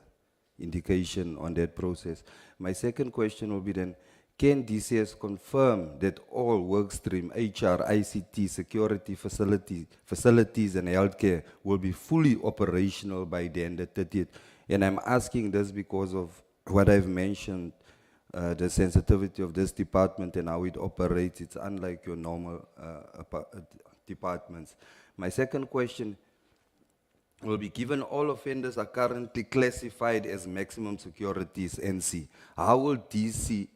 indication on that process. My second question will be then, can DCS confirm that all workstream, HR, ICT, security facilities and healthcare will be fully operational by the end of the 30th? And I'm asking this because of what I've mentioned, the sensitivity of this department and how it operates. It's unlike your normal departments. My second question will be, given all offenders are currently classified as maximum securities NC, how will DCS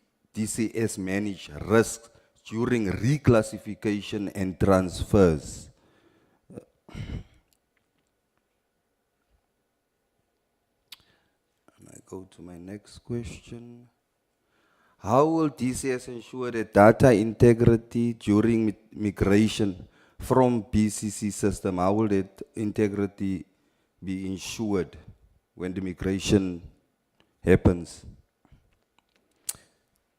manage risks during reclassification and transfers? And I go to my next question. How will DCS ensure that data integrity during migration from BCC system, how will that integrity be ensured when the migration happens?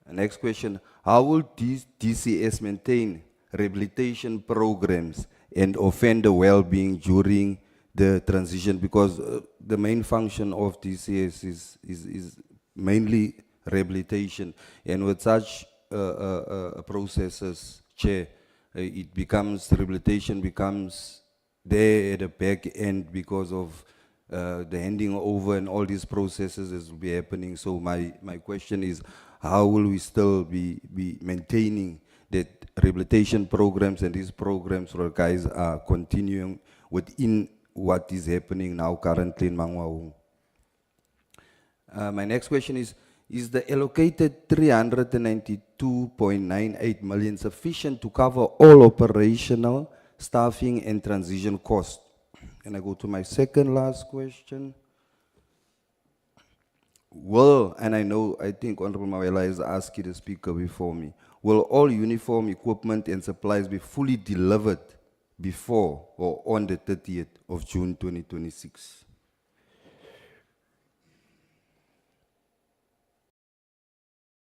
Next question, how will DCS maintain rehabilitation programs and offender well-being during the transition? Because the main function of DCS is mainly rehabilitation, and with such processes, Chair, rehabilitation becomes there at the back end because of the handing over and all these processes that will be happening. So my question is, how will we still be maintaining that rehabilitation programs and these programs for guys are continuing within what is happening now currently in Mangaung? My next question is the allocated 392.98 million sufficient to cover all operational, staffing and transition costs? And I go to my second last question. And I think Honorable Mawela has asked the speaker before me, will all uniform equipment and supplies be fully delivered before or on the 30th of June 2026?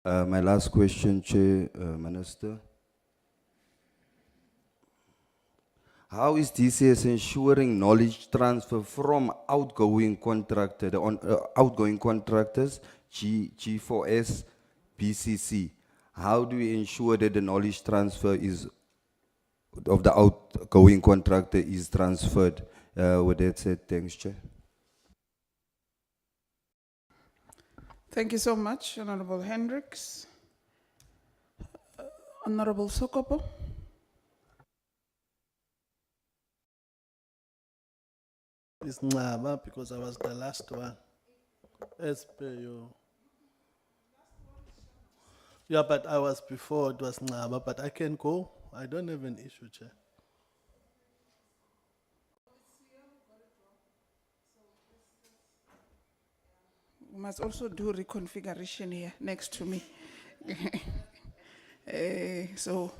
My last question, Chair, Minister. How is DCS ensuring knowledge transfer from outgoing contractors, G4S, BCC? How do we ensure that the knowledge transfer of the outgoing contractor is transferred? With that said, thanks, Chair. Thank you so much, Honorable Hendricks. Honorable Sokopo. is Ngaba because I was the last one. As per you. Yeah, but I was before, it was Ngaba, but I can go. I don't have an issue, Chair. We must also do reconfiguration here next to me. So,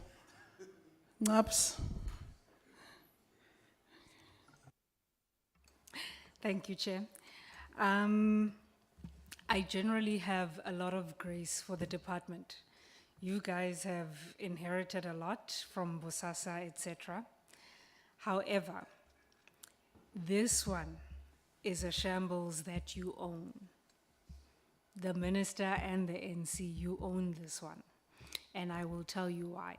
Naps, Thank you, Chair. I generally have a lot of grace for the department. You guys have inherited a lot from Bosasa, etc. However, this one is a shambles that you own. The minister and the NC, you own this one. And I will tell you why.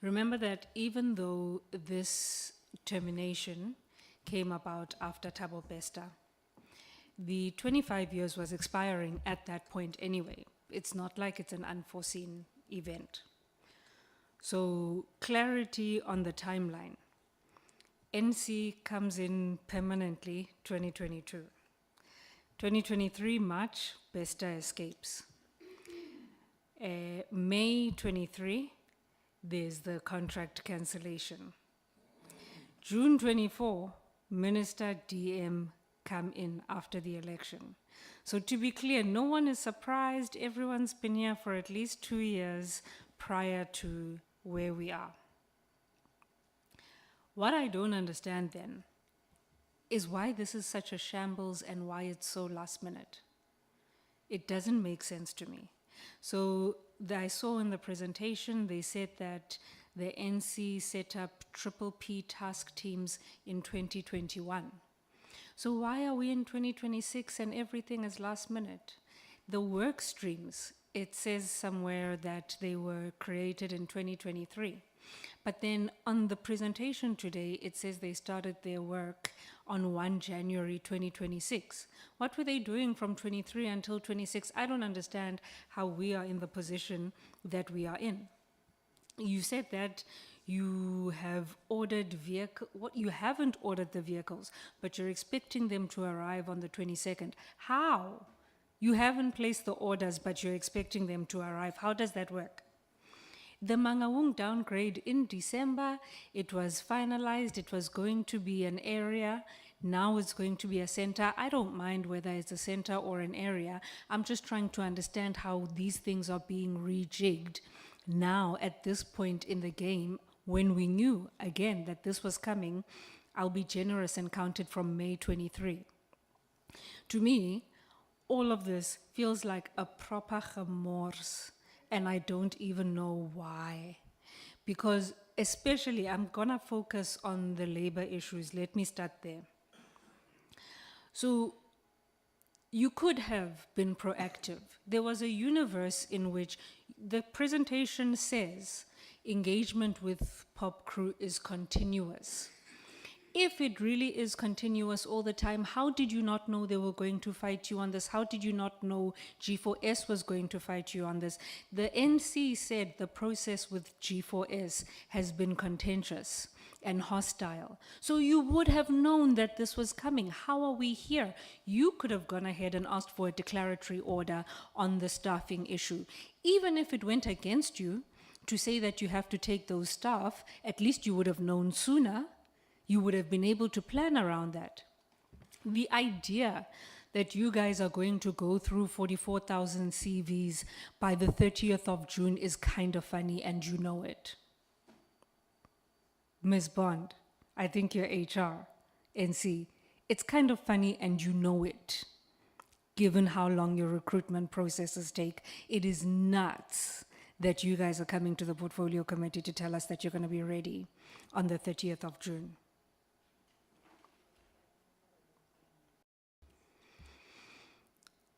Remember that even though this termination came about after Thabo Bester, the 25 years was expiring at that point anyway. It's not like it's an unforeseen event. So clarity on the timeline. NC comes in permanently 2022. 2023 March, Bester escapes. May 23, there's the contract cancellation. June 24, Minister DM come in after the election. So to be clear, no one is surprised. Everyone's been here for at least 2 years prior to where we are. What I don't understand then is why this is such a shambles and why it's so last minute. It doesn't make sense to me. So I saw in the presentation, they said that the NC set up triple P task teams in 2021. So why are we in 2026 and everything is last minute? The work streams, it says somewhere that they were created in 2023. But then on the presentation today, it says they started their work on 1 January 2026. What were they doing from 23 until 26? I don't understand how we are in the position that we are in. You said that you have ordered you haven't ordered the vehicles, but you're expecting them to arrive on the 22nd. How? You haven't placed the orders, but you're expecting them to arrive. How does that work? The Mangaung downgrade in December, it was finalized, it was going to be an area, now it's going to be a center. I don't mind whether it's a center or an area. I'm just trying to understand how these things are being rejigged now at this point in the game when we knew, again, that this was coming. I'll be generous and count it from May 23. To me, all of this feels like a proper remorse. And I don't even know why. Because especially, I'm gonna focus on the labor issues. Let me start there. So you could have been proactive. There was a universe in which the presentation says engagement with pop crew is continuous. If it really is continuous all the time, how did you not know they were going to fight you on this? How did you not know G4S was going to fight you on this? The NC said the process with G4S has been contentious and hostile. So you would have known that this was coming. How are we here? You could have gone ahead and asked for a declaratory order on the staffing issue. Even if it went against you to say that you have to take those staff, at least you would have known sooner. You would have been able to plan around that. The idea that you guys are going to go through 44,000 CVs by the 30th of June is kind of funny, and you know it. Ms. Bond, I think you're HR, NC. It's kind of funny, and you know it. Given how long your recruitment processes take, it is nuts that you guys are coming to the portfolio committee to tell us that you're going to be ready on the 30th of June.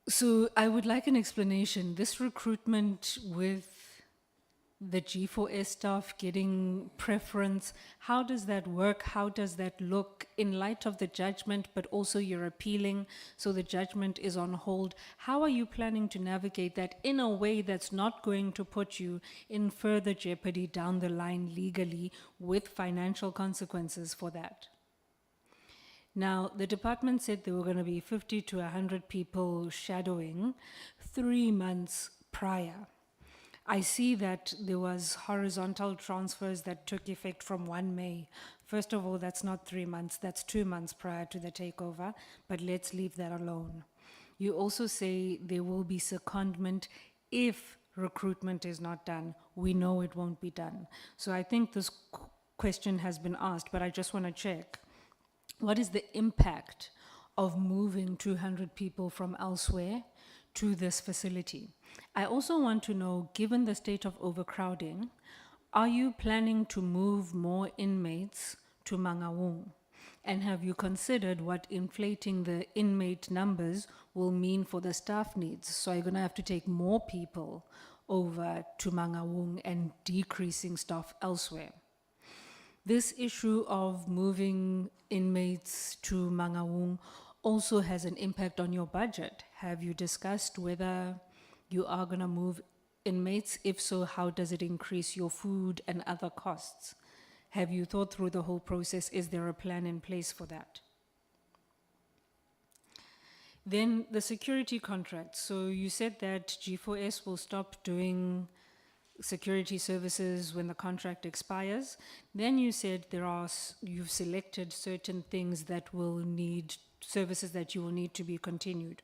So I would like an explanation. This recruitment with the G4S staff getting preference, how does that work? How does that look in light of the judgment, but also you're appealing, so the judgment is on hold? How are you planning to navigate that in a way that's not going to put you in further jeopardy down the line legally with financial consequences for that? Now, the department said there were going to be 50 to 100 people shadowing 3 months prior. I see that there was horizontal transfers that took effect from 1 May. First of all, that's not 3 months, that's 2 months prior to the takeover, but let's leave that alone. You also say there will be secondment if recruitment is not done. We know it won't be done. So I think this question has been asked, but I just want to check. What is the impact of moving 200 people from elsewhere to this facility? I also want to know, given the state of overcrowding, are you planning to move more inmates to Mangaung? And have you considered what inflating the inmate numbers will mean for the staff needs? So you're going to have to take more people over to Mangaung and decreasing staff elsewhere. This issue of moving inmates to Mangaung also has an impact on your budget. Have you discussed whether you are going to move inmates? If so, how does it increase your food and other costs? Have you thought through the whole process? Is there a plan in place for that? Then the security contract. So you said that G4S will stop doing security services when the contract expires. Then you said you've selected certain things that will need, services that you will need to be continued.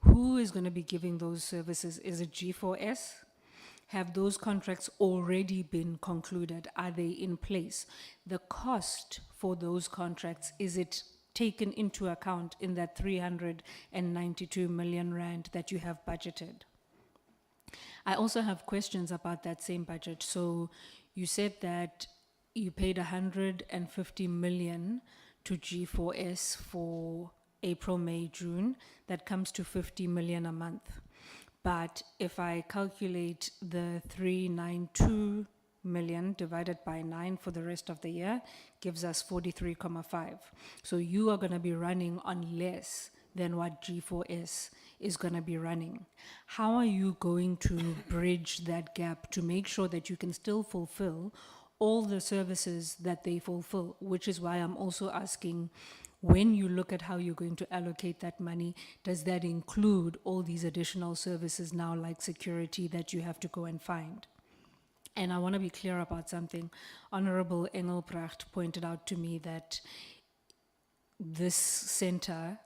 Who is going to be giving those services? Is it G4S? Have those contracts already been concluded? Are they in place? The cost for those contracts, is it taken into account in that 392 million rand that you have budgeted? I also have questions about that same budget. So you said that you paid 150 million to G4S for April, May, June. That comes to 50 million a month. But if I calculate the 392 million divided by 9 for the rest of the year, gives us 43.5. So you are going to be running on less than what G4S is going to be running. How are you going to bridge that gap to make sure that you can still fulfill all the services that they fulfill? Which is why I'm also asking, when you look at how you're going to allocate that money, does that include all these additional services now, like security, that you have to go and find? And I want to be clear about something. Honorable Engelbrecht pointed out to me that this center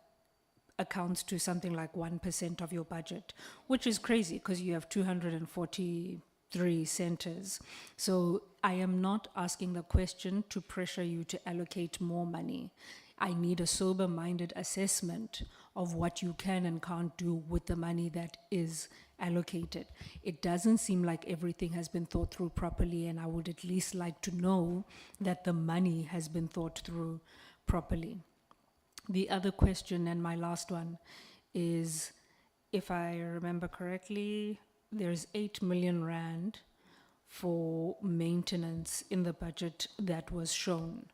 accounts to something like 1% of your budget, which is crazy because you have 243 centers. So I am not asking the question to pressure you to allocate more money. I need a sober-minded assessment of what you can and can't do with the money that is allocated. It doesn't seem like everything has been thought through properly, and I would at least like to know that the money has been thought through properly. The other question, and my last one, is, if I remember correctly, there's 8 million rand for maintenance in the budget that was shown.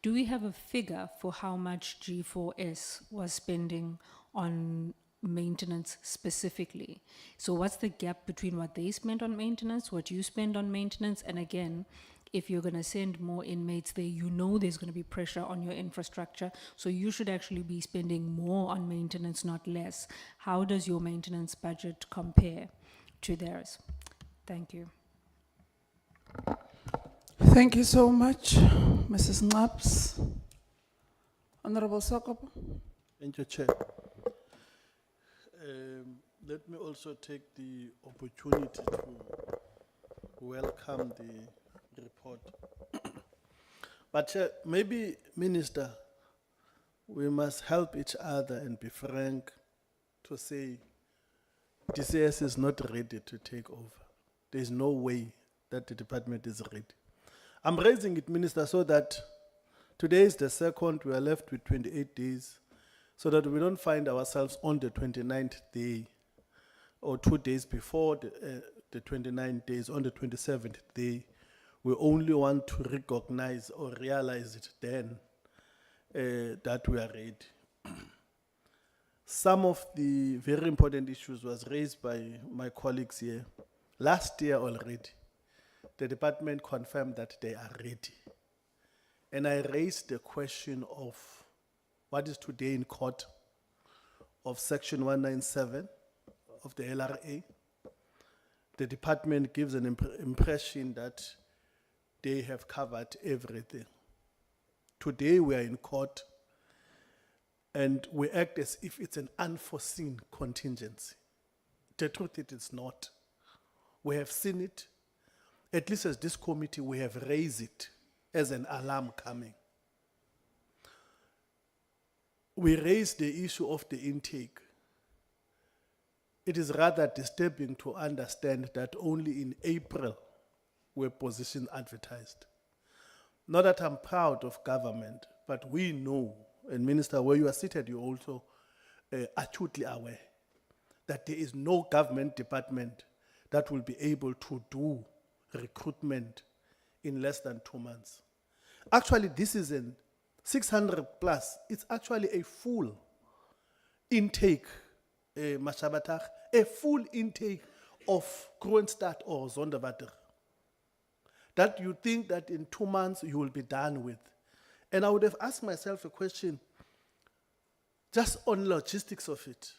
Do we have a figure for how much G4S was spending on maintenance specifically? So what's the gap between what they spent on maintenance, what you spend on maintenance? And again, if you're going to send more inmates there, you know there's going to be pressure on your infrastructure. So you should actually be spending more on maintenance, not less. How does your maintenance budget compare to theirs? Thank you. Thank you so much, Mrs. Naps. Honorable Sokopo. Thank you, Chair. Let me also take the opportunity to welcome the report. But Chair, maybe, Minister, we must help each other and be frank to say DCS is not ready to take over. There is no way that the department is ready. I'm raising it, Minister, so that today is the 2nd, we are left with 28 days, so that we don't find ourselves on the 29th day or 2 days before the 29 days, on the 27th day. We only want to recognize or realize it then that we are ready. Some of the very important issues was raised by my colleagues here. Last year already, the department confirmed that they are ready. And I raised the question of what is today in court of Section 197 of the LRA. The department gives an impression that they have covered everything. Today we are in court and we act as if it's an unforeseen contingency. The truth it is not. We have seen it. At least as this committee, we have raised it as an alarm coming. We raised the issue of the intake. It is rather disturbing to understand that only in April were positions advertised. Not that I'm proud of government, but we know, and Minister, where you are seated, you're also acutely aware that there is no government department that will be able to do recruitment in less than 2 months. Actually, this is an 600 plus. It's actually a full intake, Mashabatach, a full intake of Kroonstad or Zonderwater. That you think that in 2 months you will be done with. And I would have asked myself a question, just on logistics of it.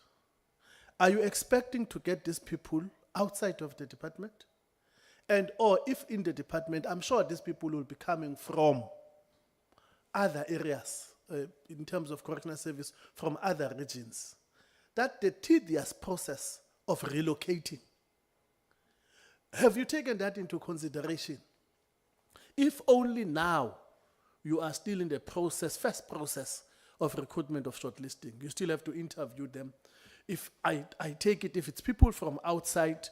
Are you expecting to get these people outside of the department? And or if in the department, I'm sure these people will be coming from other areas, in terms of correctional service, from other regions. That the tedious process of relocating. Have you taken that into consideration? If only now you are still in the process, first process of recruitment of shortlisting, you still have to interview them. If I take it, if it's people from outside,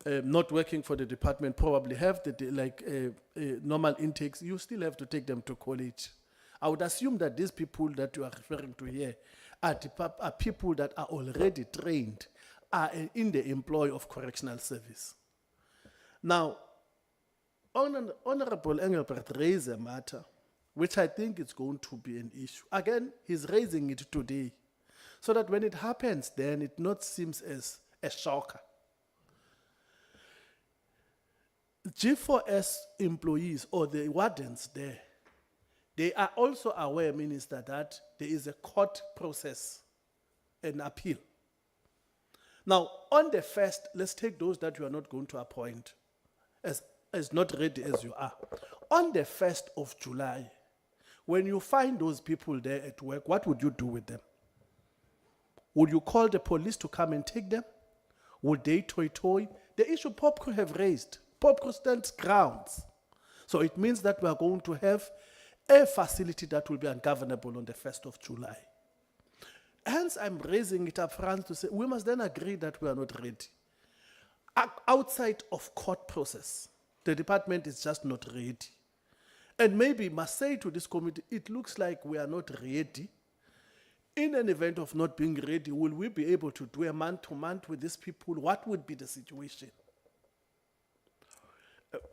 not working for the department, probably have the normal intakes, you still have to take them to college. I would assume that these people that you are referring to here are people that are already trained, are in the employ of correctional service. Now, Honorable Engelbert raised a matter which I think is going to be an issue. Again, he's raising it today, so that when it happens, then it not seems as a shocker. G4S employees or the wardens there, they are also aware, Minister, that there is a court process, an appeal. Now, on the first, let's take those that you are not going to appoint as not ready as you are. On the 1st of July, when you find those people there at work, what would you do with them? Would you call the police to come and take them? Would they toy? The issue POPCO have raised. POPCO stands grounds. So it means that we are going to have a facility that will be ungovernable on the 1st of July. Hence, I'm raising it up front to say, we must then agree that we are not ready. Outside of court process, the department is just not ready. And maybe must say to this committee, it looks like we are not ready. In an event of not being ready, will we be able to do a month-to-month with these people? What would be the situation?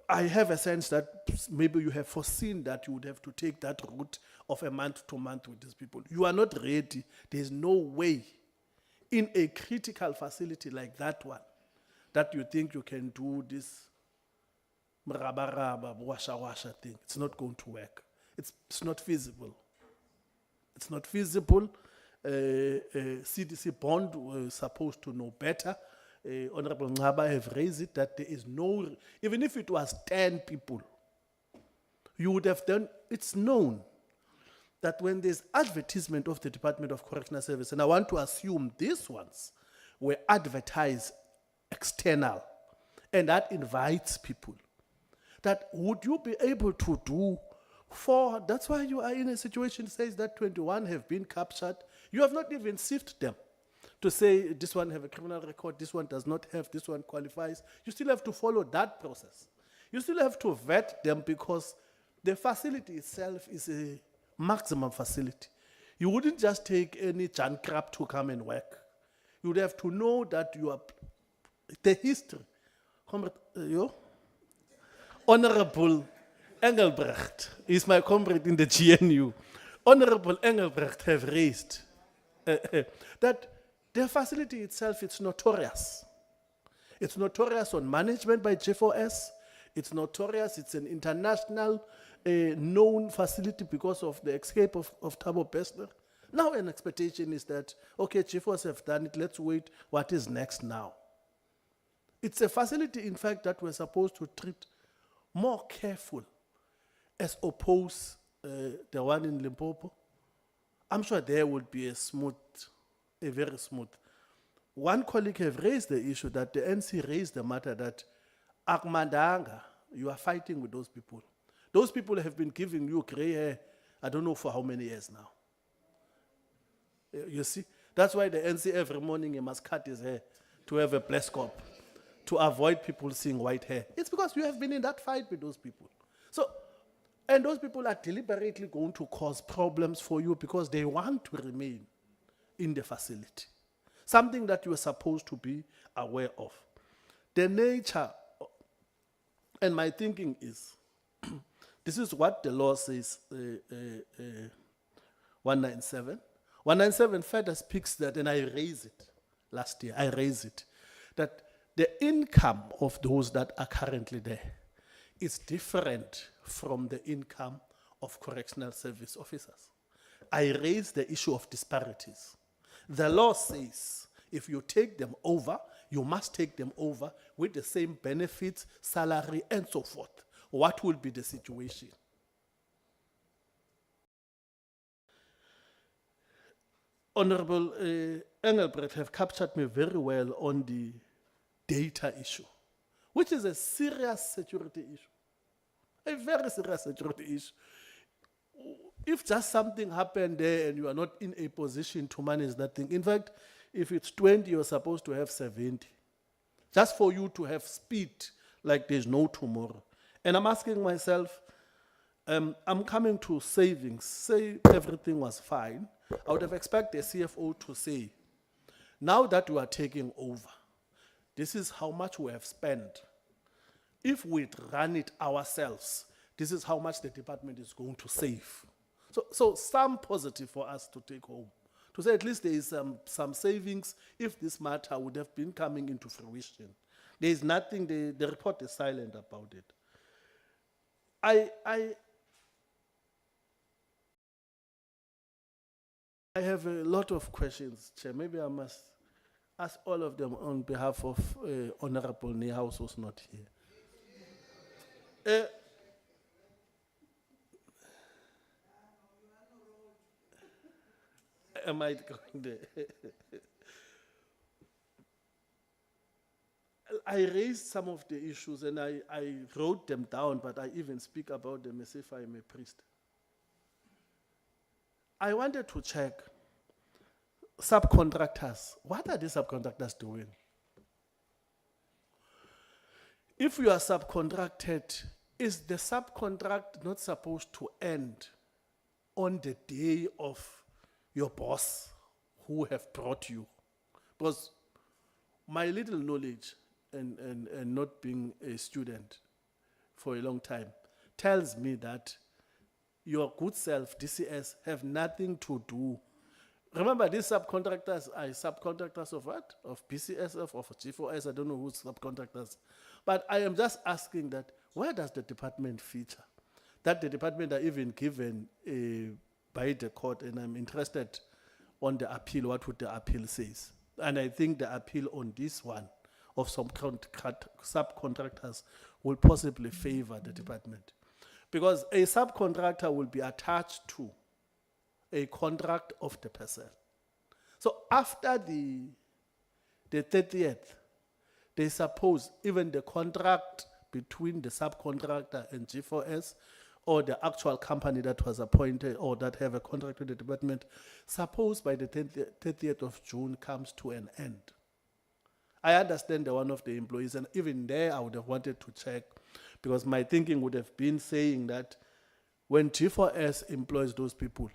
I have a sense that maybe you have foreseen that you would have to take that route of a month-to-month with these people. You are not ready. There's no way in a critical facility like that one that you think you can do this mrabaraba, washa thing. It's not going to work. It's not feasible. It's not feasible. CDC Bond was supposed to know better. Honorable Ngaba have raised it that there is no, even if it was 10 people, you would have done, it's known that when there's advertisement of the Department of Correctional Service, and I want to assume these ones were advertised external, and that invites people, that would you be able to do for, that's why you are in a situation says that 21 have been captured. You have not even sifted them to say this one have a criminal record, this one does not have, this one qualifies. You still have to follow that process. You still have to vet them because the facility itself is a maximum facility. You wouldn't just take any junk crap to come and work. You would have to know that you are, the history. Comrade, Honorable Engelbrecht is my comrade in the GNU. Honorable Engelbrecht have raised that the facility itself, it's notorious. It's notorious on management by G4S. It's notorious, it's an international known facility because of the escape of Thabo Bester. Now an expectation is that, okay, chief force have done it, let's wait, what is next now? It's a facility, in fact, that we're supposed to treat more careful as opposed the one in Limpopo. I'm sure there would be a very smooth. One colleague have raised the issue that the NC raised the matter that Akmandanga, you are fighting with those people. Those people have been giving you gray hair, I don't know for how many years now. You see? That's why the NC every morning he must cut his hair to have a plescop, to avoid people seeing white hair. It's because you have been in that fight with those people. So, and those people are deliberately going to cause problems for you because they want to remain in the facility. Something that you are supposed to be aware of. The nature, and my thinking is, this is what the law says, 197. 197 further speaks that, and I raised it last year, I raised it, that the income of those that are currently there is different from the income of correctional service officers. I raised the issue of disparities. The law says if you take them over, you must take them over with the same benefits, salary, and so forth. What will be the situation? Honorable Engelbrecht have captured me very well on the data issue, which is a serious security issue, a very serious security issue. If just something happened there and you are not in a position to manage that thing, in fact, if it's 20, you're supposed to have 70, just for you to have speed like there's no tomorrow. And I'm asking myself, I'm coming to savings, say everything was fine, I would have expected the CFO to say, now that we are taking over, this is how much we have spent. If we run it ourselves, this is how much the department is going to save. So some positive for us to take home. To say at least there is some savings if this matter would have been coming into fruition. There is nothing, the report is silent about it. I have a lot of questions, Chair. Maybe I must ask all of them on behalf of Honorable Niehaus, who's not here. Am I going there? I raised some of the issues and I wrote them down, but I even speak about them as if I'm a priest. I wanted to check subcontractors. What are the subcontractors doing? If you are subcontracted, is the subcontract not supposed to end on the day of your boss who have brought you? Because my little knowledge and not being a student for a long time tells me that your good self, DCS, have nothing to do. Remember, these subcontractors are subcontractors of what? Of PCSF, of G4S, I don't know who's subcontractors. But I am just asking that, where does the department feature? That the department are even given by the court, and I'm interested on the appeal, what would the appeal says. And I think the appeal on this one of some subcontractors will possibly favor the department. Because a subcontractor will be attached to a contract of the person. So after the 30th, they suppose even the contract between the subcontractor and G4S or the actual company that was appointed or that have a contract with the department, suppose by the 30th of June comes to an end. I understand the one of the employees, and even there I would have wanted to check, because my thinking would have been saying that when G4S employs those people,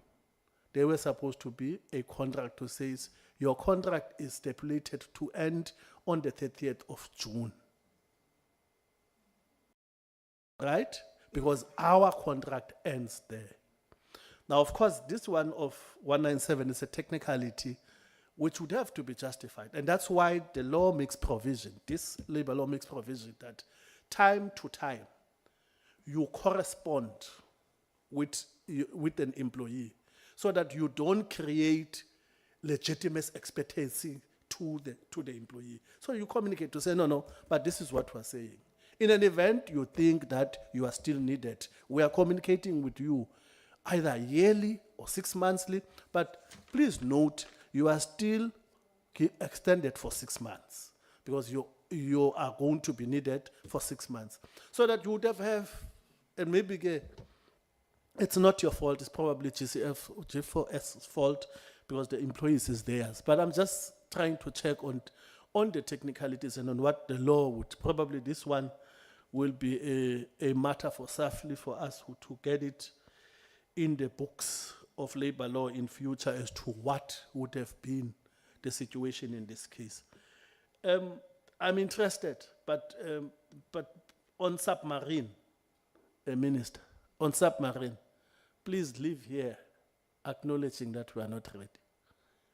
they were supposed to be a contract that says your contract is stipulated to end on the 30th of June. Right? Because our contract ends there. Now, of course, this one of 197 is a technicality which would have to be justified. And that's why the law makes provision, this labor law makes provision that time to time, you correspond with an employee so that you don't create legitimate expectancy to the employee. So you communicate to say, no, but this is what we're saying. In an event you think that you are still needed, we are communicating with you either yearly or 6 monthly, but please note, you are still extended for 6 months because you are going to be needed for 6 months. So that you would have and maybe it's not your fault, it's probably G4S's fault because the employees is theirs. But I'm just trying to check on the technicalities and on what the law would, probably this one will be a matter for SAFLI for us to get it in the books of labor law in future as to what would have been the situation in this case. I'm interested, but on submarine, Minister, on submarine, please leave here acknowledging that we are not ready.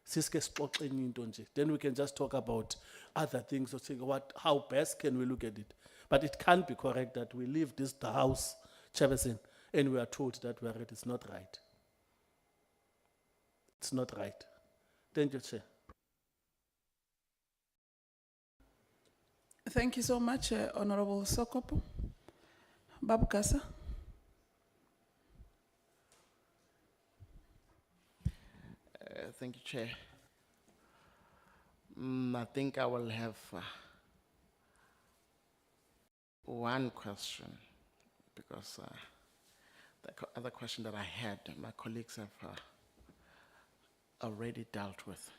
Siske sixoxeni into nje. Then we can just talk about other things or say how best can we look at it. But it can't be correct that we leave the house, Chairperson, and we are told that we are ready. It's not right. It's not right. Thank you, Chair. Thank you so much, Honorable Sokopo. Babukasa. Thank you, Chair. I think I will have one question because the other question that I had, my colleagues have already dealt with.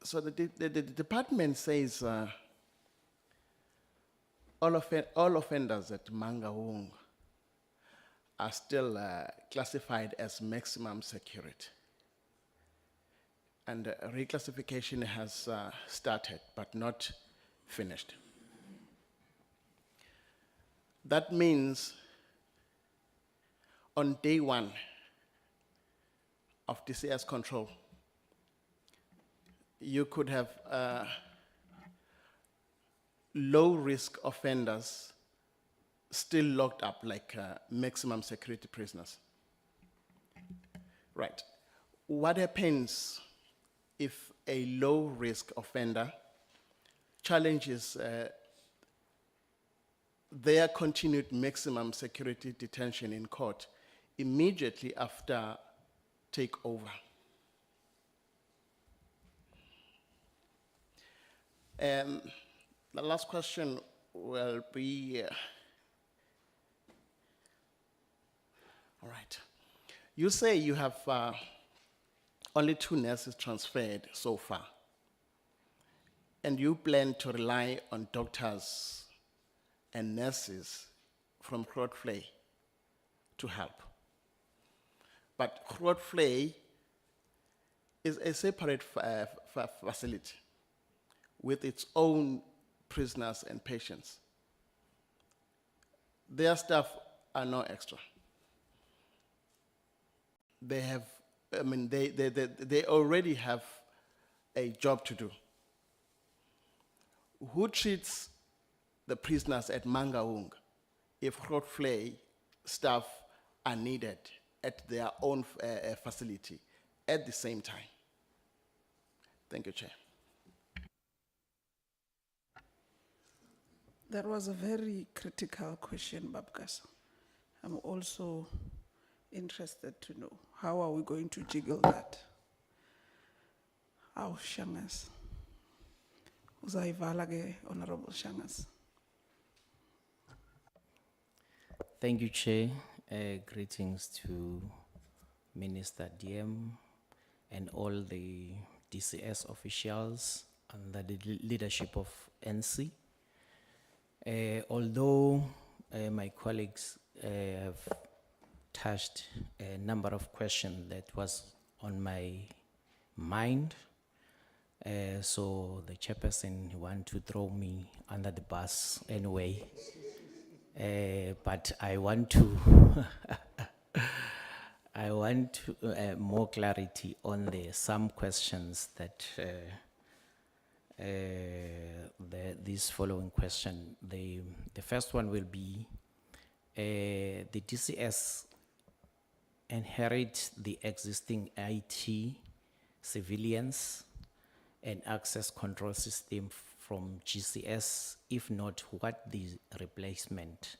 So the department says all offenders at Mangaung are still classified as maximum security. And reclassification has started, but not finished. That means on day one of DCS control, you could have low-risk offenders still locked up like maximum security prisoners. Right. What happens if a low-risk offender challenges their continued maximum security detention in court immediately after takeover? The last question will be, all right. You say you have only 2 nurses transferred so far, and you plan to rely on doctors and nurses from Grootvlei to help. But Grootvlei is a separate facility with its own prisoners and patients. Their staff are no extra. They have, they already have a job to do. Who treats the prisoners at Mangaung if Grootvlei staff are needed at their own facility at the same time? Thank you, Chair. That was a very critical question, Babukasa. I'm also interested to know, how are we going to jiggle that? Our Shangas. Uzaivalage, Honorable Shangas. Thank you, Chair. Greetings to Minister DM and all the DCS officials under the leadership of NC. Although my colleagues have touched a number of questions that was on my mind, so the chairperson want to throw me under the bus anyway. But I want to I want more clarity on some questions that this following question. The first one will be, the DCS inherit the existing IT, civilians, and access control system from GCS? If not, what the replacement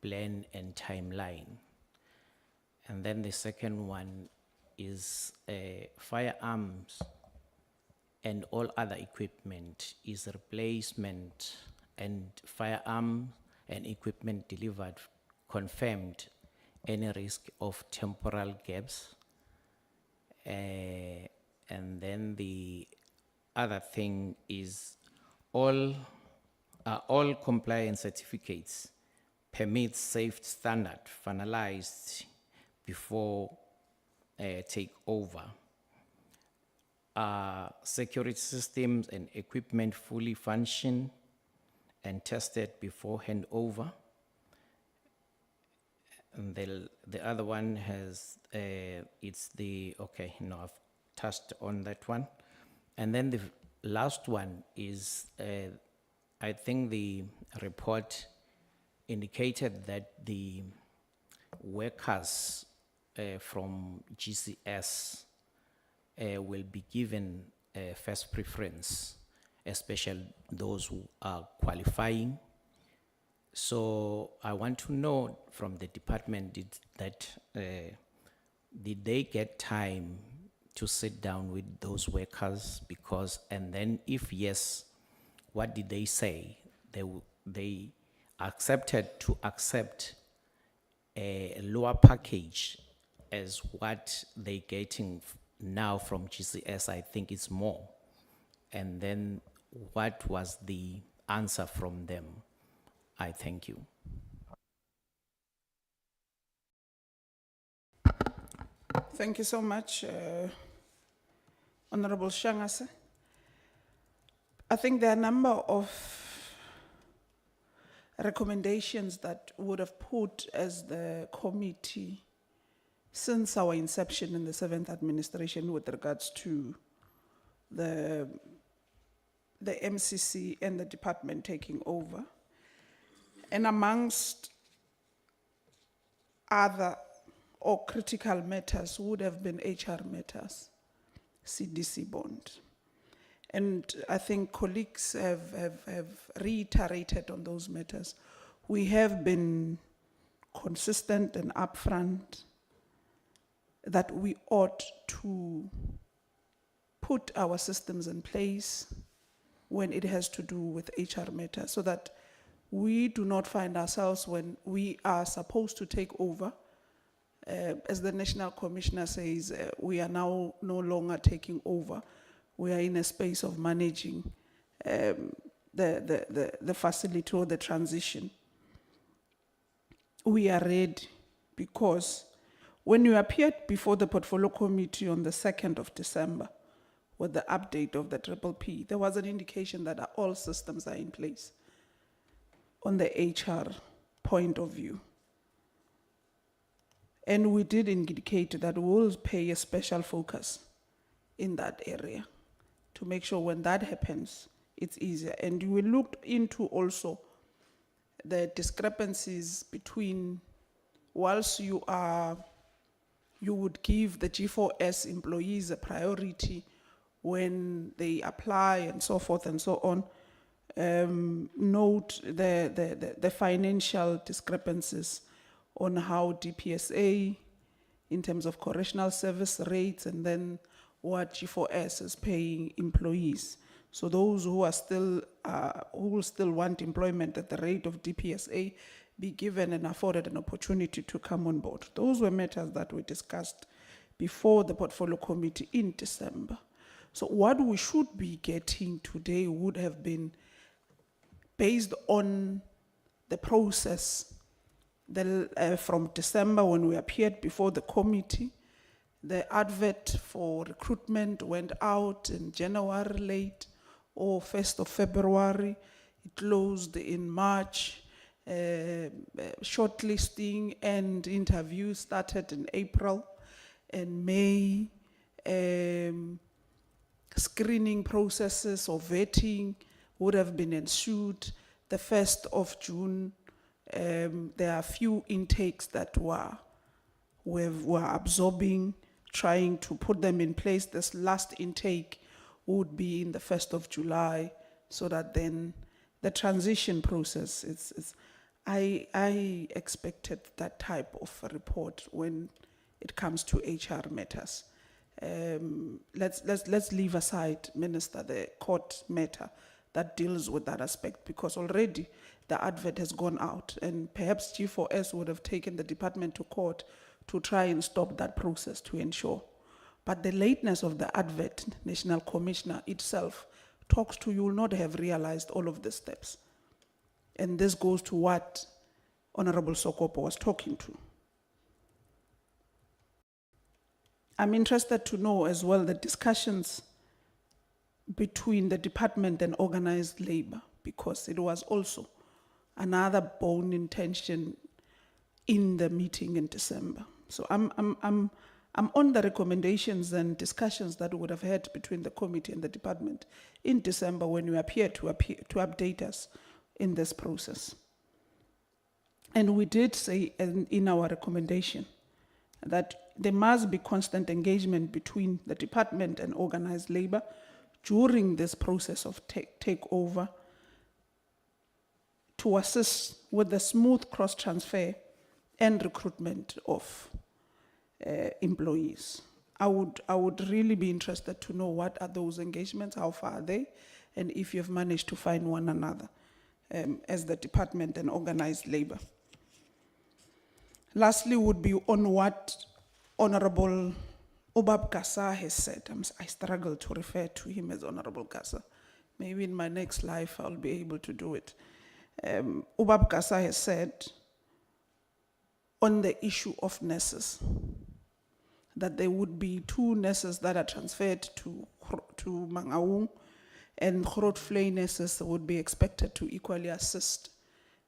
plan and timeline? And then the second one is firearms and all other equipment. Is replacement and firearm and equipment delivered confirmed? Any risk of temporal gaps? And then the other thing is all compliance certificates, permits, safe standard finalized before takeover. Security systems and equipment fully function and tested before handover. And the other one has, it's the, okay, no, I've touched on that one. And then the last one is, I think the report indicated that the workers from GCS will be given first preference, especially those who are qualifying. So I want to know from the department did they get time to sit down with those workers? Because, and then if yes, what did they say? They accepted to accept a lower package as what they getting now from GCS. I think it's more. And then what was the answer from them? I thank you. Thank you so much, Honorable Shangase. I think there are a number of recommendations that would have put as the committee since our inception in the 7th administration with regards to the MCC and the department taking over. And amongst other or critical matters would have been HR matters, CDC bond. And I think colleagues have reiterated on those matters. We have been consistent and upfront that we ought to put our systems in place when it has to do with HR matters, so that we do not find ourselves when we are supposed to take over. As the National Commissioner says, we are now no longer taking over. We are in a space of managing the facility or the transition. We are ready, because when you appeared before the Portfolio Committee on the 2nd of December with the update of the PPP, there was an indication that all systems are in place on the HR point of view. And we did indicate that we will pay a special focus in that area to make sure when that happens, it's easier. And we looked into also the discrepancies between, whilst you would give the G4S employees a priority when they apply and so forth and so on, note the financial discrepancies on how DPSA, in terms of correctional service rates, and then what G4S is paying employees. So those who are still, who will still want employment at the rate of DPSA be given and afforded an opportunity to come on board. Those were matters that we discussed before the Portfolio Committee in December. So what we should be getting today would have been based on the process from December when we appeared before the committee. The advert for recruitment went out in January late or 1st of February. It closed in March. Shortlisting and interviews started in April and May. screening processes or vetting would have been ensued. The 1st of June, there are few intakes that were absorbing, trying to put them in place. This last intake would be in the 1st of July, so that then the transition process, I expected that type of a report when it comes to HR matters. Let's leave aside, Minister, the court matter that deals with that aspect, because already the advert has gone out, and perhaps G4S would have taken the department to court to try and stop that process to ensure. But the lateness of the advert, National Commissioner itself, talks to you will not have realized all of the steps. And this goes to what Honorable Sokopo was talking to. I'm interested to know as well the discussions between the department and organized labor, because it was also another bone intention in the meeting in December. So I'm on the recommendations and discussions that we would have had between the committee and the department in December when you appeared to update us in this process. And we did say in our recommendation that there must be constant engagement between the department and organized labor during this process of takeover to assist with the smooth cross-transfer and recruitment of employees. I would really be interested to know what are those engagements, how far are they, and if you've managed to find one another as the department and organized labor. Lastly would be on what Honorable Obab Kasa has said. I struggle to refer to him as Honorable Kasa. Maybe in my next life I'll be able to do it. Obab Kasa has said on the issue of nurses, that there would be 2 nurses that are transferred to Mangaung, and Grootfontein nurses would be expected to equally assist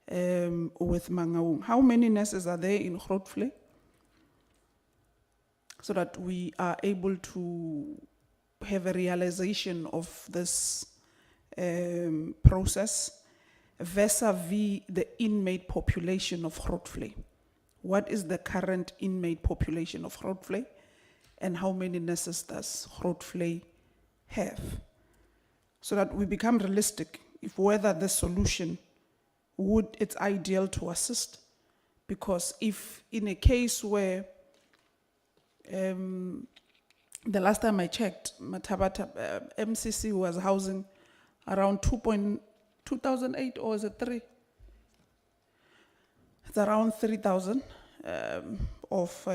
with Mangaung. How many nurses are there in Grootfontein? So that we are able to have a realization of this process vis-a-vis the inmate population of Grootfontein. What is the current inmate population of Grootfontein, and how many nurses does Grootfontein have? So that we become realistic if whether the solution it's ideal to assist. Because if in a case where the last time I checked, Matabata MCC was housing around 2008, or is it 3? It's around 3,000 of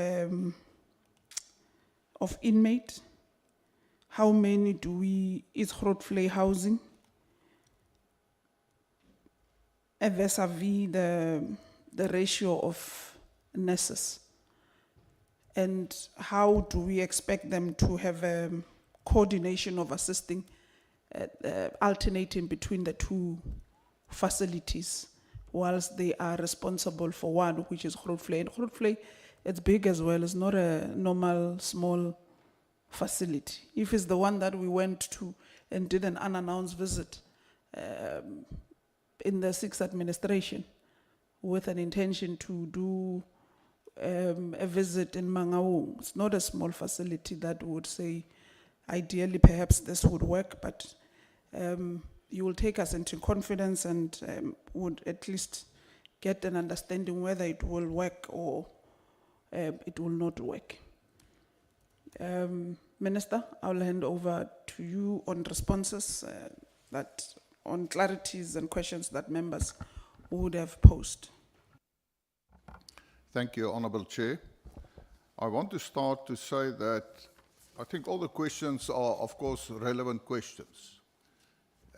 inmate. How many is Grootfontein housing? Vis-a-vis the ratio of nurses. And how do we expect them to have a coordination of assisting, alternating between the 2 facilities, whilst they are responsible for one, which is Grootfontein. And Grootfontein, it's big as well. It's not a normal small facility. If it's the one that we went to and did an unannounced visit in the 6th administration with an intention to do a visit in Mangaung, it's not a small facility that would say, ideally perhaps this would work, but you will take us into confidence and would at least get an understanding whether it will work or it will not work. Minister, I'll hand over to you on responses on clarities and questions that members would have posed. Thank you, Honourable Chair. I want to start to say that I think all the questions are, of course, relevant questions.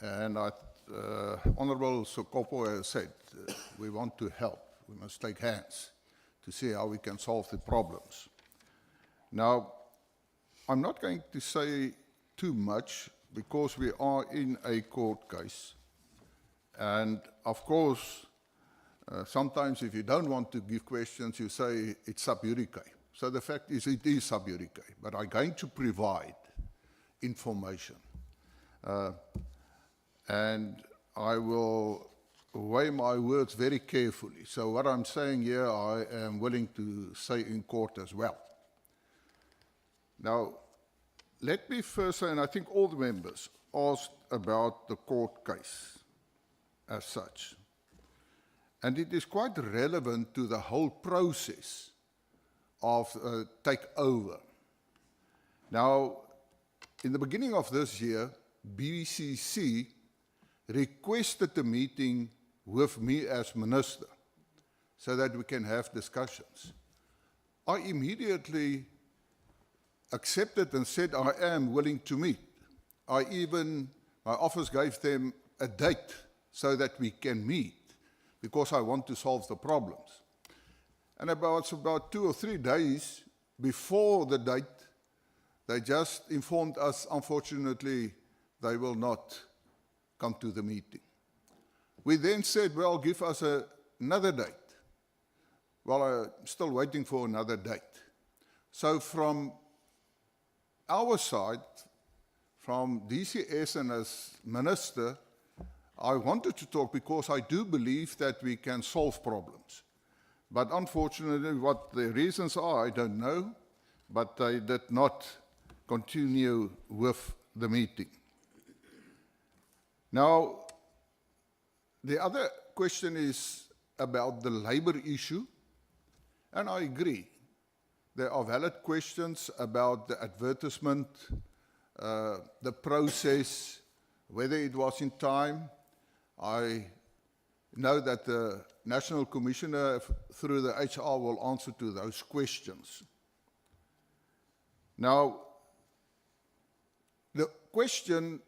And Honourable Sokopo has said, we want to help. We must take hands to see how we can solve the problems. Now, I'm not going to say too much because we are in a court case. And of course, sometimes if you don't want to give questions, you say it's sub judice. So the fact is it is sub judice, but I'm going to provide information. And I will weigh my words very carefully. So what I'm saying here, I am willing to say in court as well. Now, let me first say, and I think all the members asked about the court case as such. And it is quite relevant to the whole process of takeover. Now, in the beginning of this year, BCC requested a meeting with me as minister so that we can have discussions. I immediately accepted and said I am willing to meet. My office gave them a date so that we can meet because I want to solve the problems. And about 2 or 3 days before the date, they just informed us, unfortunately, they will not come to the meeting. We then said, well, give us another date. Well, I'm still waiting for another date. So from our side, from DCS and as minister, I wanted to talk because I do believe that we can solve problems. But unfortunately, what the reasons are, I don't know, but they did not continue with the meeting. Now, the other question is about the labor issue, and I agree. There are valid questions about the advertisement, the process, whether it was in time. I know that the National Commissioner through the HR will answer to those questions. Now, the question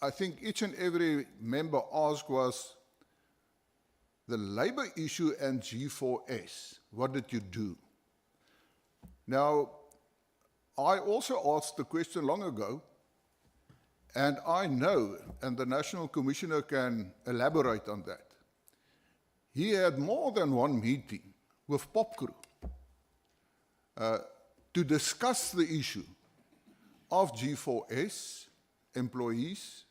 I think each and every member asked was the labor issue and G4S. What did you do? Now, I also asked the question long ago, and I know, and the National Commissioner can elaborate on that. He had more than one meeting with PopCrew to discuss the issue of G4S, employees,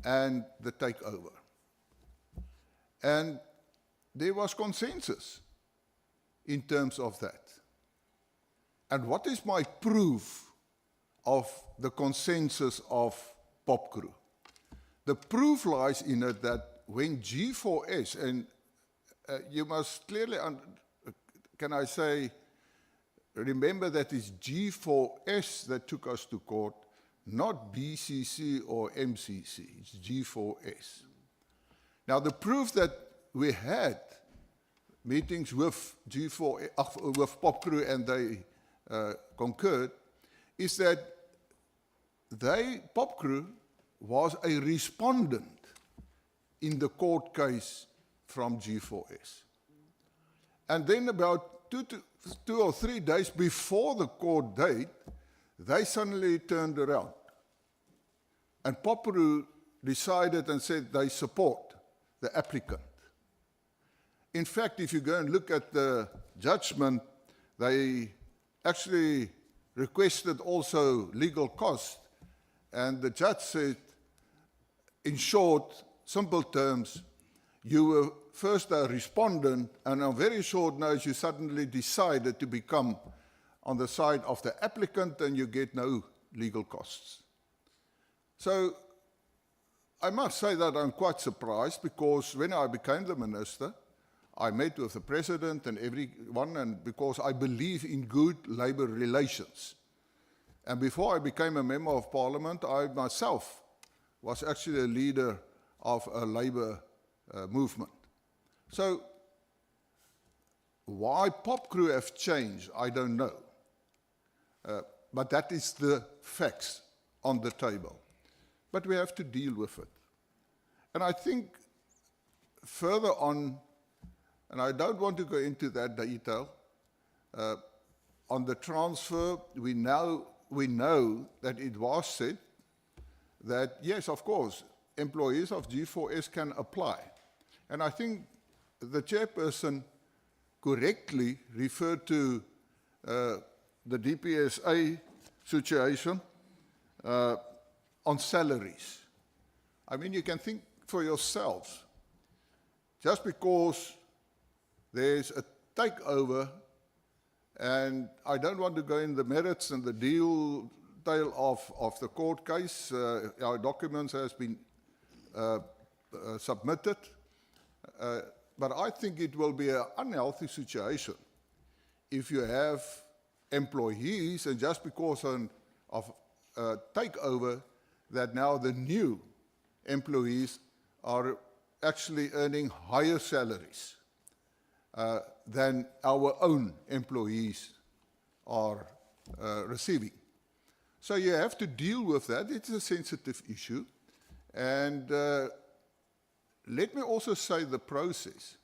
and the takeover. And there was consensus in terms of that. And what is my proof of the consensus of PopCrew? The proof lies in it that when G4S, and you must clearly, can I say, remember that it's G4S that took us to court, not BCC or MCC, it's G4S. Now the proof that we had meetings with G4, with PopCrew and they concurred, is that PopCrew was a respondent in the court case from G4S. And then about 2 or 3 days before the court date, they suddenly turned around. And PopCrew decided and said they support the applicant. In fact, if you go and look at the judgment, they actually requested also legal costs. And the judge said, in short, simple terms, you were first a respondent, and on very short notice, you suddenly decided to become on the side of the applicant, and you get no legal costs. So I must say that I'm quite surprised, because when I became the minister, I met with the president and everyone, and because I believe in good labor relations. And before I became a member of parliament, I myself was actually a leader of a labor movement. So why PopCrew have changed, I don't know. But that is the facts on the table. But we have to deal with it. And I think further on, and I don't want to go into that detail, on the transfer, we know that it was said that, yes, of course, employees of G4S can apply. And I think the chairperson correctly referred to the DPSA situation, on salaries. I mean, you can think for yourselves. Just because there's a takeover, and I don't want to go in the merits and the detail of the court case. Our documents has been submitted. But I think it will be an unhealthy situation if you have employees, and just because of takeover, that now the new employees are actually earning higher salaries than our own employees are receiving. So you have to deal with that. It's a sensitive issue. And let me also say the process,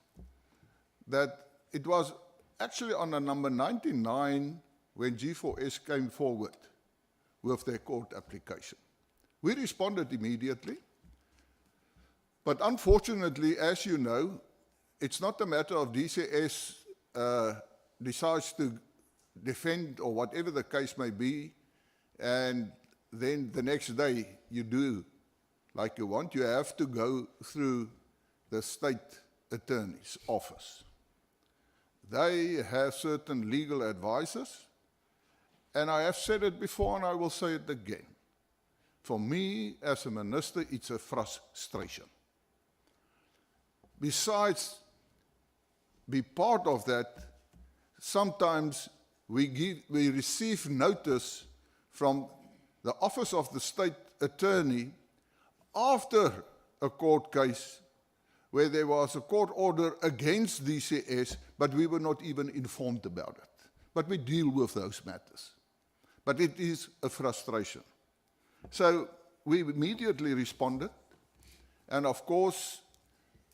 that it was actually on a number 99 when G4S came forward with their court application. We responded immediately, but unfortunately, as you know, it's not a matter of DCS decides to defend or whatever the case may be, and then the next day you do like you want. You have to go through the state attorney's office. They have certain legal advisors, and I have said it before and I will say it again. For me, as a minister, it's a frustration. Besides, be part of that, sometimes we receive notice from the office of the state attorney after a court case where there was a court order against DCS, but we were not even informed about it. But we deal with those matters. But it is a frustration. So we immediately responded, and of course,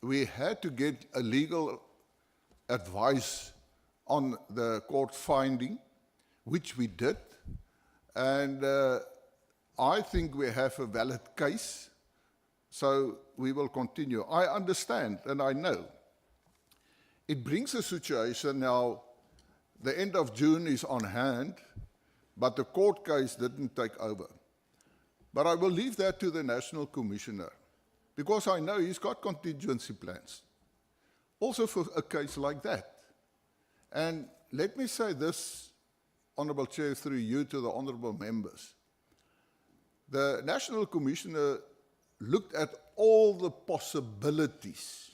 we had to get a legal advice on the court finding, which we did, and I think we have a valid case, so we will continue. I understand, and I know. It brings a situation now, the end of June is on hand, but the court case didn't take over. But I will leave that to the National Commissioner, because I know he's got contingency plans, also for a case like that. And let me say this, Honourable Chair, through you to the honourable members. The National Commissioner looked at all the possibilities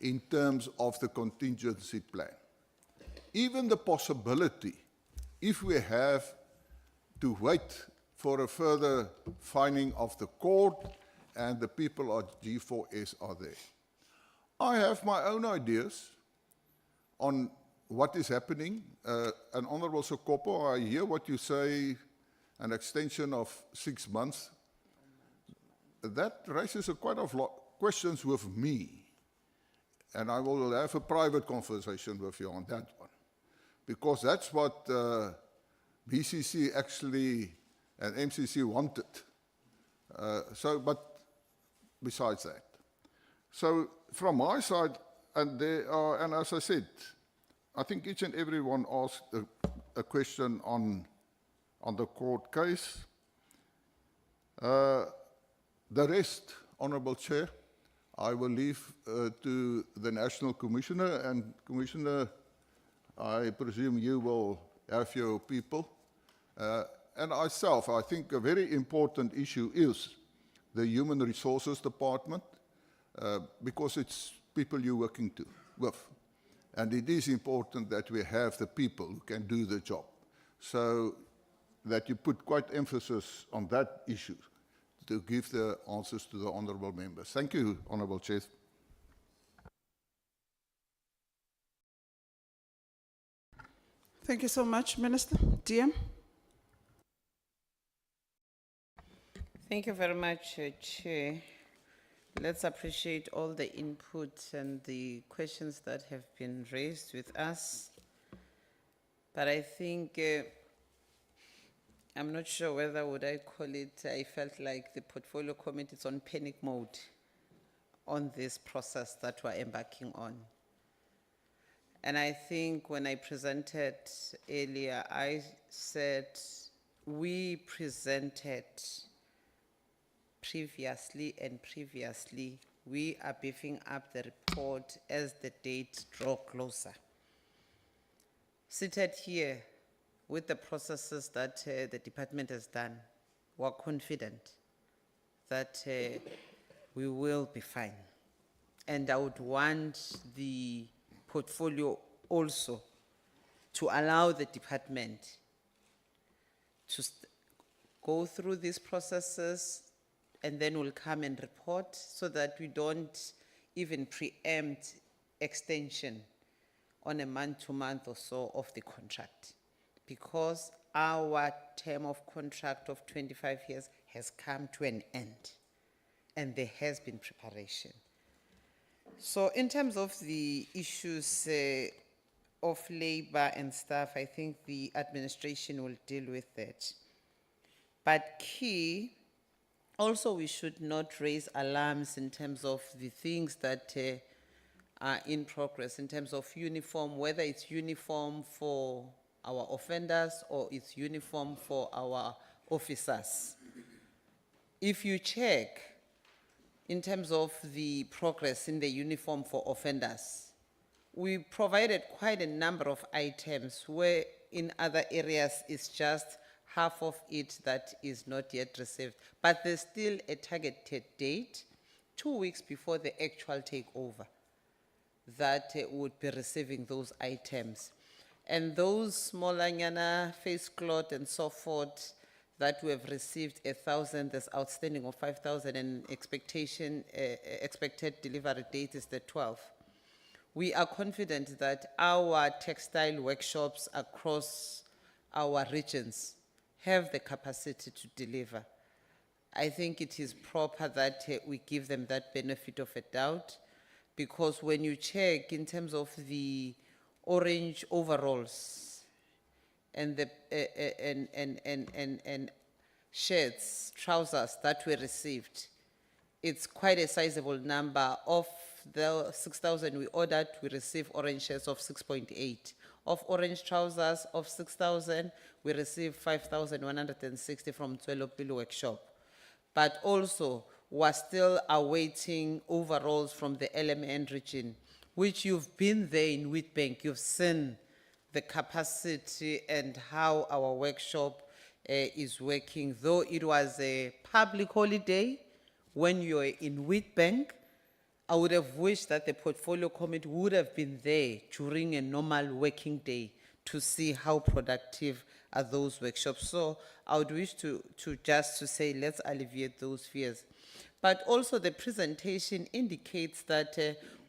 in terms of the contingency plan. Even the possibility, if we have to wait for a further finding of the court and the people at G4S are there. I have my own ideas on what is happening. And Honourable Sokopo, I hear what you say, an extension of 6 months. That raises quite a lot of questions with me. And I will have a private conversation with you on that one. Because that's what BCC actually and MCC wanted. But besides that. So from my side, and as I said, I think each and everyone asked a question on the court case. The rest, Honourable Chair, I will leave to the National Commissioner, and Commissioner, I presume you will have your people. And myself, I think a very important issue is the Human Resources Department, because it's people you're working with. And it is important that we have the people who can do the job. So that you put quite emphasis on that issue to give the answers to the honourable members. Thank you, Honourable Chair. Thank you so much, Minister. DM? Thank you very much, Chair. Let's appreciate all the input and the questions that have been raised with us. But I think, I'm not sure whether would I call it, I felt like the portfolio committee is on panic mode on this process that we're embarking on. And I think when I presented earlier, I said we presented previously, we are beefing up the report as the dates draw closer. Seated here with the processes that the department has done, we're confident that we will be fine. And I would want the portfolio also to allow the department to go through these processes, and then we'll come and report so that we don't even preempt extension on a month-to-month or so of the contract, because our term of contract of 25 years has come to an end and there has been preparation. So in terms of the issues of labor and stuff, I think the administration will deal with that. But key, also we should not raise alarms in terms of the things that are in progress, in terms of uniform, whether it's uniform for our offenders or it's uniform for our officers. If you check in terms of the progress in the uniform for offenders, we provided quite a number of items where in other areas it's just half of it that is not yet received. But there's still a targeted date, 2 weeks before the actual takeover, that would be receiving those items. And those smaller nyana, face cloth and so forth that we have received 1,000, there's outstanding of 5,000, and expected delivery date is the 12th. We are confident that our textile workshops across our regions have the capacity to deliver. I think it is proper that we give them that benefit of a doubt, because when you check in terms of the orange overalls and the and shirts, trousers that were received, it's quite a sizable number. Of the 6,000 we ordered, we received orange shirts of 6.8. Of orange trousers of 6,000, we received 5,160 from Tswelopele workshop. But also, we're still awaiting overalls from the LMN region, which you've been there in Wheatbank, you've seen the capacity and how our workshop is working. Though it was a public holiday when you were in Wheatbank, I would have wished that the portfolio committee would have been there during a normal working day to see how productive are those workshops. So I would wish to say, let's alleviate those fears. But also the presentation indicates that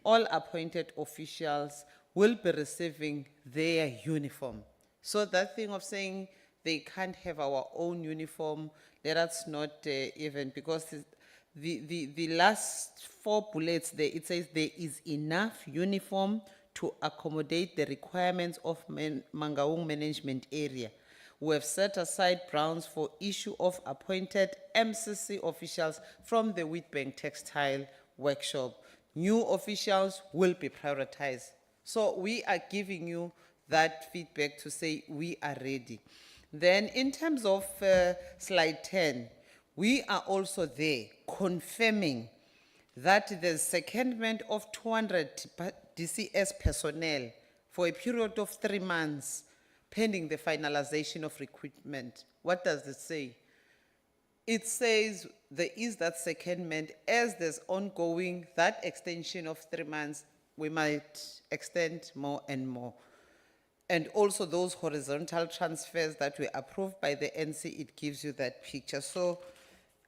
all appointed officials will be receiving their uniform. So that thing of saying they can't have our own uniform, let us not even, because the last 4 bullets there, it says there is enough uniform to accommodate the requirements of Mangaung management area. We have set aside grounds for issue of appointed MCC officials from the Wheatbank Textile Workshop. New officials will be prioritized. So we are giving you that feedback to say we are ready. Then in terms of slide 10, we are also there confirming that the secondment of 200 DCS personnel for a period of 3 months pending the finalization of recruitment. What does it say? It says there is that secondment. As there's ongoing, that extension of 3 months, we might extend more and more. And also those horizontal transfers that were approved by the NC, it gives you that picture. So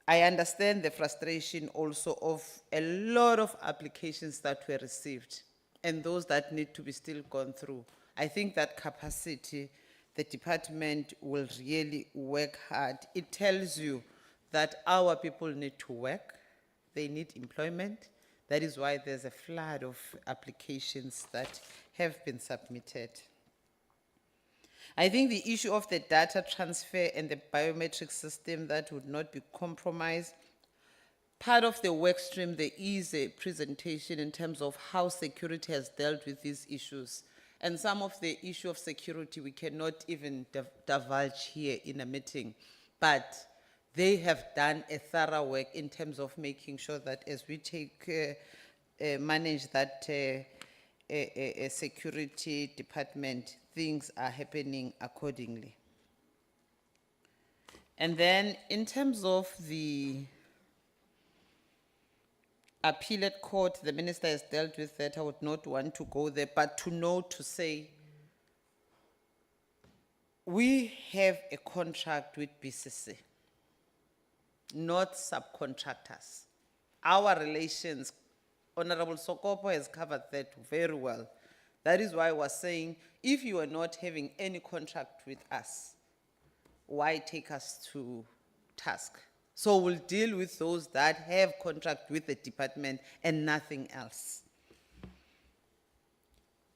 I understand the frustration also of a lot of applications that were received and those that need to be still gone through. I think that capacity, the department will really work hard. It tells you that our people need to work, they need employment. That is why there's a flood of applications that have been submitted. I think the issue of the data transfer and the biometric system that would not be compromised. Part of the work stream, there is a presentation in terms of how security has dealt with these issues. And some of the issue of security, we cannot even divulge here in a meeting. But they have done a thorough work in terms of making sure that as we manage that security department, things are happening accordingly. And then in terms of the appellate court, the minister has dealt with that. I would not want to go there, but to say, we have a contract with BCC, not subcontractors. Our relations, Honorable Sokopo has covered that very well. That is why I was saying, if you are not having any contract with us, why take us to task? So we'll deal with those that have contract with the department and nothing else.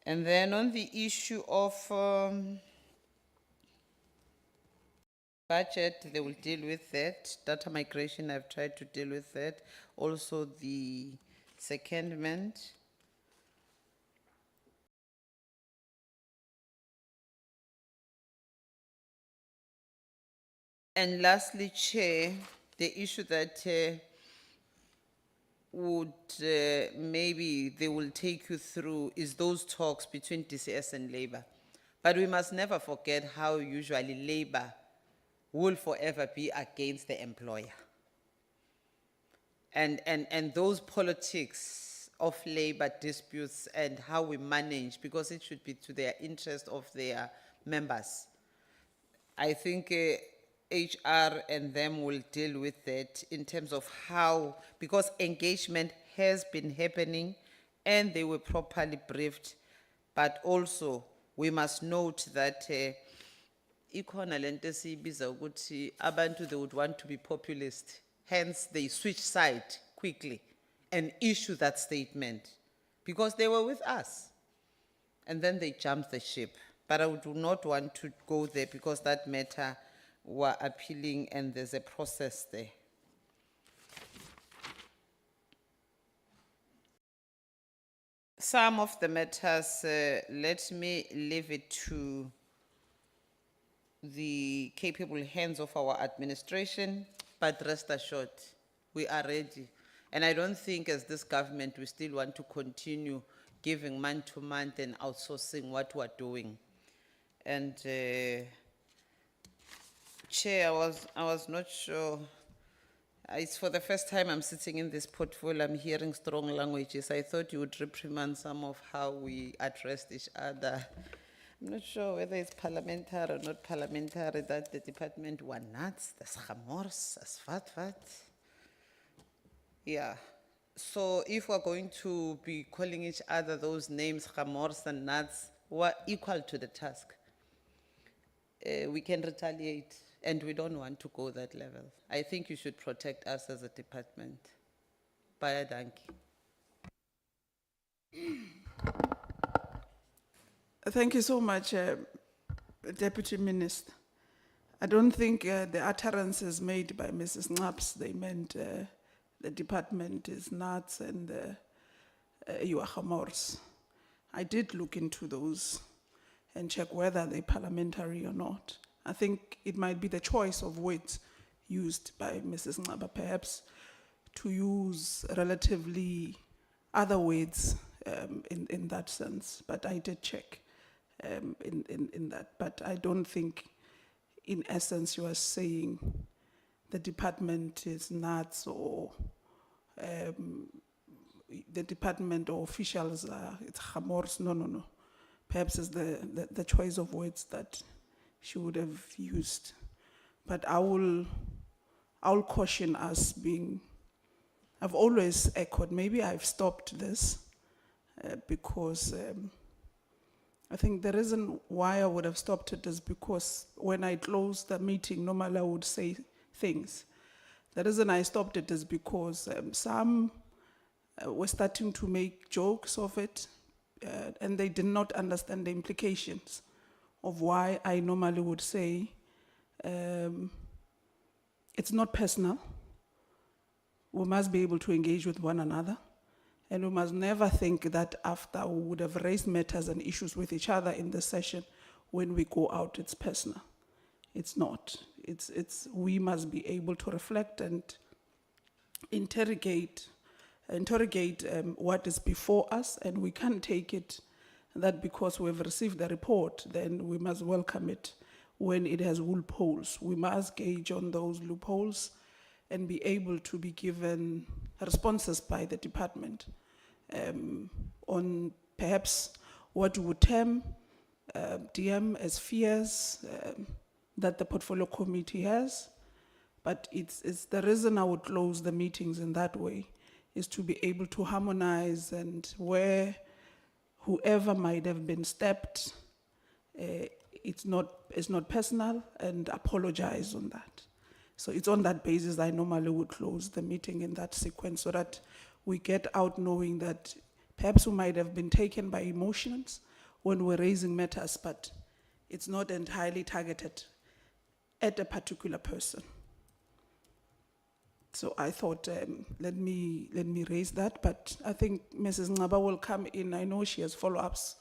And then on the issue of budget, they will deal with that. Data migration, I've tried to deal with that. Also the secondment. And lastly, Chair, the issue that would maybe they will take you through is those talks between DCS and Labour. But we must never forget how usually Labour will forever be against the employer. And those politics of Labour disputes and how we manage, because it should be to their interest of their members. I think HR and them will deal with that in terms of how, because engagement has been happening and they were properly briefed, but also we must note that ikhona lento esiyibiza ukuthi abantu they would want to be populist, hence they switch side quickly and issue that statement because they were with us and then they jumped the ship. But I do not want to go there because that matter were appealing and there's a process there. Some of the matters, let me leave it to the capable hands of our administration, but rest assured, we are ready. And I don't think as this government, we still want to continue giving month to month and outsourcing what we're doing. And Chair, I was not sure. It's for the first time I'm sitting in this portfolio, I'm hearing strong languages. I thought you would reprimand some of how we addressed each other. I'm not sure whether it's parliamentary or not parliamentary that the department were nuts, there's chamors, there's vat. Yeah. So if we're going to be calling each other those names, chamors and nuts, we're equal to the task. We can retaliate, and we don't want to go that level. I think you should protect us as a department. Bye, dankie. Thank you so much, Deputy Minister. I don't think the utterances made by Mrs. Knaps, they meant the department is nuts and you are chamors. I did look into those and check whether they're parliamentary or not. I think it might be the choice of words used by Mrs. Ngaba, perhaps to use relatively other words in that sense, but I did check in that. But I don't think, in essence, you are saying the department is nuts or the department or officials are, it's chamors. No. Perhaps it's the choice of words that she would have used. But I'll caution us being, I've always echoed, maybe I've stopped this because I think the reason why I would have stopped it is because when I closed the meeting, normally I would say things. The reason I stopped it is because some were starting to make jokes of it and they did not understand the implications of why I normally would say it's not personal. We must be able to engage with one another And we must never think that after we would have raised matters and issues with each other in the session, when we go out, it's personal. It's not. We must be able to reflect and interrogate what is before us, and we can't take it that because we've received the report, then we must welcome it when it has loopholes. We must gauge on those loopholes and be able to be given responses by the department on perhaps what we would term DM as fears that the portfolio committee has. But it's the reason I would close the meetings in that way is to be able to harmonize, and where whoever might have been stepped, it's not personal, and apologize on that. So it's on that basis I normally would close the meeting in that sequence, so that we get out knowing that perhaps we might have been taken by emotions when we're raising matters, but it's not entirely targeted at a particular person. So I thought, let me raise that, but I think Mrs. Ngaba will come in. I know she has follow-ups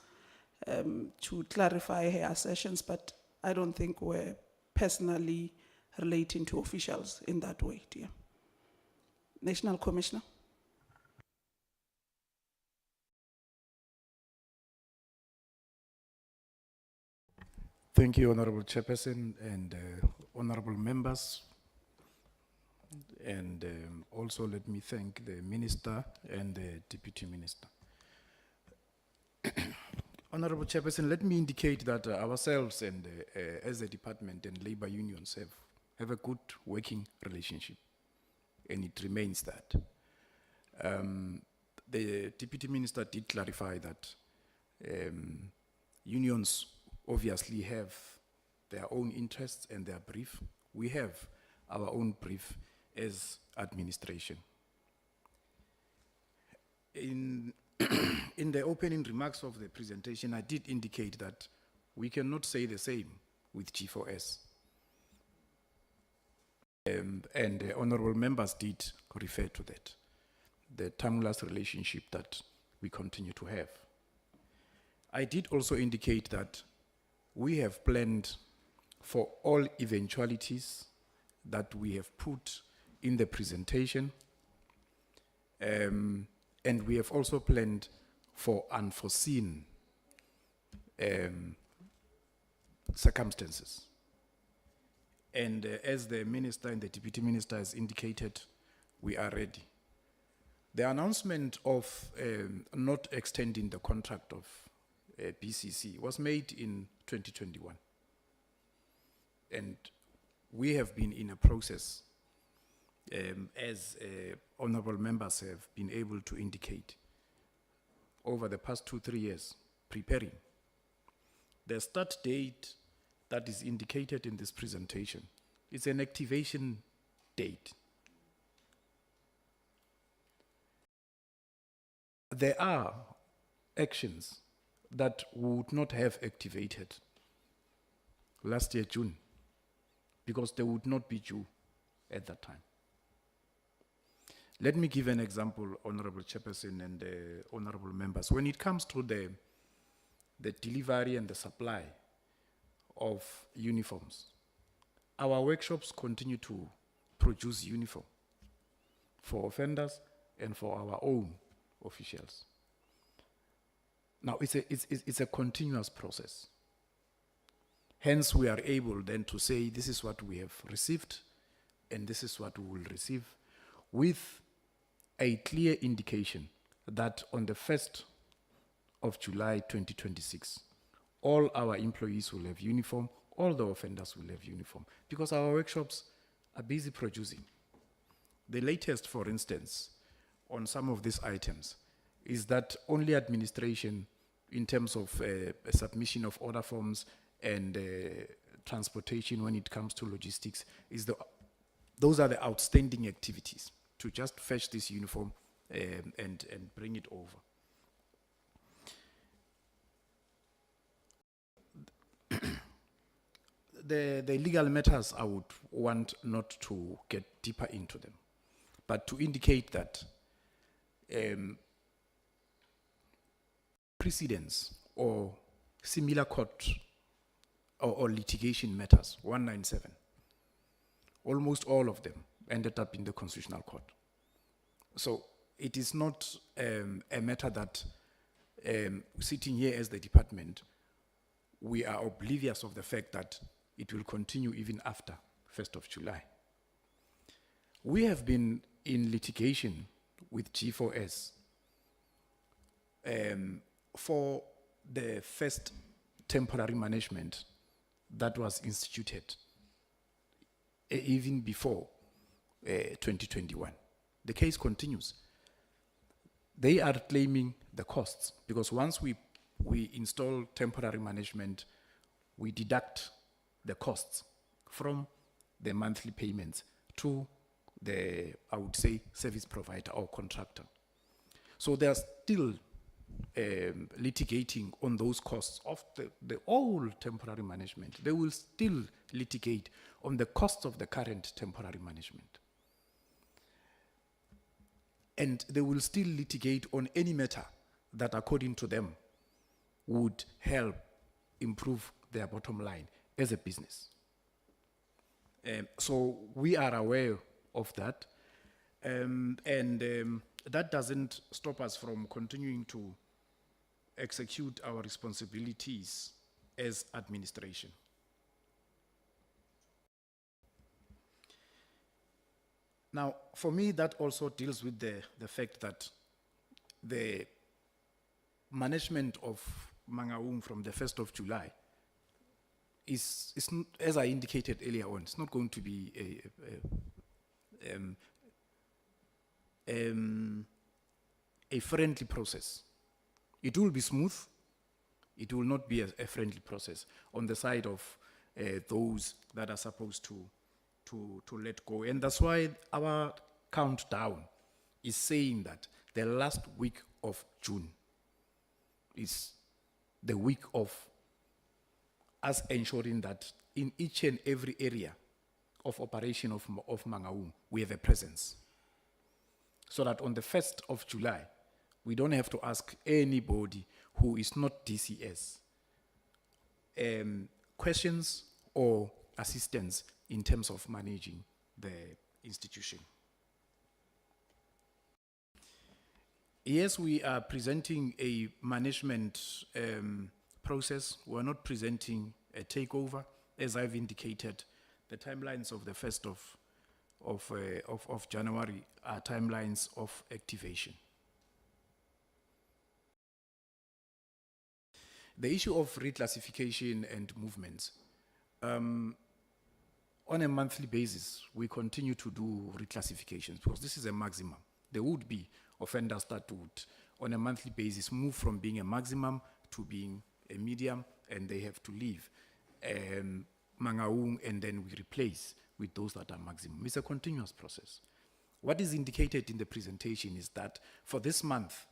to clarify her assertions, but I don't think we're personally relating to officials in that way, dear. National Commissioner. Thank you, Honorable Chairperson and honorable members. And also let me thank the Minister and the Deputy Minister. Honorable Chairperson, let me indicate that ourselves and as a department and labor unions have a good working relationship, and it remains that. The Deputy Minister did clarify that unions obviously have their own interests and their brief. We have our own brief as administration. In the opening remarks of the presentation, I did indicate that we cannot say the same with G4S. And honorable members did refer to that, the tumultuous relationship that we continue to have. I did also indicate that we have planned for all eventualities that we have put in the presentation, and we have also planned for unforeseen circumstances. And as the Minister and the Deputy Minister has indicated, we are ready. The announcement of not extending the contract of BCC was made in 2021. And we have been in a process, as honorable members have been able to indicate, over the past 2-3 years, preparing. The start date that is indicated in this presentation is an activation date. There are actions that would not have activated last year, June, because they would not be due at that time. Let me give an example, Honorable Chairperson and honorable members. When it comes to the delivery and the supply of uniforms, our workshops continue to produce uniform for offenders and for our own officials. Now, it's a continuous process. Hence, we are able then to say, this is what we have received, and this is what we will receive, with a clear indication that on the 1st of July 2026, all our employees will have uniform, all the offenders will have uniform, because our workshops are busy producing. The latest, for instance, on some of these items, is that only administration, in terms of a submission of order forms and transportation when it comes to logistics, those are the outstanding activities to just fetch this uniform and bring it over. The legal matters, I would want not to get deeper into them, but to indicate that precedents or similar court or litigation matters, 197. Almost all of them ended up in the Constitutional Court. So it is not a matter that sitting here as the department, we are oblivious of the fact that it will continue even after 1st of July. We have been in litigation with G4S for the first temporary management that was instituted even before 2021. The case continues. They are claiming the costs because once we install temporary management, we deduct the costs from the monthly payments to the, I would say, service provider or contractor. So they are still litigating on those costs of the old temporary management. They will still litigate on the costs of the current temporary management. And they will still litigate on any matter that, according to them, would help improve their bottom line as a business. So we are aware of that. That doesn't stop us from continuing to execute our responsibilities as administration. Now, for me, that also deals with the fact that the management of Mangaung from the 1st of July is as I indicated earlier on, it's not going to be a friendly process. It will be smooth. It will not be a friendly process on the side of those that are supposed to let go. And that's why our countdown is saying that the last week of June is the week of us ensuring that in each and every area of operation of Mangaung, we have a presence. So that on the 1st of July, we don't have to ask anybody who is not DCS questions or assistance in terms of managing the institution. Yes, we are presenting a management process. We're not presenting a takeover. As I've indicated, the timelines of the 1st of January are timelines of activation. The issue of reclassification and movements. On a monthly basis, we continue to do reclassifications because this is a maximum. There would be offenders that would, on a monthly basis, move from being a maximum to being a medium, and they have to leave Mangaung, and then we replace with those that are maximum. It's a continuous process. What is indicated in the presentation is that for this month,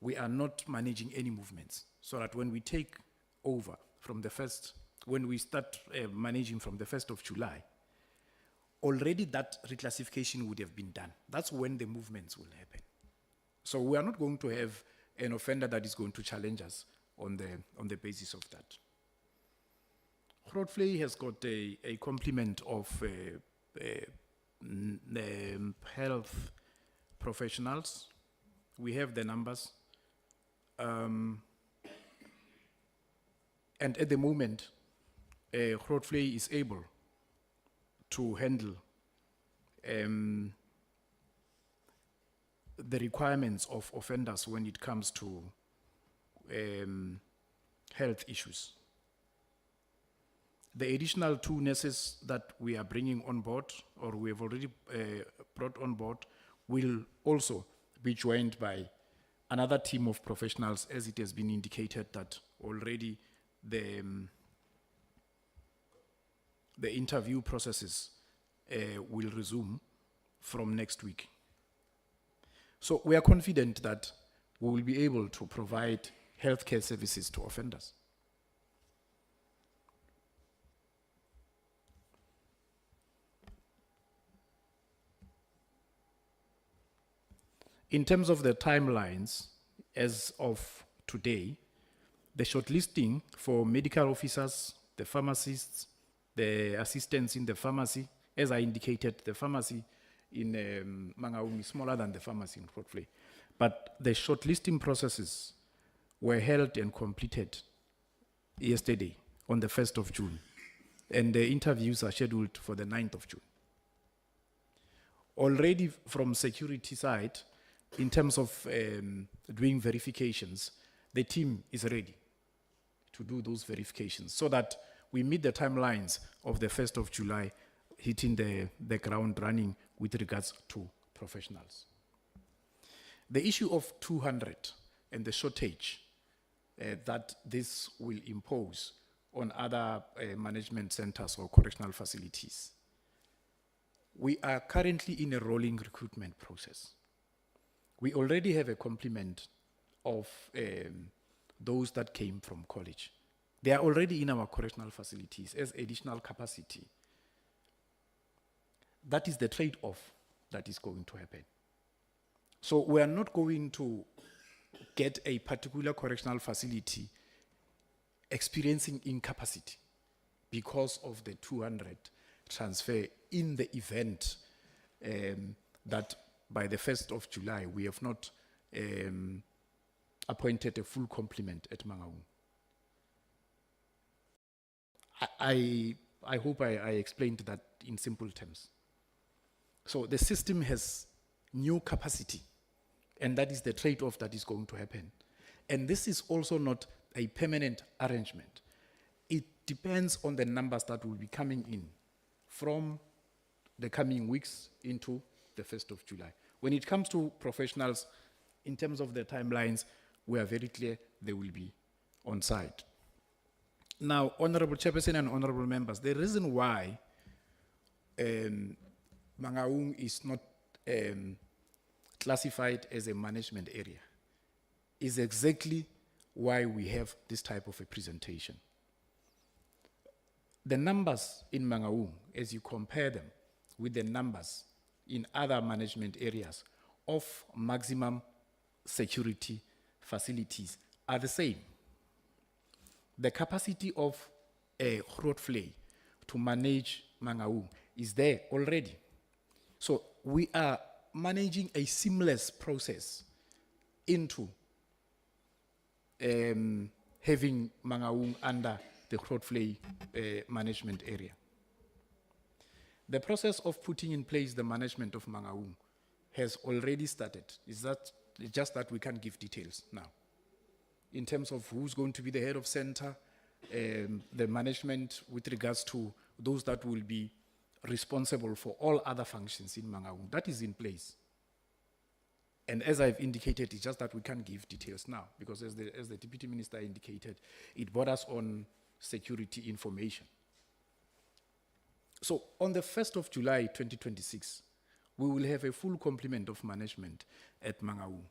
we are not managing any movements, so that when we take over from the 1st, when we start managing from the 1st of July, already that reclassification would have been done. That's when the movements will happen. So we are not going to have an offender that is going to challenge us on the basis of that. Grootvlei has got a complement of health professionals. We have the numbers. And at the moment, Grootvlei is able to handle the requirements of offenders when it comes to health issues. The additional 2 nurses that we are bringing on board, or we have already brought on board, will also be joined by another team of professionals, as it has been indicated that already the interview processes will resume from next week. So we are confident that we will be able to provide healthcare services to offenders. In terms of the timelines, as of today, the shortlisting for medical officers, the pharmacists, the assistants in the pharmacy, as I indicated, the pharmacy in Mangaung is smaller than the pharmacy in Groote Vlei. But the shortlisting processes were held and completed yesterday on the 1st of June. And the interviews are scheduled for the 9th of June. Already from security side, in terms of doing verifications, the team is ready to do those verifications so that we meet the timelines of the 1st of July, hitting the ground running with regards to professionals. The issue of 200 and the shortage that this will impose on other management centers or correctional facilities. We are currently in a rolling recruitment process. We already have a complement of those that came from college. They are already in our correctional facilities as additional capacity. That is the trade-off that is going to happen. So we are not going to get a particular correctional facility experiencing incapacity because of the 200 transfer in the event that by the 1st of July, we have not appointed a full complement at Mangaung. I hope I explained that in simple terms. So the system has new capacity, and that is the trade-off that is going to happen. And this is also not a permanent arrangement. It depends on the numbers that will be coming in from the coming weeks into the 1st of July. When it comes to professionals, in terms of the timelines, we are very clear they will be on site. Now, Honorable Chairperson and Honorable Members, the reason why Mangaung is not classified as a management area is exactly why we have this type of a presentation. The numbers in Mangaung, as you compare them with the numbers in other management areas of maximum security facilities are the same. The capacity of Groote Vlei to manage Mangaung is there already. So we are managing a seamless process into having Mangaung under the Groote Vlei management area. The process of putting in place the management of Mangaung has already started. It's just that we can't give details now. In terms of who's going to be the head of center, the management with regards to those that will be responsible for all other functions in Mangaung, that is in place. And as I've indicated, it's just that we can't give details now, because as the Deputy Minister indicated, it borders on security information. So on the 1st of July 2026, we will have a full complement of management at Mangaung,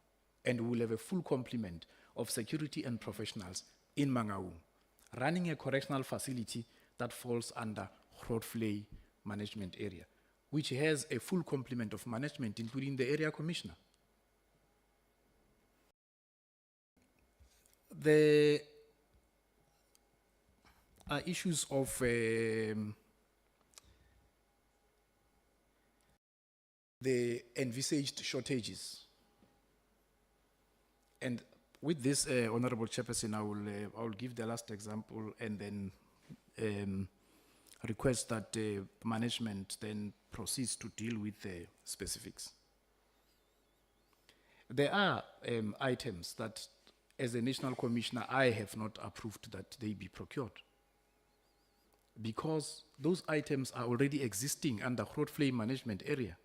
and we will have a full complement of security and professionals in Mangaung, running a correctional facility that falls under Groote Vlei management area, which has a full complement of management, including the area commissioner. There are issues of the envisaged shortages. And with this, Honorable Chairperson, I will give the last example and then request that management then proceeds to deal with the specifics. There are items that, as a National Commissioner, I have not approved that they be procured, because those items are already existing under Groote Vlei management area.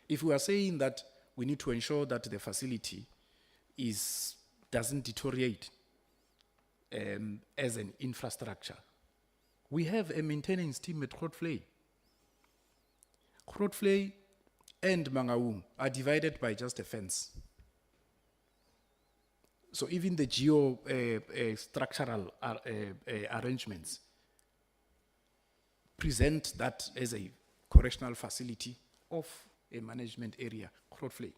If we are saying that we need to ensure that the facility doesn't deteriorate as an infrastructure, we have a maintenance team at Groote Vlei. Groote Vlei and Mangaung are divided by just a fence. So even the geo-structural arrangements present that as a correctional facility of a management area, Groote Vlei.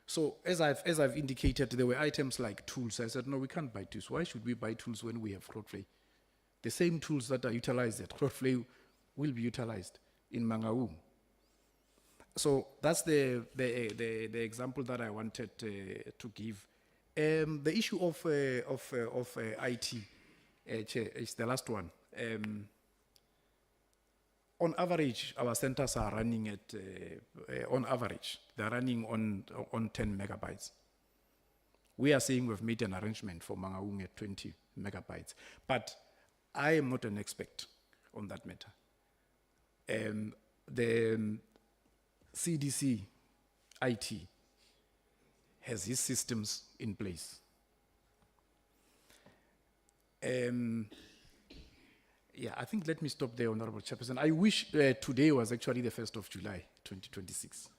So as I've indicated, there were items like tools. I said, no, we can't buy tools. Why should we buy tools when we have Grootvlei? The same tools that are utilized at Grootvlei will be utilized in Mangaung. So that's the example that I wanted to give. The issue of IT, Chair, is the last one. On average, our centers are running at, on average, they're running on 10 megabytes. We are saying we've made an arrangement for Mangaung at 20 megabytes, but I am not an expert on that matter. The CDC IT has his systems in place. Yeah, I think let me stop there, Honorable Chairperson. I wish today was actually the 1st of July, 2026.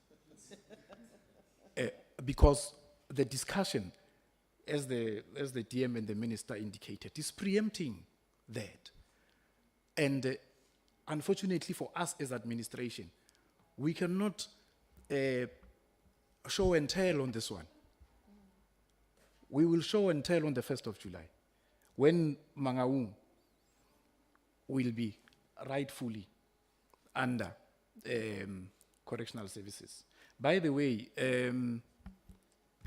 Because the discussion, as the DM and the Minister indicated, is preempting that. And unfortunately for us as administration, we cannot show and tell on this one. We will show and tell on the 1st of July, when Mangaung will be rightfully under correctional services. By the way,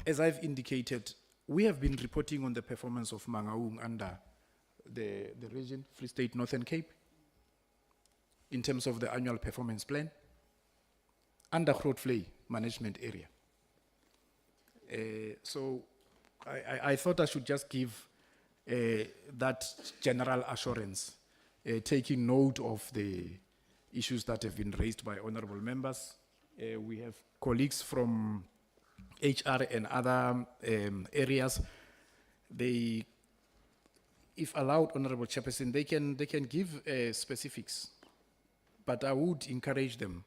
as I've indicated, we have been reporting on the performance of Mangaung under the region, Free State, Northern Cape, in terms of the annual performance plan, under Grootvlei management area. So I thought I should just give that general assurance, taking note of the issues that have been raised by honorable members. We have colleagues from HR and other areas. They, if allowed, Honorable Chairperson, they can give specifics, but I would encourage them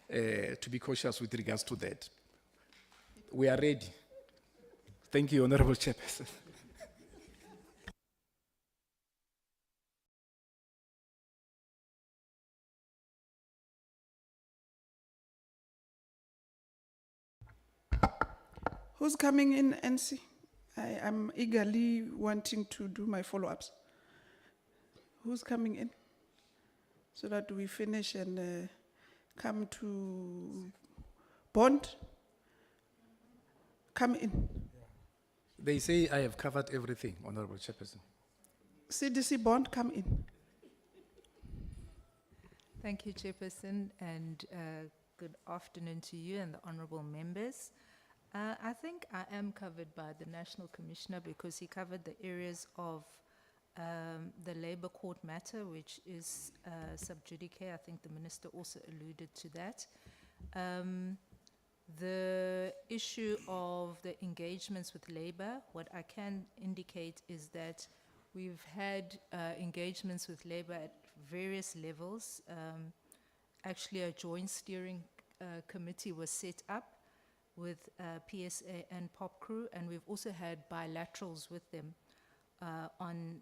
to be cautious with regards to that. We are ready. Thank you, Honorable Chairperson. Who's coming in, NC? I'm eagerly wanting to do my follow-ups. Who's coming in? So that we finish and come to Bond. Come in. They say I have covered everything, Honorable Chairperson. CDC Bond, come in. Thank you, Chairperson, and good afternoon to you and the honorable members. I think I am covered by the National Commissioner because he covered the areas of the Labour Court matter, which is sub judice. I think the Minister also alluded to that. The issue of the engagements with Labour, what I can indicate is that we've had engagements with Labour at various levels. Actually, a joint steering committee was set up with PSA and POP crew, and we've also had bilaterals with them on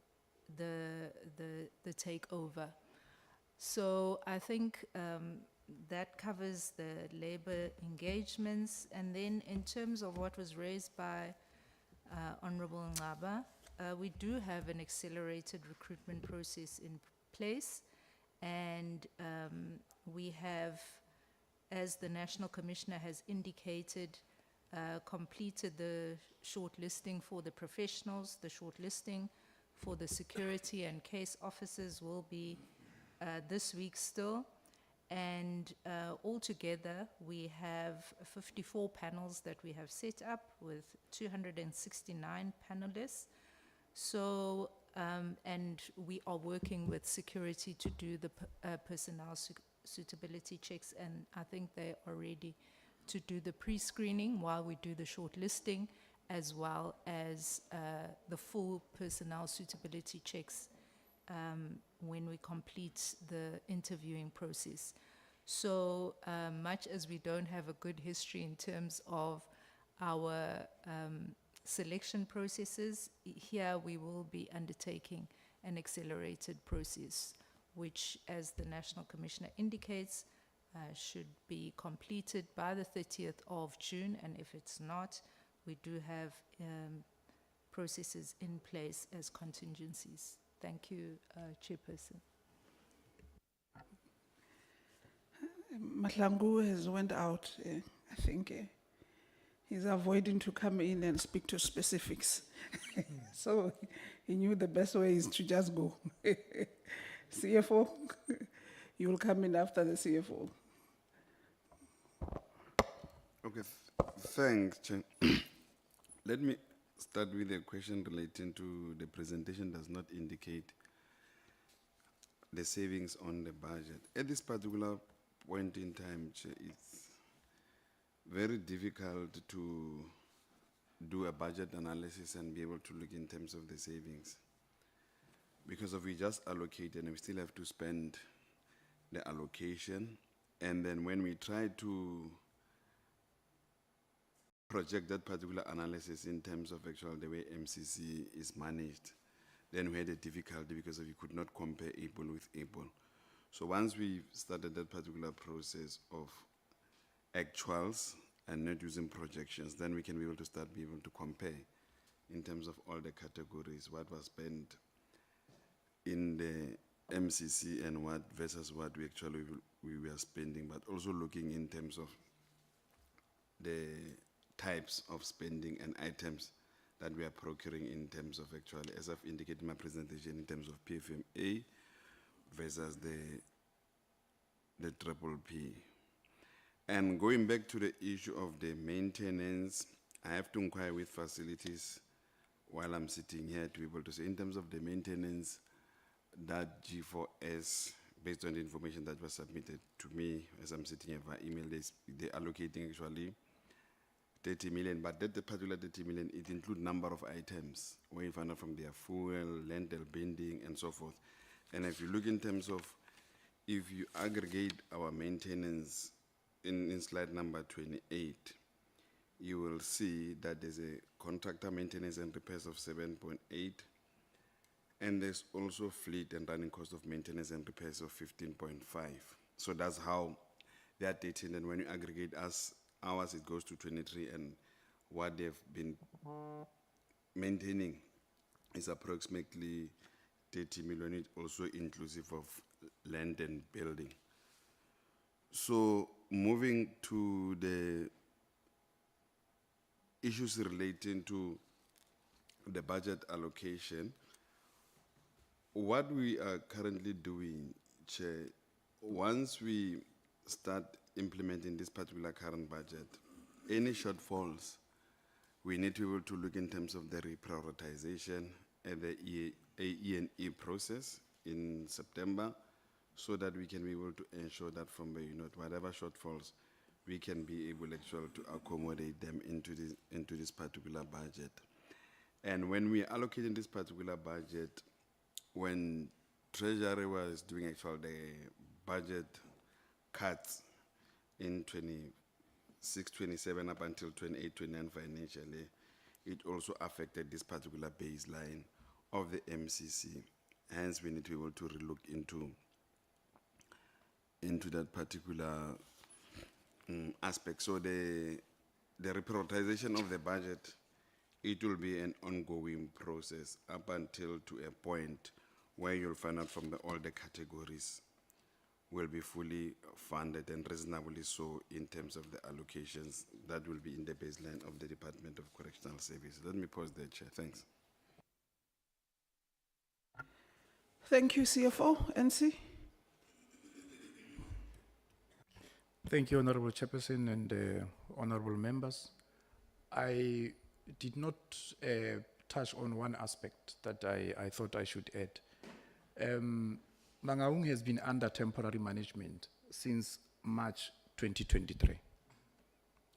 the takeover. So I think that covers the Labour engagements. And then in terms of what was raised by Honourable Ngaba, we do have an accelerated recruitment process in place, and we have, as the National Commissioner has indicated, completed the shortlisting for the professionals. The shortlisting for the security and case officers will be this week still. And altogether, we have 54 panels that we have set up with 269 panelists. So, and we are working with security to do the personnel suitability checks, and I think they are ready to do the pre-screening while we do the shortlisting, as well as the full personnel suitability checks when we complete the interviewing process. So much as we don't have a good history in terms of our selection processes, here we will be undertaking an accelerated process, which, as the National Commissioner indicates, should be completed by the 30th of June, and if it's not, we do have processes in place as contingencies. Thank you, Chairperson. Mahlangu has went out. I think he's avoiding to come in and speak to specifics. So he knew the best way is to just go. CFO, you will come in after the CFO. Okay, thanks, Chair. Let me start with a question relating to the presentation does not indicate the savings on the budget. At this particular point in time, Chair, it's very difficult to do a budget analysis and be able to look in terms of the savings. Because if we just allocate and we still have to spend the allocation, and then when we try to project that particular analysis in terms of actual the way MCC is managed, then we had a difficulty because we could not compare able with able. So once we started that particular process of actuals and not using projections, then we can be able to start be able to compare in terms of all the categories, what was spent in the MCC and what versus what we actually we were spending, but also looking in terms of the types of spending and items that we are procuring in terms of actually, as I've indicated in my presentation, in terms of PFMA versus the triple P. And going back to the issue of the maintenance, I have to inquire with facilities while I'm sitting here to be able to say, in terms of the maintenance, that G4S, based on the information that was submitted to me as I'm sitting here via email, they're allocating actually 30 million, but that the particular 30 million, it includes number of items, where you find out from their fuel, lentil bending, and so forth. And if you look in terms of, if you aggregate our maintenance in slide number 28, you will see that there's a contractor maintenance and repairs of 7.8, and there's also fleet and running cost of maintenance and repairs of 15.5. So that's how they are dating, and when you aggregate ours, it goes to 23, and what they've been maintaining is approximately 30 million, it also inclusive of land and building. So moving to the issues relating to the budget allocation, what we are currently doing, Chair, once we start implementing this particular current budget, any shortfalls, we need to be able to look in terms of the reprioritization and the E&E process in September, so that we can be able to ensure that from the whatever shortfalls, we can be able actually to accommodate them into this particular budget. And when we are allocating this particular budget, when Treasury was doing actually the budget cuts in 26-27 up until 28-29 financially, it also affected this particular baseline of the MCC. Hence, we need to be able to relook into that particular aspect. So the reprioritization of the budget, it will be an ongoing process up until to a point where you'll find out from all the categories will be fully funded and reasonably so in terms of the allocations that will be in the baseline of the Department of Correctional Services. Let me pause there, Chair. Thanks. Thank you, CFO. NC? Thank you, Honorable Chairperson and honorable members. I did not touch on one aspect that I thought I should add. Mangaung has been under temporary management since March 2023.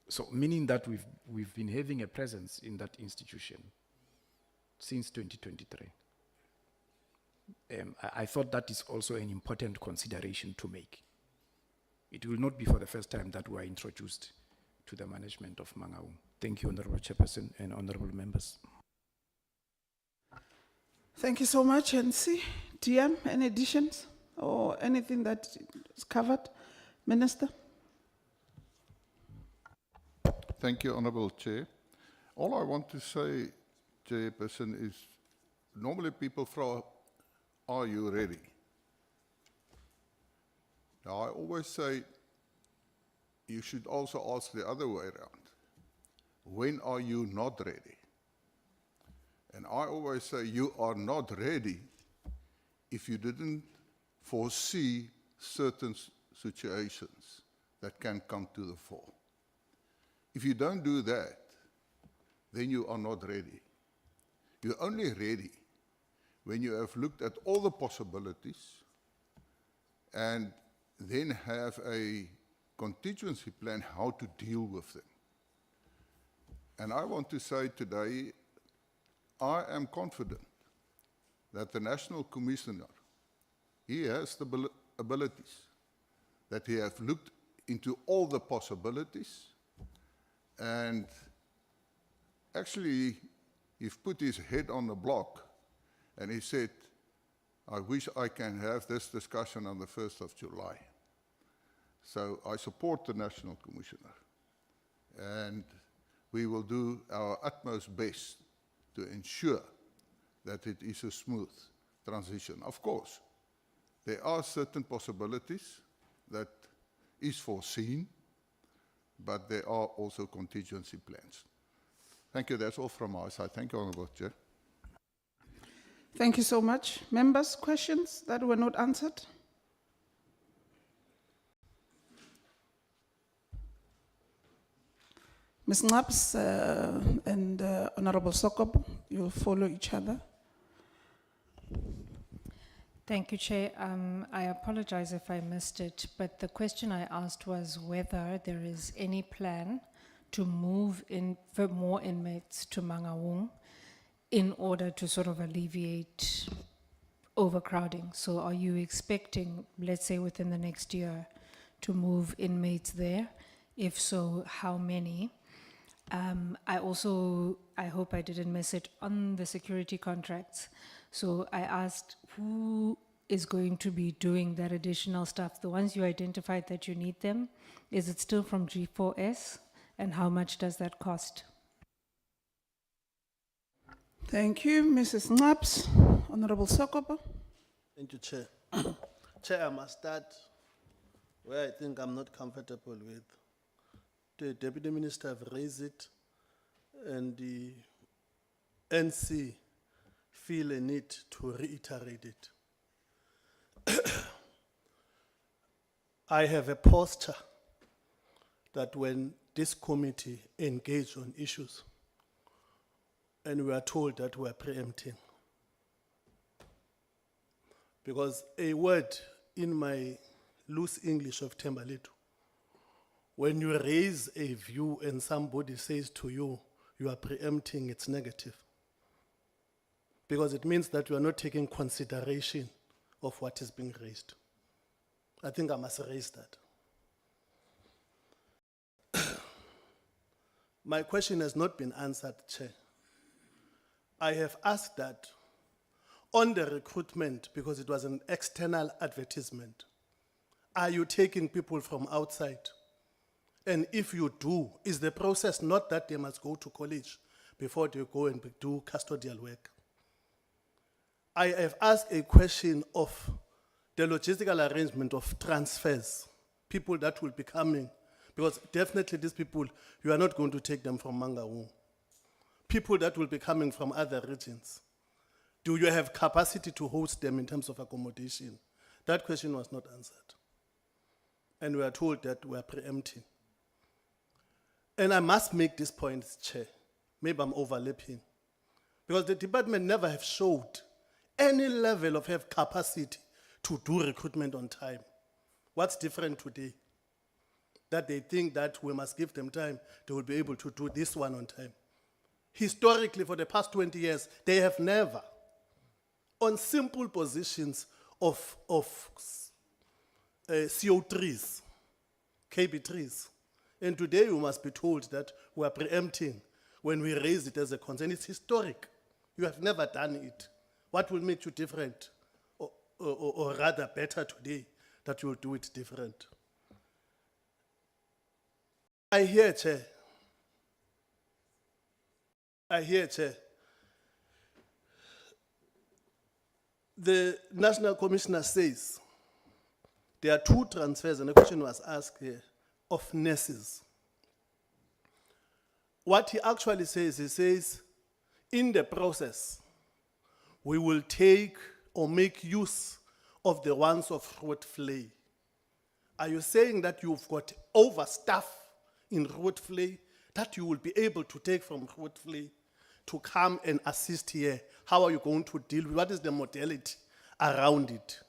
So meaning that we've been having a presence in that institution since 2023. I thought that is also an important consideration to make. It will not be for the first time that we are introduced to the management of Mangaung. Thank you, Honorable Chairperson and honorable members. Thank you so much, NC. DM, any additions or anything that is covered? Minister? Thank you, Honourable Chair. All I want to say, Chairperson, is normally people throw, are you ready? Now, I always say you should also ask the other way around. When are you not ready? And I always say you are not ready if you didn't foresee certain situations that can come to the fore. If you don't do that, then you are not ready. You're only ready when you have looked at all the possibilities and then have a contingency plan how to deal with them. And I want to say today, I am confident that the National Commissioner, he has the abilities, that he have looked into all the possibilities, and actually he's put his head on the block and he said, I wish I can have this discussion on the 1st of July. So I support the National Commissioner, and we will do our utmost best to ensure that it is a smooth transition. Of course, there are certain possibilities that is foreseen, but there are also contingency plans. Thank you. That's all from my side. Thank you, Honourable Chair. Thank you so much. Members, questions that were not answered? Ms. Naps and Honorable Sokobo, you'll follow each other. Thank you, Chair. I apologize if I missed it, but the question I asked was whether there is any plan to move in for more inmates to Mangaung in order to sort of alleviate overcrowding. So are you expecting, let's say within the next year, to move inmates there? If so, how many? I hope I didn't miss it, on the security contracts. So I asked who is going to be doing that additional stuff? The ones you identified that you need them, is it still from G4S? And how much does that cost? Thank you, Mrs. Naps. Honorable Sokobo. Thank you, Chair. Chair, I must start where I think I'm not comfortable with. The Deputy Minister have raised it, and the NC feel a need to reiterate it. I have a posture that when this committee engage on issues and we are told that we are preempting, because a word in my loose English of Tembaletu, when you raise a view and somebody says to you, you are preempting, it's negative. Because it means that you are not taking consideration of what is being raised. I think I must raise that. My question has not been answered, Chair. I have asked that on the recruitment, because it was an external advertisement, are you taking people from outside? And if you do, is the process not that they must go to college before they go and do custodial work? I have asked a question of the logistical arrangement of transfers, people that will be coming, because definitely these people, you are not going to take them from Mangaung. People that will be coming from other regions, do you have capacity to host them in terms of accommodation? That question was not answered. And we are told that we are preempting. And I must make this point, Chair. Maybe I'm overlapping. Because the department never have showed any level of have capacity to do recruitment on time. What's different today? That they think that we must give them time, they will be able to do this one on time. Historically, for the past 20 years, they have never, on simple positions of CO3s, KB3s. And today you must be told that we are preempting when we raise it as a concern. It's historic. You have never done it. What will make you different, or rather better today, that you will do it different? I hear, Chair. I hear, Chair. The National Commissioner says there are 2 transfers, and a question was asked here, of nurses. What he actually says, he says, in the process, we will take or make use of the ones of Grootvlei. Are you saying that you've got overstaff in Grootvlei that you will be able to take from Grootvlei to come and assist here? How are you going to deal with, what is the modality around it?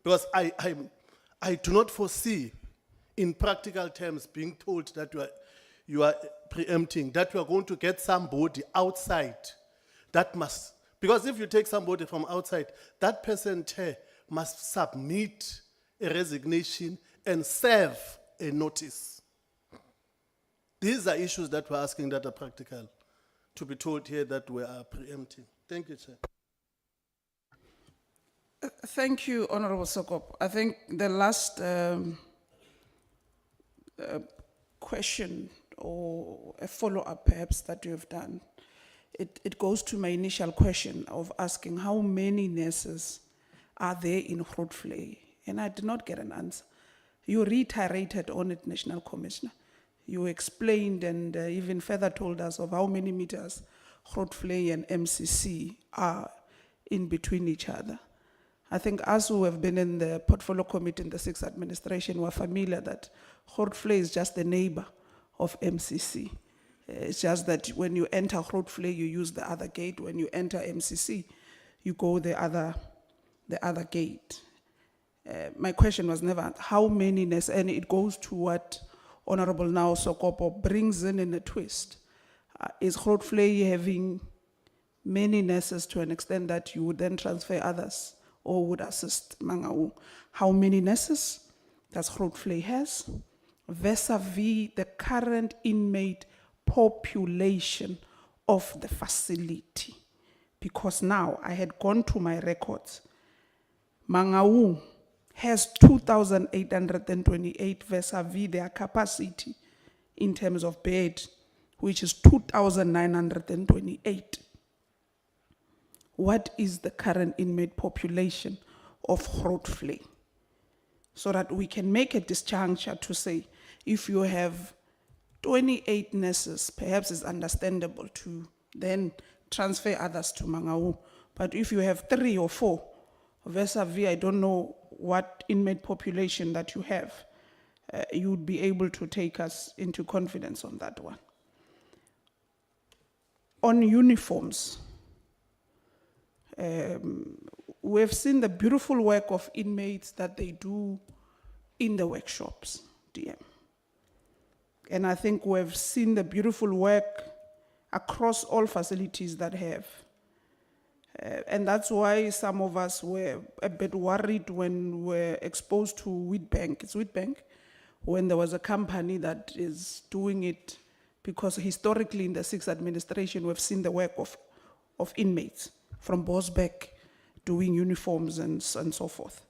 Because I do not foresee, in practical terms, being told that you are preempting, that you are going to get somebody outside that must, because if you take somebody from outside, that person, Chair, must submit a resignation and serve a notice. These are issues that we're asking that are practical, to be told here that we are preempting. Thank you, Chair. Thank you, Honorable Sokop. I think the last question or a follow-up perhaps that you have done, it goes to my initial question of asking how many nurses are there in Grootvlei, and I did not get an answer. You reiterated on it, National Commissioner. You explained and even further told us of how many meters Grootvlei and MCC are in between each other. I think us who have been in the portfolio committee in the 6th administration were familiar that Grootvlei is just the neighbor of MCC. It's just that when you enter Grootvlei, you use the other gate. When you enter MCC, you go the other gate. My question was never how many nurses, and it goes to what Honorable Nao Sokopo brings in a twist. Is Grootvlei having many nurses to an extent that you would then transfer others or would assist Mangaung? How many nurses does Grootvlei has vis-a-vis the current inmate population of the facility? Because now I had gone to my records. Mangaung has 2,828 vis-a-vis their capacity in terms of bed, which is 2,928. What is the current inmate population of Grootvlei? So that we can make a disjuncture to say, if you have 28 nurses, perhaps it's understandable to then transfer others to Mangaung. But if you have 3 or 4, vis-a-vis, I don't know what inmate population that you have, you would be able to take us into confidence on that one. On uniforms, we have seen the beautiful work of inmates that they do in the workshops, DM. And I think we've seen the beautiful work across all facilities that have. And that's why some of us were a bit worried when we're exposed to Wheatbank. It's Wheatbank, when there was a company that is doing it, because historically in the 6th administration, we've seen the work of inmates from Bosbeck doing uniforms and so forth.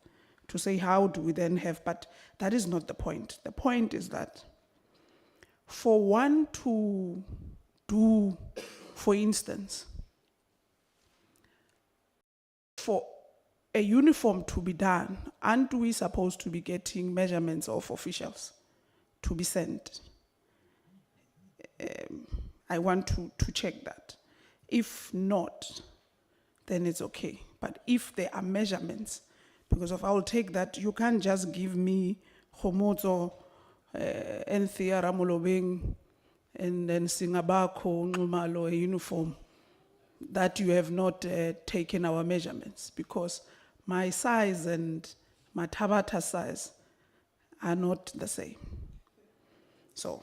To say how do we then have, but that is not the point. The point is that for one to do, for instance, for a uniform to be done, aren't we supposed to be getting measurements of officials to be sent? I want to check that. If not, then it's okay. But if there are measurements, because I will take that, you can't just give me Homozo, Enthea Ramolobeng, and then Singabako, Nxumalo, a uniform, that you have not taken our measurements, because my size and my Tabata size are not the same. So,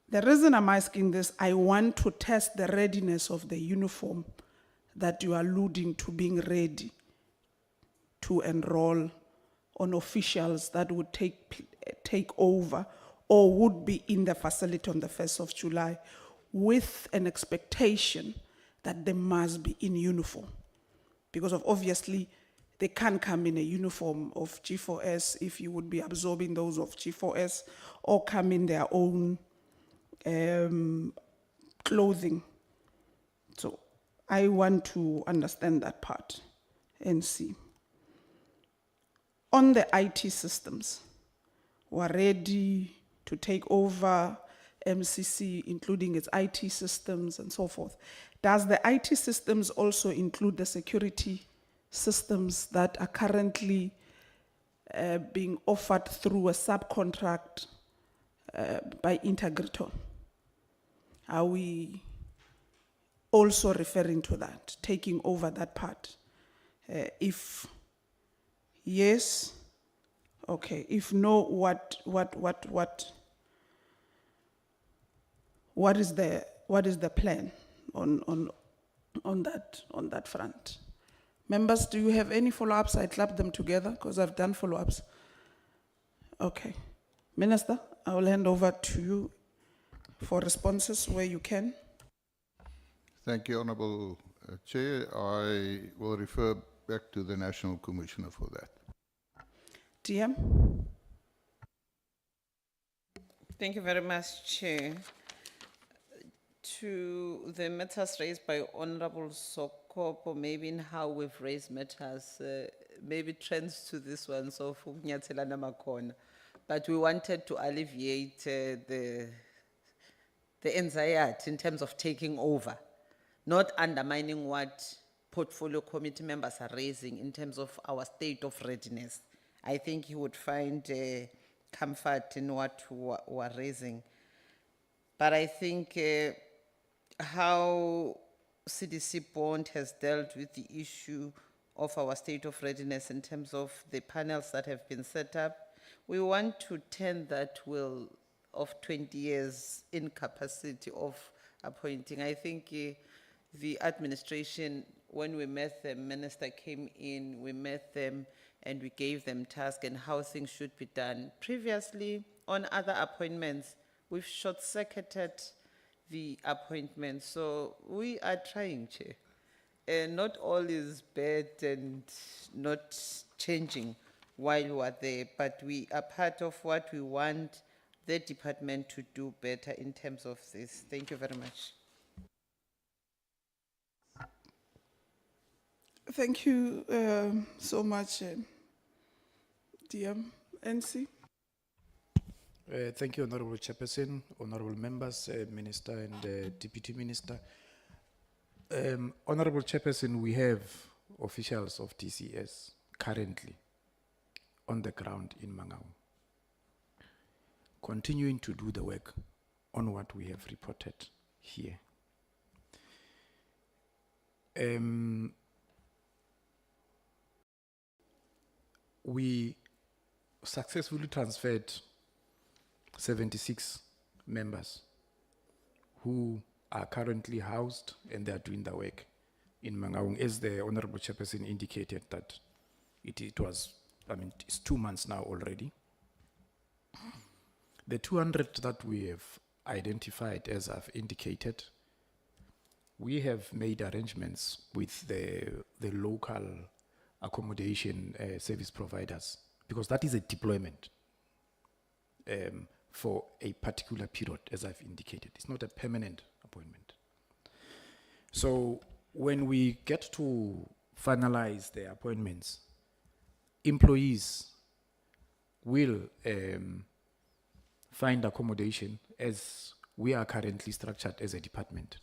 the reason I'm asking this, I want to test the readiness of the uniform that you are alluding to being ready to enroll on officials that would take over or would be in the facility on the 1st of July, with an expectation that they must be in uniform. Because of obviously, they can't come in a uniform of G4S if you would be absorbing those of G4S, or come in their own clothing. So I want to understand that part and see. On the IT systems, we're ready to take over MCC, including its IT systems and so forth. Does the IT systems also include the security systems that are currently being offered through a subcontract by Integriton? Are we also referring to that, taking over that part? If yes, okay. If no, what is the plan on that front? Members, do you have any follow-ups? I clap them together because I've done follow-ups. Okay. Minister, I will hand over to you for responses where you can. Thank you, Honourable Chair. I will refer back to the National Commissioner for that. TM? Thank you very much, Chair. To the matters raised by Honorable Sokopo, maybe in how we've raised matters, maybe trends to this one, so Fugnatelana Makona. But we wanted to alleviate the anxiety in terms of taking over, not undermining what portfolio committee members are raising in terms of our state of readiness. I think you would find comfort in what we're raising. But I think how CDC Bond has dealt with the issue of our state of readiness in terms of the panels that have been set up, we want to turn that wheel of 20 years incapacity of appointing. I think the administration, when we met them, Minister came in, we met them and we gave them tasks and how things should be done. Previously, on other appointments, we've short-circuited the appointments. So we are trying, Chair. Not all is bad and not changing while we are there, but we are part of what we want the department to do better in terms of this. Thank you very much. Thank you so much, DM. NC? Thank you, Honorable Chairperson, honorable members, Minister and Deputy Minister. Honorable Chairperson, we have officials of TCS currently on the ground in Mangaung, continuing to do the work on what we have reported here. We successfully transferred 76 members who are currently housed and they are doing the work in Mangaung, as the Honorable Chairperson indicated that it was, I mean, it's 2 months now already. The 200 that we have identified, as I've indicated, we have made arrangements with the local accommodation service providers, because that is a deployment for a particular period, as I've indicated. It's not a permanent appointment. So when we get to finalize the appointments, employees will find accommodation as we are currently structured as a department.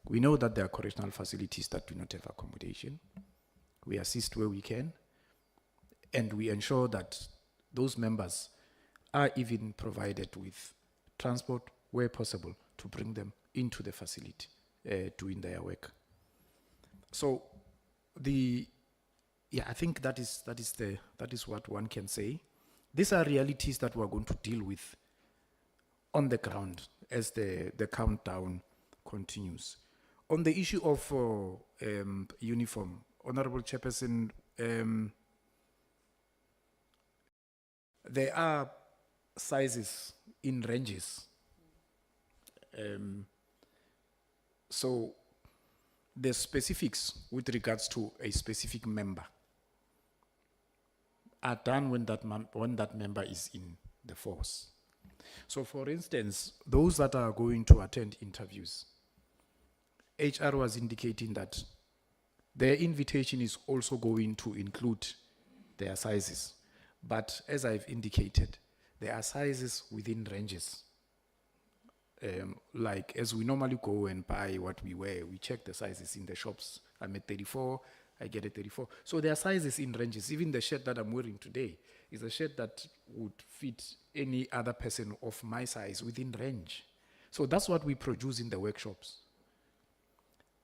We know that there are correctional facilities that do not have accommodation. We assist where we can, and we ensure that those members are even provided with transport where possible to bring them into the facility doing their work. So I think that is what one can say. These are realities that we're going to deal with on the ground as the countdown continues. On the issue of uniform, Honorable Chairperson, there are sizes in ranges. So the specifics with regards to a specific member are done when that member is in the force. So for instance, those that are going to attend interviews, HR was indicating that their invitation is also going to include their sizes. But as I've indicated, there are sizes within ranges. Like as we normally go and buy what we wear, we check the sizes in the shops. I'm at 34, I get a 34. So there are sizes in ranges. Even the shirt that I'm wearing today is a shirt that would fit any other person of my size within range. So that's what we produce in the workshops.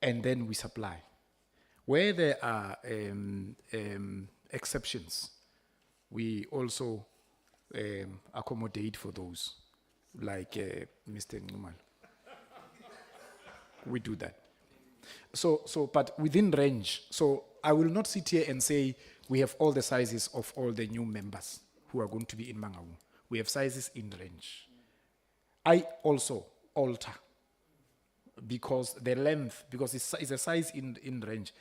And then we supply. Where there are exceptions, we also accommodate for those, like Mr. Numal. We do that. So, but within range. So I will not sit here and say we have all the sizes of all the new members who are going to be in Mangaung. We have sizes in range. I also alter because the length, because it's a size in range.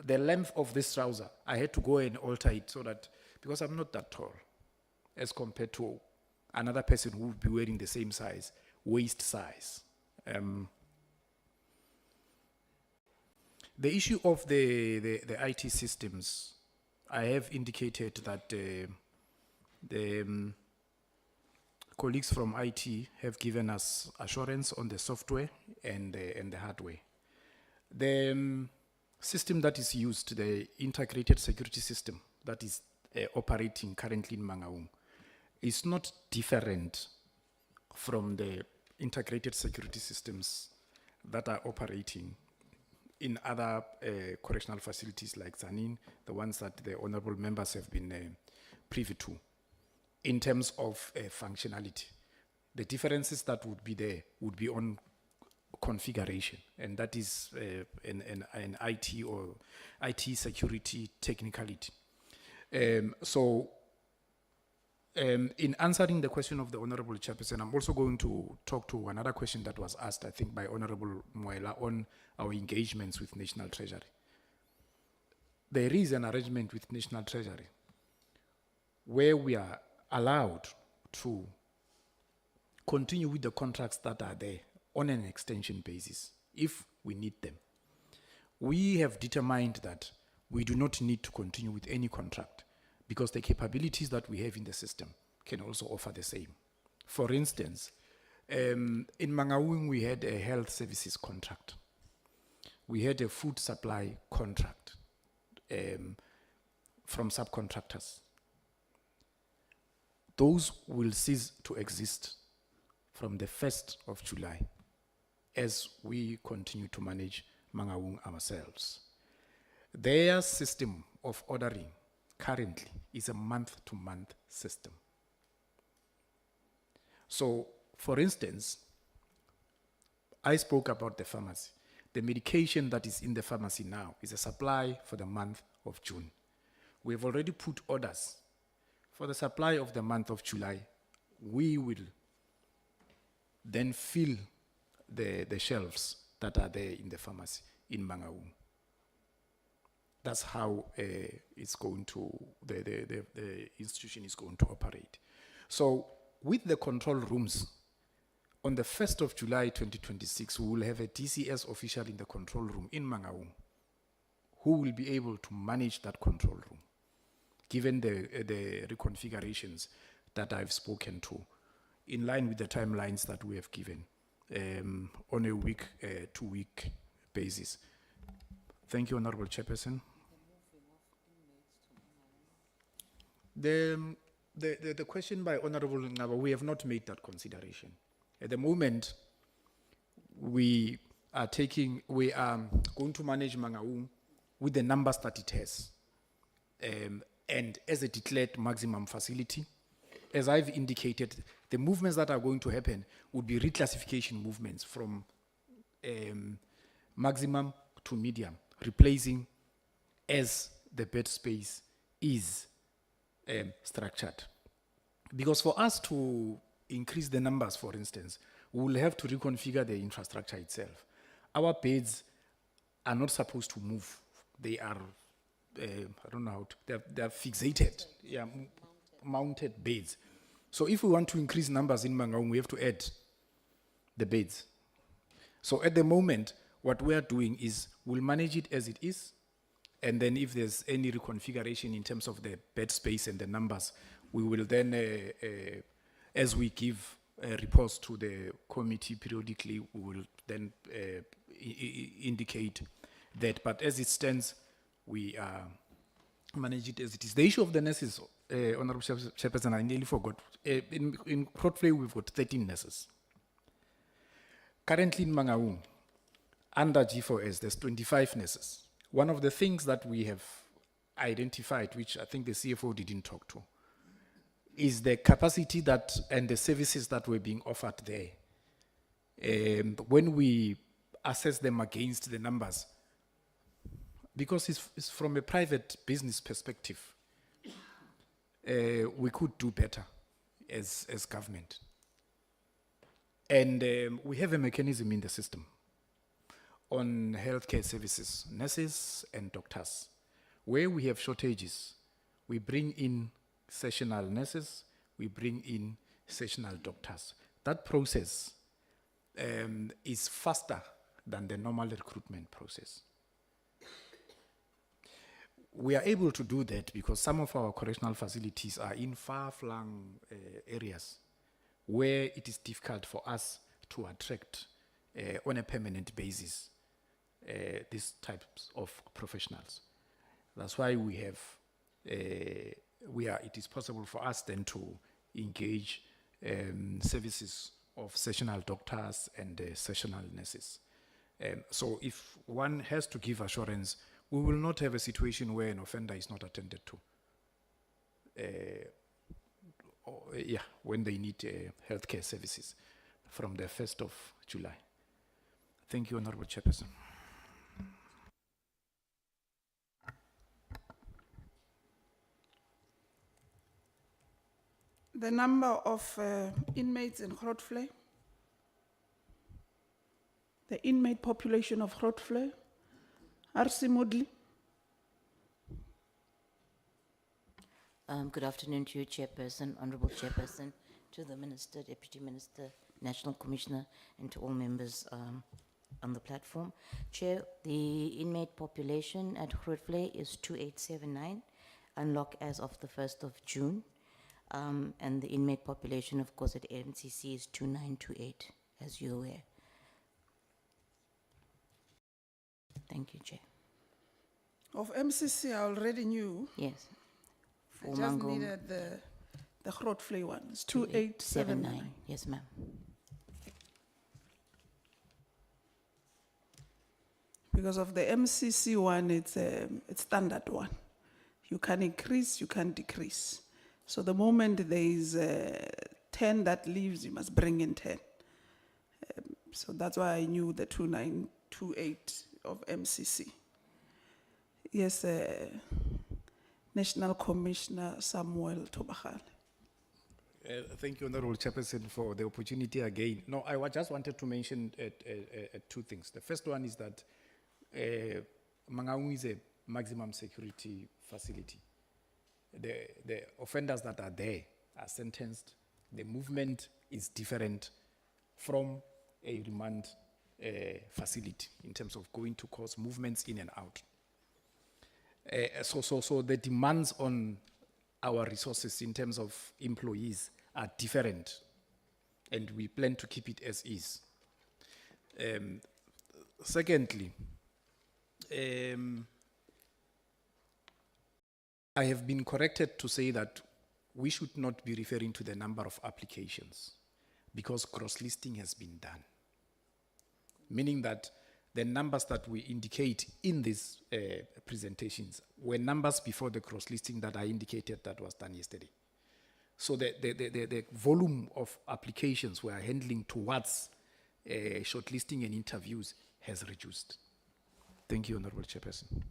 The length of this trouser, I had to go and alter it so that, because I'm not that tall as compared to another person who would be wearing the same size, waist size. The issue of the IT systems, I have indicated that the colleagues from IT have given us assurance on the software and the hardware. The system that is used, the integrated security system that is operating currently in Mangaung, is not different from the integrated security systems that are operating in other correctional facilities like Zanin, the ones that the honorable members have been privy to, in terms of functionality. The differences that would be there would be on configuration, and that is an IT or IT security technicality. In answering the question of the Honorable Chairperson, I'm also going to talk to another question that was asked, I think, by Honorable Moela on our engagements with National Treasury. There is an arrangement with National Treasury where we are allowed to continue with the contracts that are there on an extension basis if we need them. We have determined that we do not need to continue with any contract because the capabilities that we have in the system can also offer the same. For instance, in Mangaung, we had a health services contract. We had a food supply contract from subcontractors. Those will cease to exist from the 1st of July as we continue to manage Mangaung ourselves. Their system of ordering currently is a month-to-month system. So, for instance, I spoke about the pharmacy. The medication that is in the pharmacy now is a supply for the month of June. We have already put orders for the supply of the month of July. We will then fill the shelves that are there in the pharmacy in Mangaung. That's how it's going to, the institution is going to operate. So with the control rooms, on the 1st of July 2026, we will have a DCS official in the control room in Mangaung who will be able to manage that control room, given the reconfigurations that I've spoken to, in line with the timelines that we have given on a week, 2-week basis. Thank you, Honorable Chairperson. The question by Honorable Ngaba, we have not made that consideration. At the moment, we are going to manage Mangaung with the numbers that it has. And as a declared maximum facility, as I've indicated, the movements that are going to happen would be reclassification movements from maximum to medium, replacing as the bed space is structured. Because for us to increase the numbers, for instance, we will have to reconfigure the infrastructure itself. Our beds are not supposed to move. They are, I don't know how to, they're fixated, yeah, mounted beds. So if we want to increase numbers in Mangaung, we have to add the beds. So at the moment, what we are doing is we'll manage it as it is, and then if there's any reconfiguration in terms of the bed space and the numbers, we will then, as we give reports to the committee periodically, we will then indicate that. But as it stands, we manage it as it is. The issue of the nurses, Honorable Chairperson, I nearly forgot. In Crotflay, we've got 13 nurses. Currently in Mangaung, under G4S, there's 25 nurses. One of the things that we have identified, which I think the CFO didn't talk to, is the capacity that and the services that were being offered there. When we assess them against the numbers, because it's from a private business perspective, we could do better as government. And we have a mechanism in the system on healthcare services, nurses and doctors. Where we have shortages, we bring in sessional nurses, we bring in sessional doctors. That process is faster than the normal recruitment process. We are able to do that because some of our correctional facilities are in far-flung areas where it is difficult for us to attract on a permanent basis these types of professionals. That's why we have, it is possible for us then to engage services of sessional doctors and sessional nurses. So if one has to give assurance, we will not have a situation where an offender is not attended to. When they need healthcare services from the 1st of July. Thank you, Honorable Chairperson. The number of inmates in Grotvlei, the inmate population of Grotvlei, RC Moodley. Good afternoon to you, Chairperson, Honorable Chairperson, to the Minister, Deputy Minister, National Commissioner, and to all members on the platform. Chair, the inmate population at Grootvlei is 2879, unlocked as of the 1st of June. And the inmate population, of course, at MCC is 2928, as you're aware. Thank you, Chair. Of MCC, I already knew. Yes. I just needed the Grootvlei one. It's 2879. Yes, ma'am. Because of the MCC one, it's standard one. You can increase, you can decrease. So the moment there is 10 that leaves, you must bring in 10. So that's why I knew the 2928 of MCC. Yes, National Commissioner Samuel Tobachale. Thank you, Honorable Chairperson, for the opportunity again. No, I just wanted to mention two things. The first one is that Mangaung is a maximum security facility. The offenders that are there are sentenced. The movement is different from a remand facility in terms of going to courts, movements in and out. So the demands on our resources in terms of employees are different, and we plan to keep it as is. Secondly, I have been corrected to say that we should not be referring to the number of applications because cross-listing has been done. Meaning that the numbers that we indicate in these presentations were numbers before the cross-listing that I indicated that was done yesterday. So the volume of applications we are handling towards shortlisting and interviews has reduced. Thank you, Honorable Chairperson.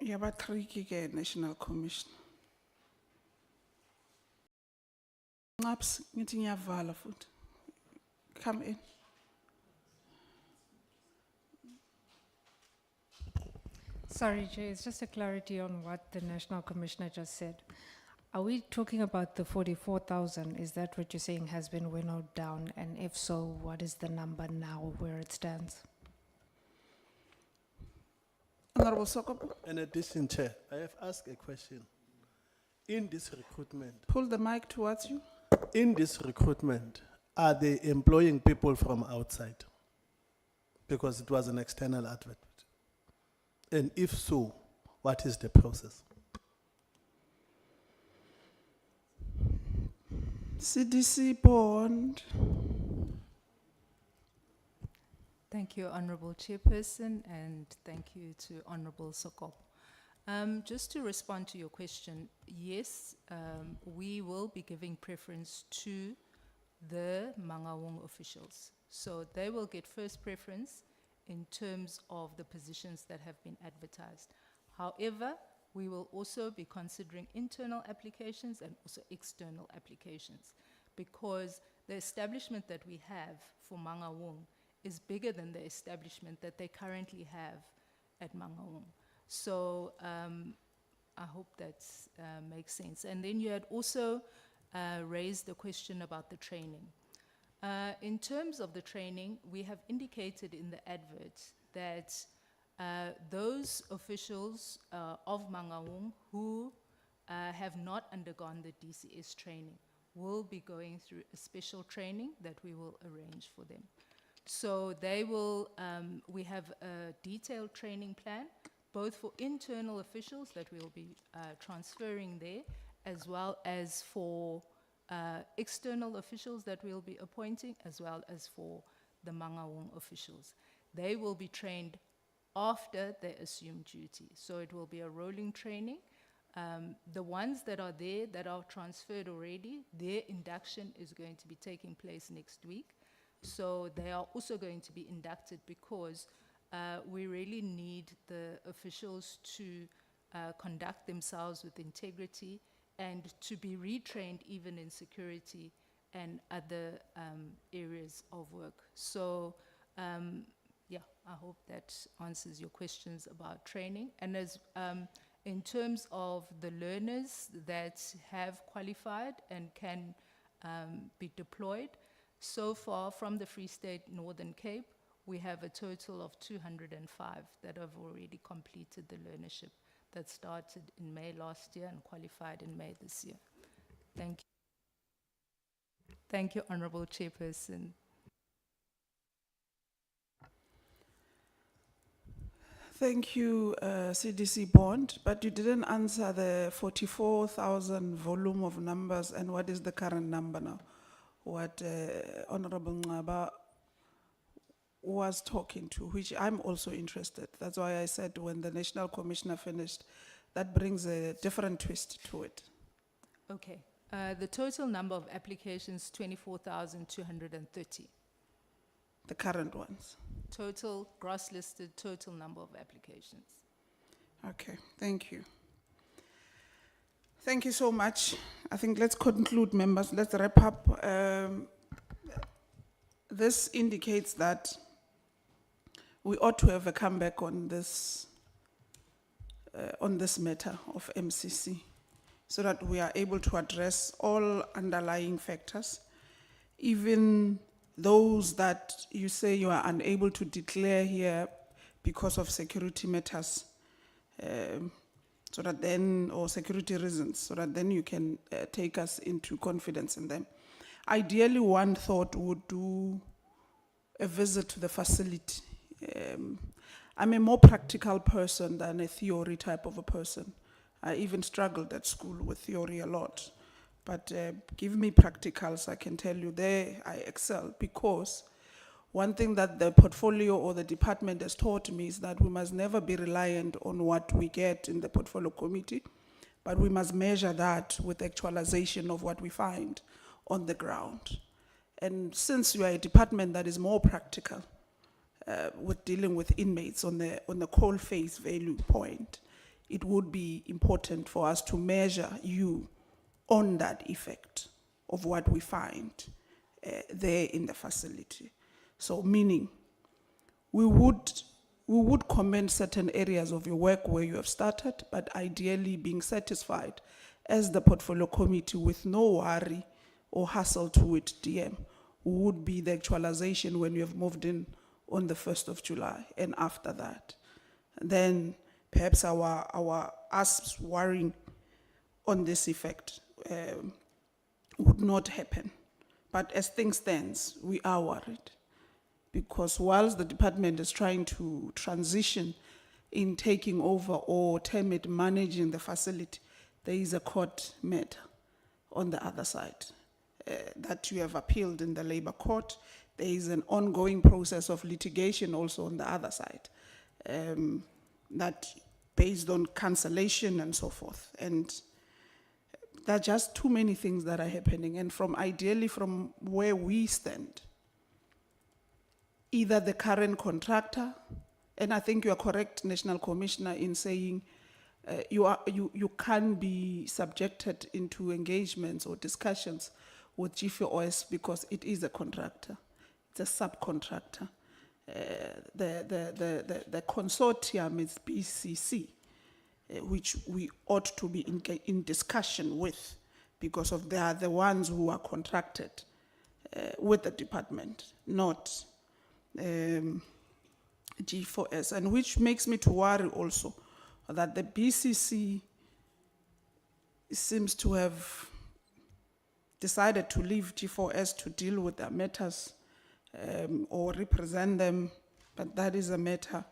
Yeah, but tricky National Commission. Ncaps, ngithi ngiyavala futhi. Come in. Sorry, Jay, it's just a clarity on what the National Commissioner just said. Are we talking about the 44,000? Is that what you're saying has been winnowed down? And if so, what is the number now where it stands? Honorable Sokop, In addition, Chair, I have asked a question. In this recruitment, pull the mic towards you. in this recruitment, are they employing people from outside? Because it was an external advert. And if so, what is the process? CDC Bond. Thank you, Honorable Chairperson, and thank you to Honorable Sokop. Just to respond to your question, yes, we will be giving preference to the Mangaung officials. So they will get first preference in terms of the positions that have been advertised. However, we will also be considering internal applications and also external applications, because the establishment that we have for Mangaung is bigger than the establishment that they currently have at Mangaung. So I hope that makes sense. And then you had also raised the question about the training. In terms of the training, we have indicated in the advert that those officials of Mangaung who have not undergone the DCS training will be going through a special training that we will arrange for them. So they will, we have a detailed training plan, both for internal officials that we'll be transferring there, as well as for external officials that we'll be appointing, as well as for the Mangaung officials. They will be trained after they assume duty. So it will be a rolling training. The ones that are there, that are transferred already, their induction is going to be taking place next week. So they are also going to be inducted, because we really need the officials to conduct themselves with integrity and to be retrained even in security and other areas of work. So yeah, I hope that answers your questions about training. And as in terms of the learners that have qualified and can be deployed, so far from the Free State Northern Cape, we have a total of 205 that have already completed the learnership that started in May last year and qualified in May this year. Thank you. Thank you, Honorable Chairperson. Thank you, CDC Bond, but you didn't answer the 44,000 volume of numbers and what is the current number now? What Honorable Ngaba was talking to, which I'm also interested. That's why I said when the National Commissioner finished, that brings a different twist to it. Okay. The total number of applications, 24,230. The current ones. Total, gross listed, total number of applications. Okay, thank you. Thank you so much. I think let's conclude, members. Let's wrap up. This indicates that we ought to have a comeback on this matter of MCC, so that we are able to address all underlying factors, even those that you say you are unable to declare here because of security matters, so that then, or security reasons, so that then you can take us into confidence in them. Ideally, one thought would do a visit to the facility. I'm a more practical person than a theory type of a person. I even struggled at school with theory a lot. But give me practicals, I can tell you there I excel, because one thing that the portfolio or the department has taught me is that we must never be reliant on what we get in the portfolio committee, but we must measure that with actualization of what we find on the ground. And since you are a department that is more practical with dealing with inmates on the coal face value point, it would be important for us to measure you on that effect. of what we find there in the facility. So meaning, we would commend certain areas of your work where you have started, but ideally being satisfied as the portfolio committee with no worry or hassle to it, DM, would be the actualization when you have moved in on the 1st of July and after that. Then perhaps us worrying on this effect would not happen. But as things stands, we are worried. Because whilst the department is trying to transition in taking over or term it managing the facility, there is a court matter on the other side that you have appealed in the labor court. There is an ongoing process of litigation also on the other side that based on cancellation and so forth. And there are just too many things that are happening. And ideally from where we stand, either the current contractor, and I think you are correct, National Commissioner, in saying you can be subjected into engagements or discussions with GFOS because it is a contractor, it's a subcontractor. The consortium is BCC, which we ought to be in discussion with because they are the ones who are contracted with the department, not G4S, and which makes me to worry also that the BCC seems to have decided to leave G4S to deal with their matters or represent them, but that is a matter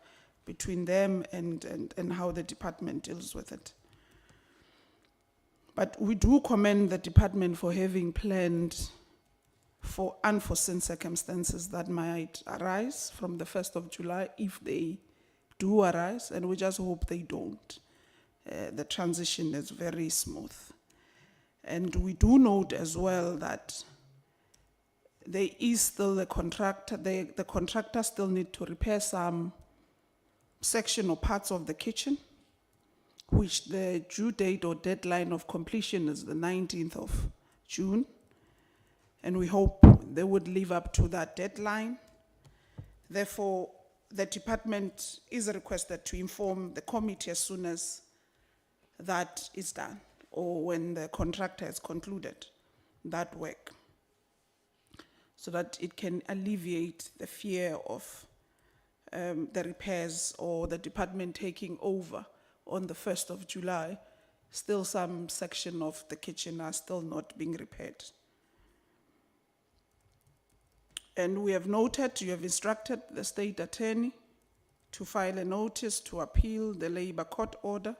between them and how the department deals with it. But we do commend the department for having planned for unforeseen circumstances that might arise from the 1st of July, if they do arise, and we just hope they don't. The transition is very smooth. And we do note as well that there is still the contractor, the contractor still need to repair some section or parts of the kitchen, which the due date or deadline of completion is the 19th of June. And we hope they would live up to that deadline. Therefore, the department is requested to inform the committee as soon as that is done, or when the contractor has concluded that work, so that it can alleviate the fear of the repairs or the department taking over on the 1st of July. Still some section of the kitchen are still not being repaired. And we have noted, you have instructed the state attorney to file a notice to appeal the labor court order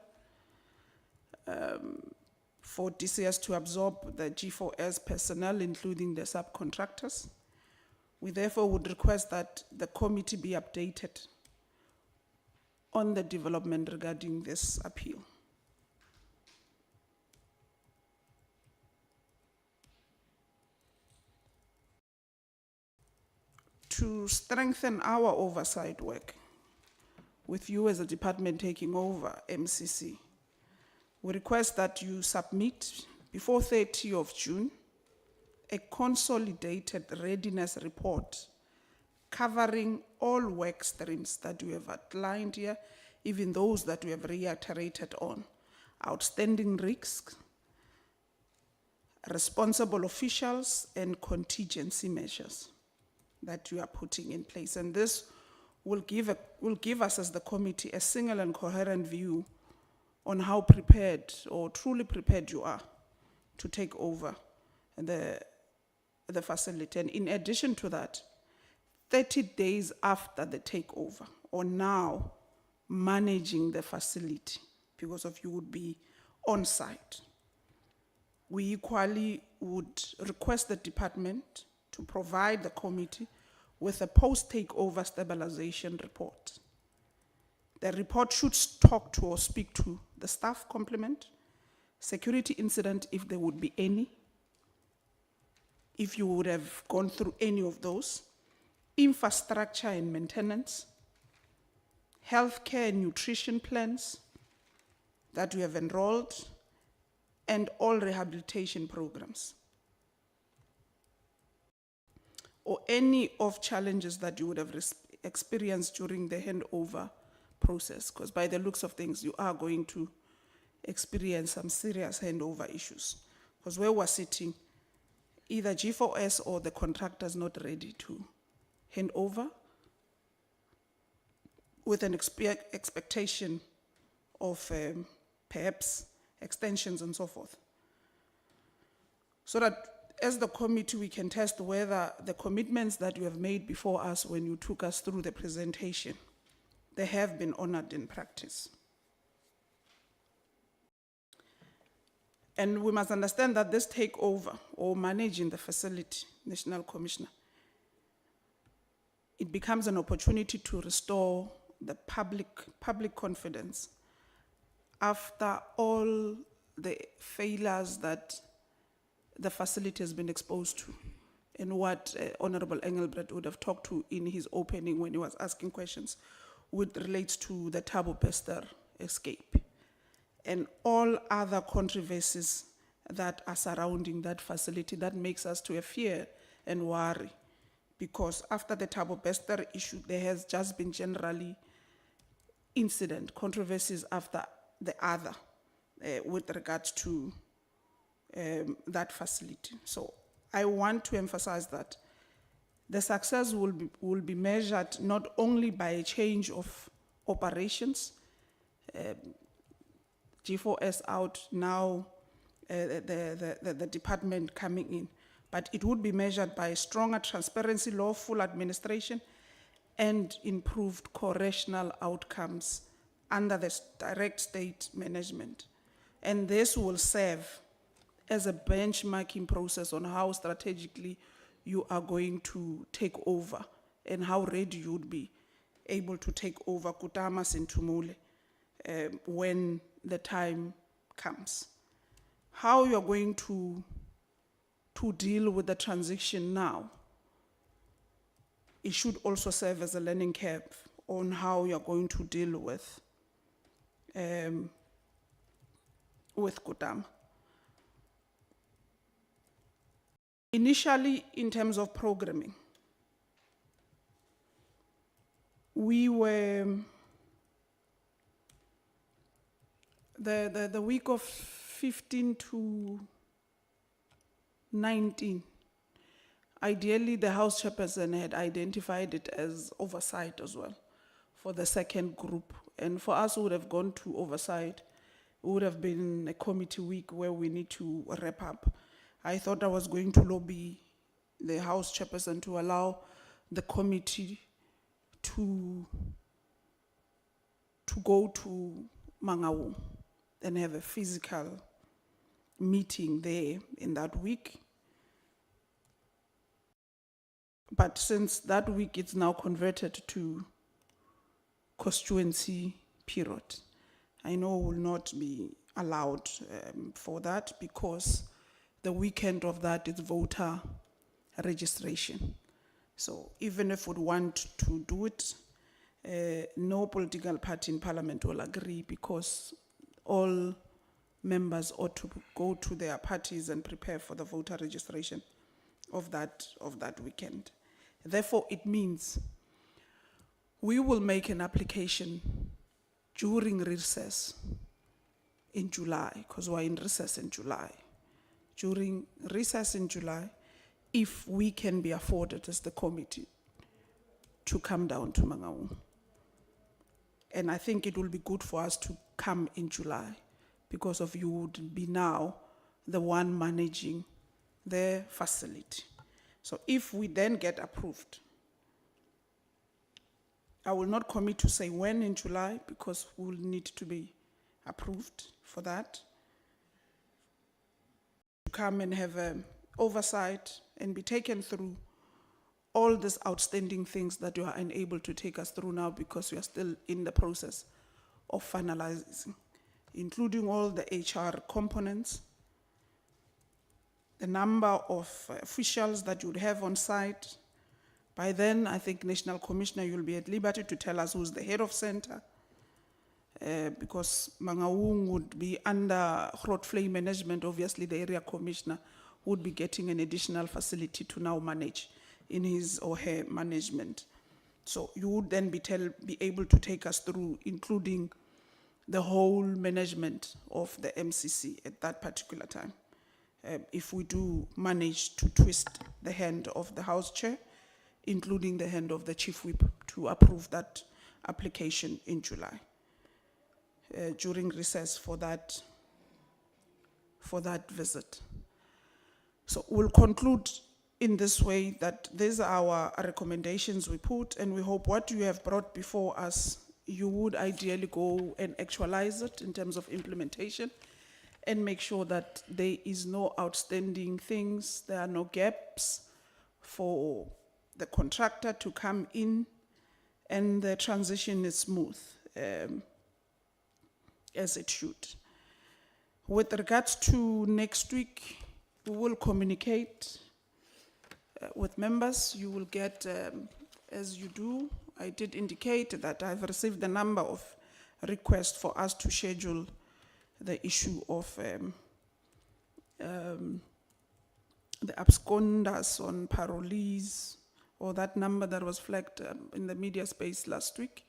for DCS to absorb the G4S personnel, including the subcontractors. We therefore would request that the committee be updated on the development regarding this appeal. To strengthen our oversight work, with you as a department taking over MCC, we request that you submit before 30 of June a consolidated readiness report covering all work streams that we have outlined here, even those that we have reiterated on: outstanding risks, responsible officials, and contingency measures that you are putting in place. And this will give us as the committee a single and coherent view on how prepared or truly prepared you are to take over the facility. And in addition to that, 30 days after the takeover, or now managing the facility, because of you would be on site, we equally would request the department to provide the committee with a post-takeover stabilization report. The report should talk to or speak to the staff complement, security incident if there would be any, if you would have gone through any of those, infrastructure and maintenance, healthcare and nutrition plans that we have enrolled, and all rehabilitation programs. or any of challenges that you would have experienced during the handover process, because by the looks of things, you are going to experience some serious handover issues. Because where we're sitting, either G4S or the contractor's not ready to hand over with an expectation of perhaps extensions and so forth. So that as the committee, we can test whether the commitments that you have made before us when you took us through the presentation, they have been honored in practice. And we must understand that this takeover or managing the facility, National Commissioner, it becomes an opportunity to restore the public confidence after all the failures that the facility has been exposed to, and what Honorable Engelbrecht would have talked to in his opening when he was asking questions, which relates to the Thabo Bester escape and all other controversies that are surrounding that facility that makes us to fear and worry. Because after the Thabo Bester issue, there has just been generally controversies after the other with regards to that facility. So I want to emphasize that the success will be measured not only by a change of operations, G4S out now, the department coming in, but it would be measured by stronger transparency, lawful administration, and improved correctional outcomes under the direct state management. And this will serve as a benchmarking process on how strategically you are going to take over and how ready you would be able to take over Kutamas and Tumule when the time comes. How you're going to deal with the transition now, it should also serve as a learning curve on how you're going to deal with Kutama. Initially, in terms of programming, we were, the week of 15 to 19, ideally the House Chairperson had identified it as oversight as well for the second group. And for us who would have gone to oversight, it would have been a committee week where we need to wrap up. I thought I was going to lobby the House Chairperson to allow the committee to go to Mangaung and have a physical meeting there in that week. But since that week it's now converted to constituency period, I know will not be allowed for that because the weekend of that is voter registration. So even if we want to do it, no political party in parliament will agree because all members ought to go to their parties and prepare for the voter registration of that weekend. Therefore, it means we will make an application during recess in July, because we're in recess in July. During recess in July, if we can be afforded as the committee to come down to Mangaung. And I think it will be good for us to come in July because of you would be now the one managing the facility. So if we then get approved, I will not commit to say when in July because we will need to be approved for that. To come and have oversight and be taken through all these outstanding things that you are unable to take us through now because we are still in the process of finalizing, including all the HR components, the number of officials that you would have on site. By then, I think National Commissioner, you'll be at liberty to tell us who's the head of center, because Mangaung would be under Grootvlei management. Obviously, the area commissioner would be getting an additional facility to now manage in his or her management. So you would then be able to take us through, including the whole management of the MCC at that particular time. If we do manage to twist the hand of the House Chair, including the hand of the Chief Whip, to approve that application in July, during recess for that visit. So we'll conclude in this way, that these are our recommendations we put, and we hope what you have brought before us, you would ideally go and actualize it in terms of implementation and make sure that there is no outstanding things, there are no gaps for the contractor to come in, and the transition is smooth, as it should. With regards to next week, we will communicate with members. You will get, as you do, I did indicate that I've received a number of requests for us to schedule the issue of the absconders on parolees, or that number that was flagged in the media space last week.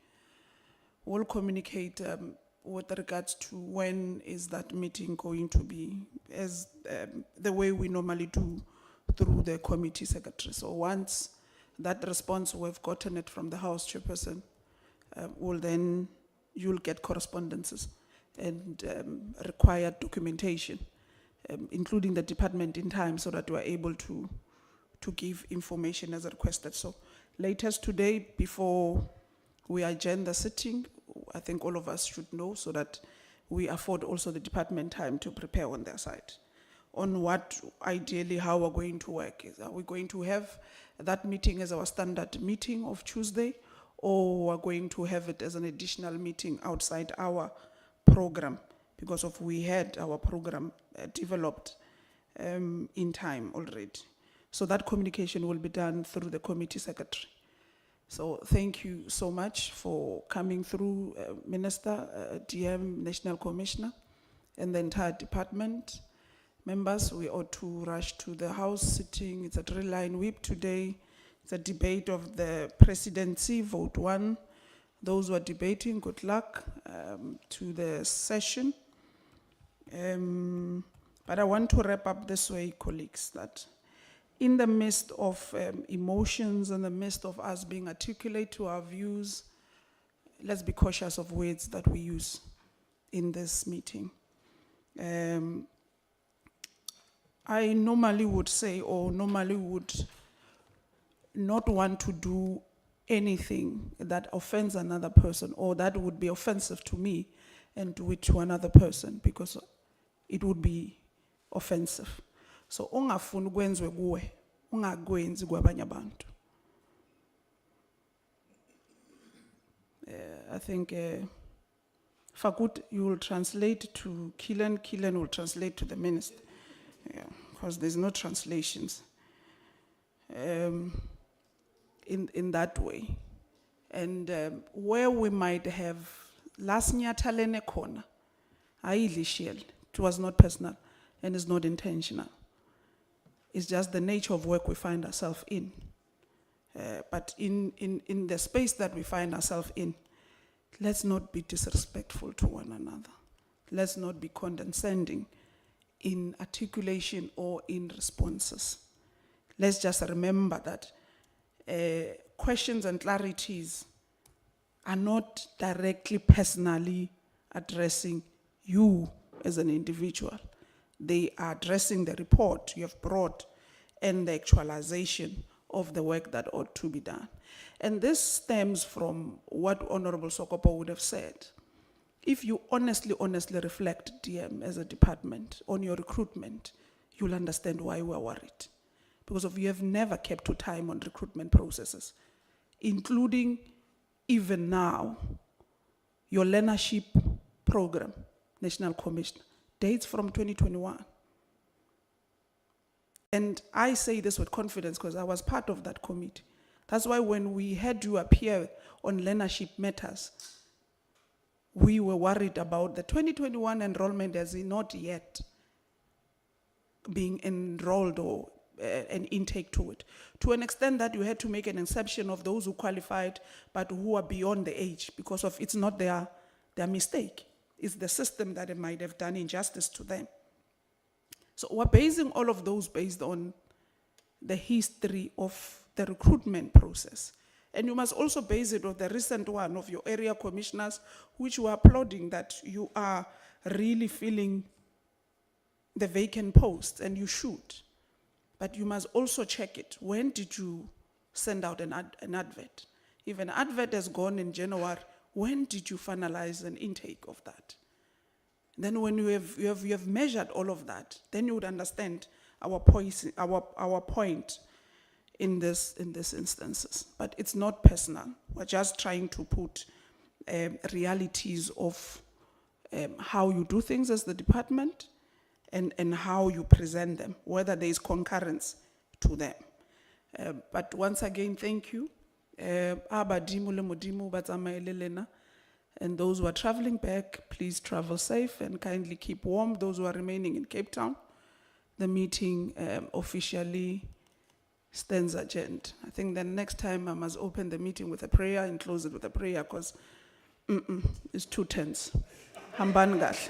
We'll communicate with regards to when is that meeting going to be, as the way we normally do through the committee secretary. So once that response, we've gotten it from the House Chairperson, you'll get correspondences and required documentation, including the department in time, so that we're able to give information as requested. So latest today, before we adjourn the sitting, I think all of us should know, so that we afford also the department time to prepare on their side on what ideally how we're going to work. Are we going to have that meeting as our standard meeting of Tuesday, or we're going to have it as an additional meeting outside our program, because of we had our program developed in time already. So that communication will be done through the committee secretary. So thank you so much for coming through, Minister, DM, National Commissioner, and the entire department. Members, we ought to rush to the House sitting. It's a 3-line whip today. It's a debate of the presidency, vote 1. Those who are debating, good luck to the session. But I want to wrap up this way, colleagues, that in the midst of emotions, in the midst of us being articulate to our views, let's be cautious of words that we use in this meeting. I normally would say, or normally would not want to do anything that offends another person, or that would be offensive to me, and do it to another person, because it would be offensive. So ungafuni kwenziwe kuwe, ungakwenzi kwabanye abantu. I think Fakut, you will translate to Killen, Killen will translate to the minister. Yeah, because there's no translations in that way. And where we might have last nyatalene corner, it was not personal and it's not intentional. It's just the nature of work we find ourselves in. But in the space that we find ourselves in, let's not be disrespectful to one another. Let's not be condescending in articulation or in responses. Let's just remember that questions and clarities are not directly personally addressing you as an individual. They are addressing the report you have brought and the actualization of the work that ought to be done. And this stems from what Honorable Sokopo would have said. If you honestly reflect, DM, as a department on your recruitment, you'll understand why we're worried. Because you have never kept to time on recruitment processes, including even now, your learnership program, National Commission, dates from 2021. And I say this with confidence because I was part of that committee. That's why when we had you appear on learnership matters, we were worried about the 2021 enrollment as not yet being enrolled or an intake to it. To an extent that you had to make an exception of those who qualified but who are beyond the age because of it's not their mistake. It's the system that it might have done injustice to them. So we're basing all of those based on the history of the recruitment process. And you must also base it on the recent one of your area commissioners, which were applauding that you are really filling the vacant posts, and you should. But you must also check it. When did you send out an advert? If an advert has gone in January, when did you finalize an intake of that? Then when you have measured all of that, then you would understand our point in this instances. But it's not personal. We're just trying to put realities of how you do things as the department and how you present them, whether there is concurrence to them. But once again, thank you. Abadimu le modimo ba tsamaele lena. And those who are traveling back, please travel safe and kindly keep warm. Those who are remaining in Cape Town, the meeting officially stands adjourned. I think the next time I must open the meeting with a prayer and close it with a prayer because it's too tense. Hambani kahle.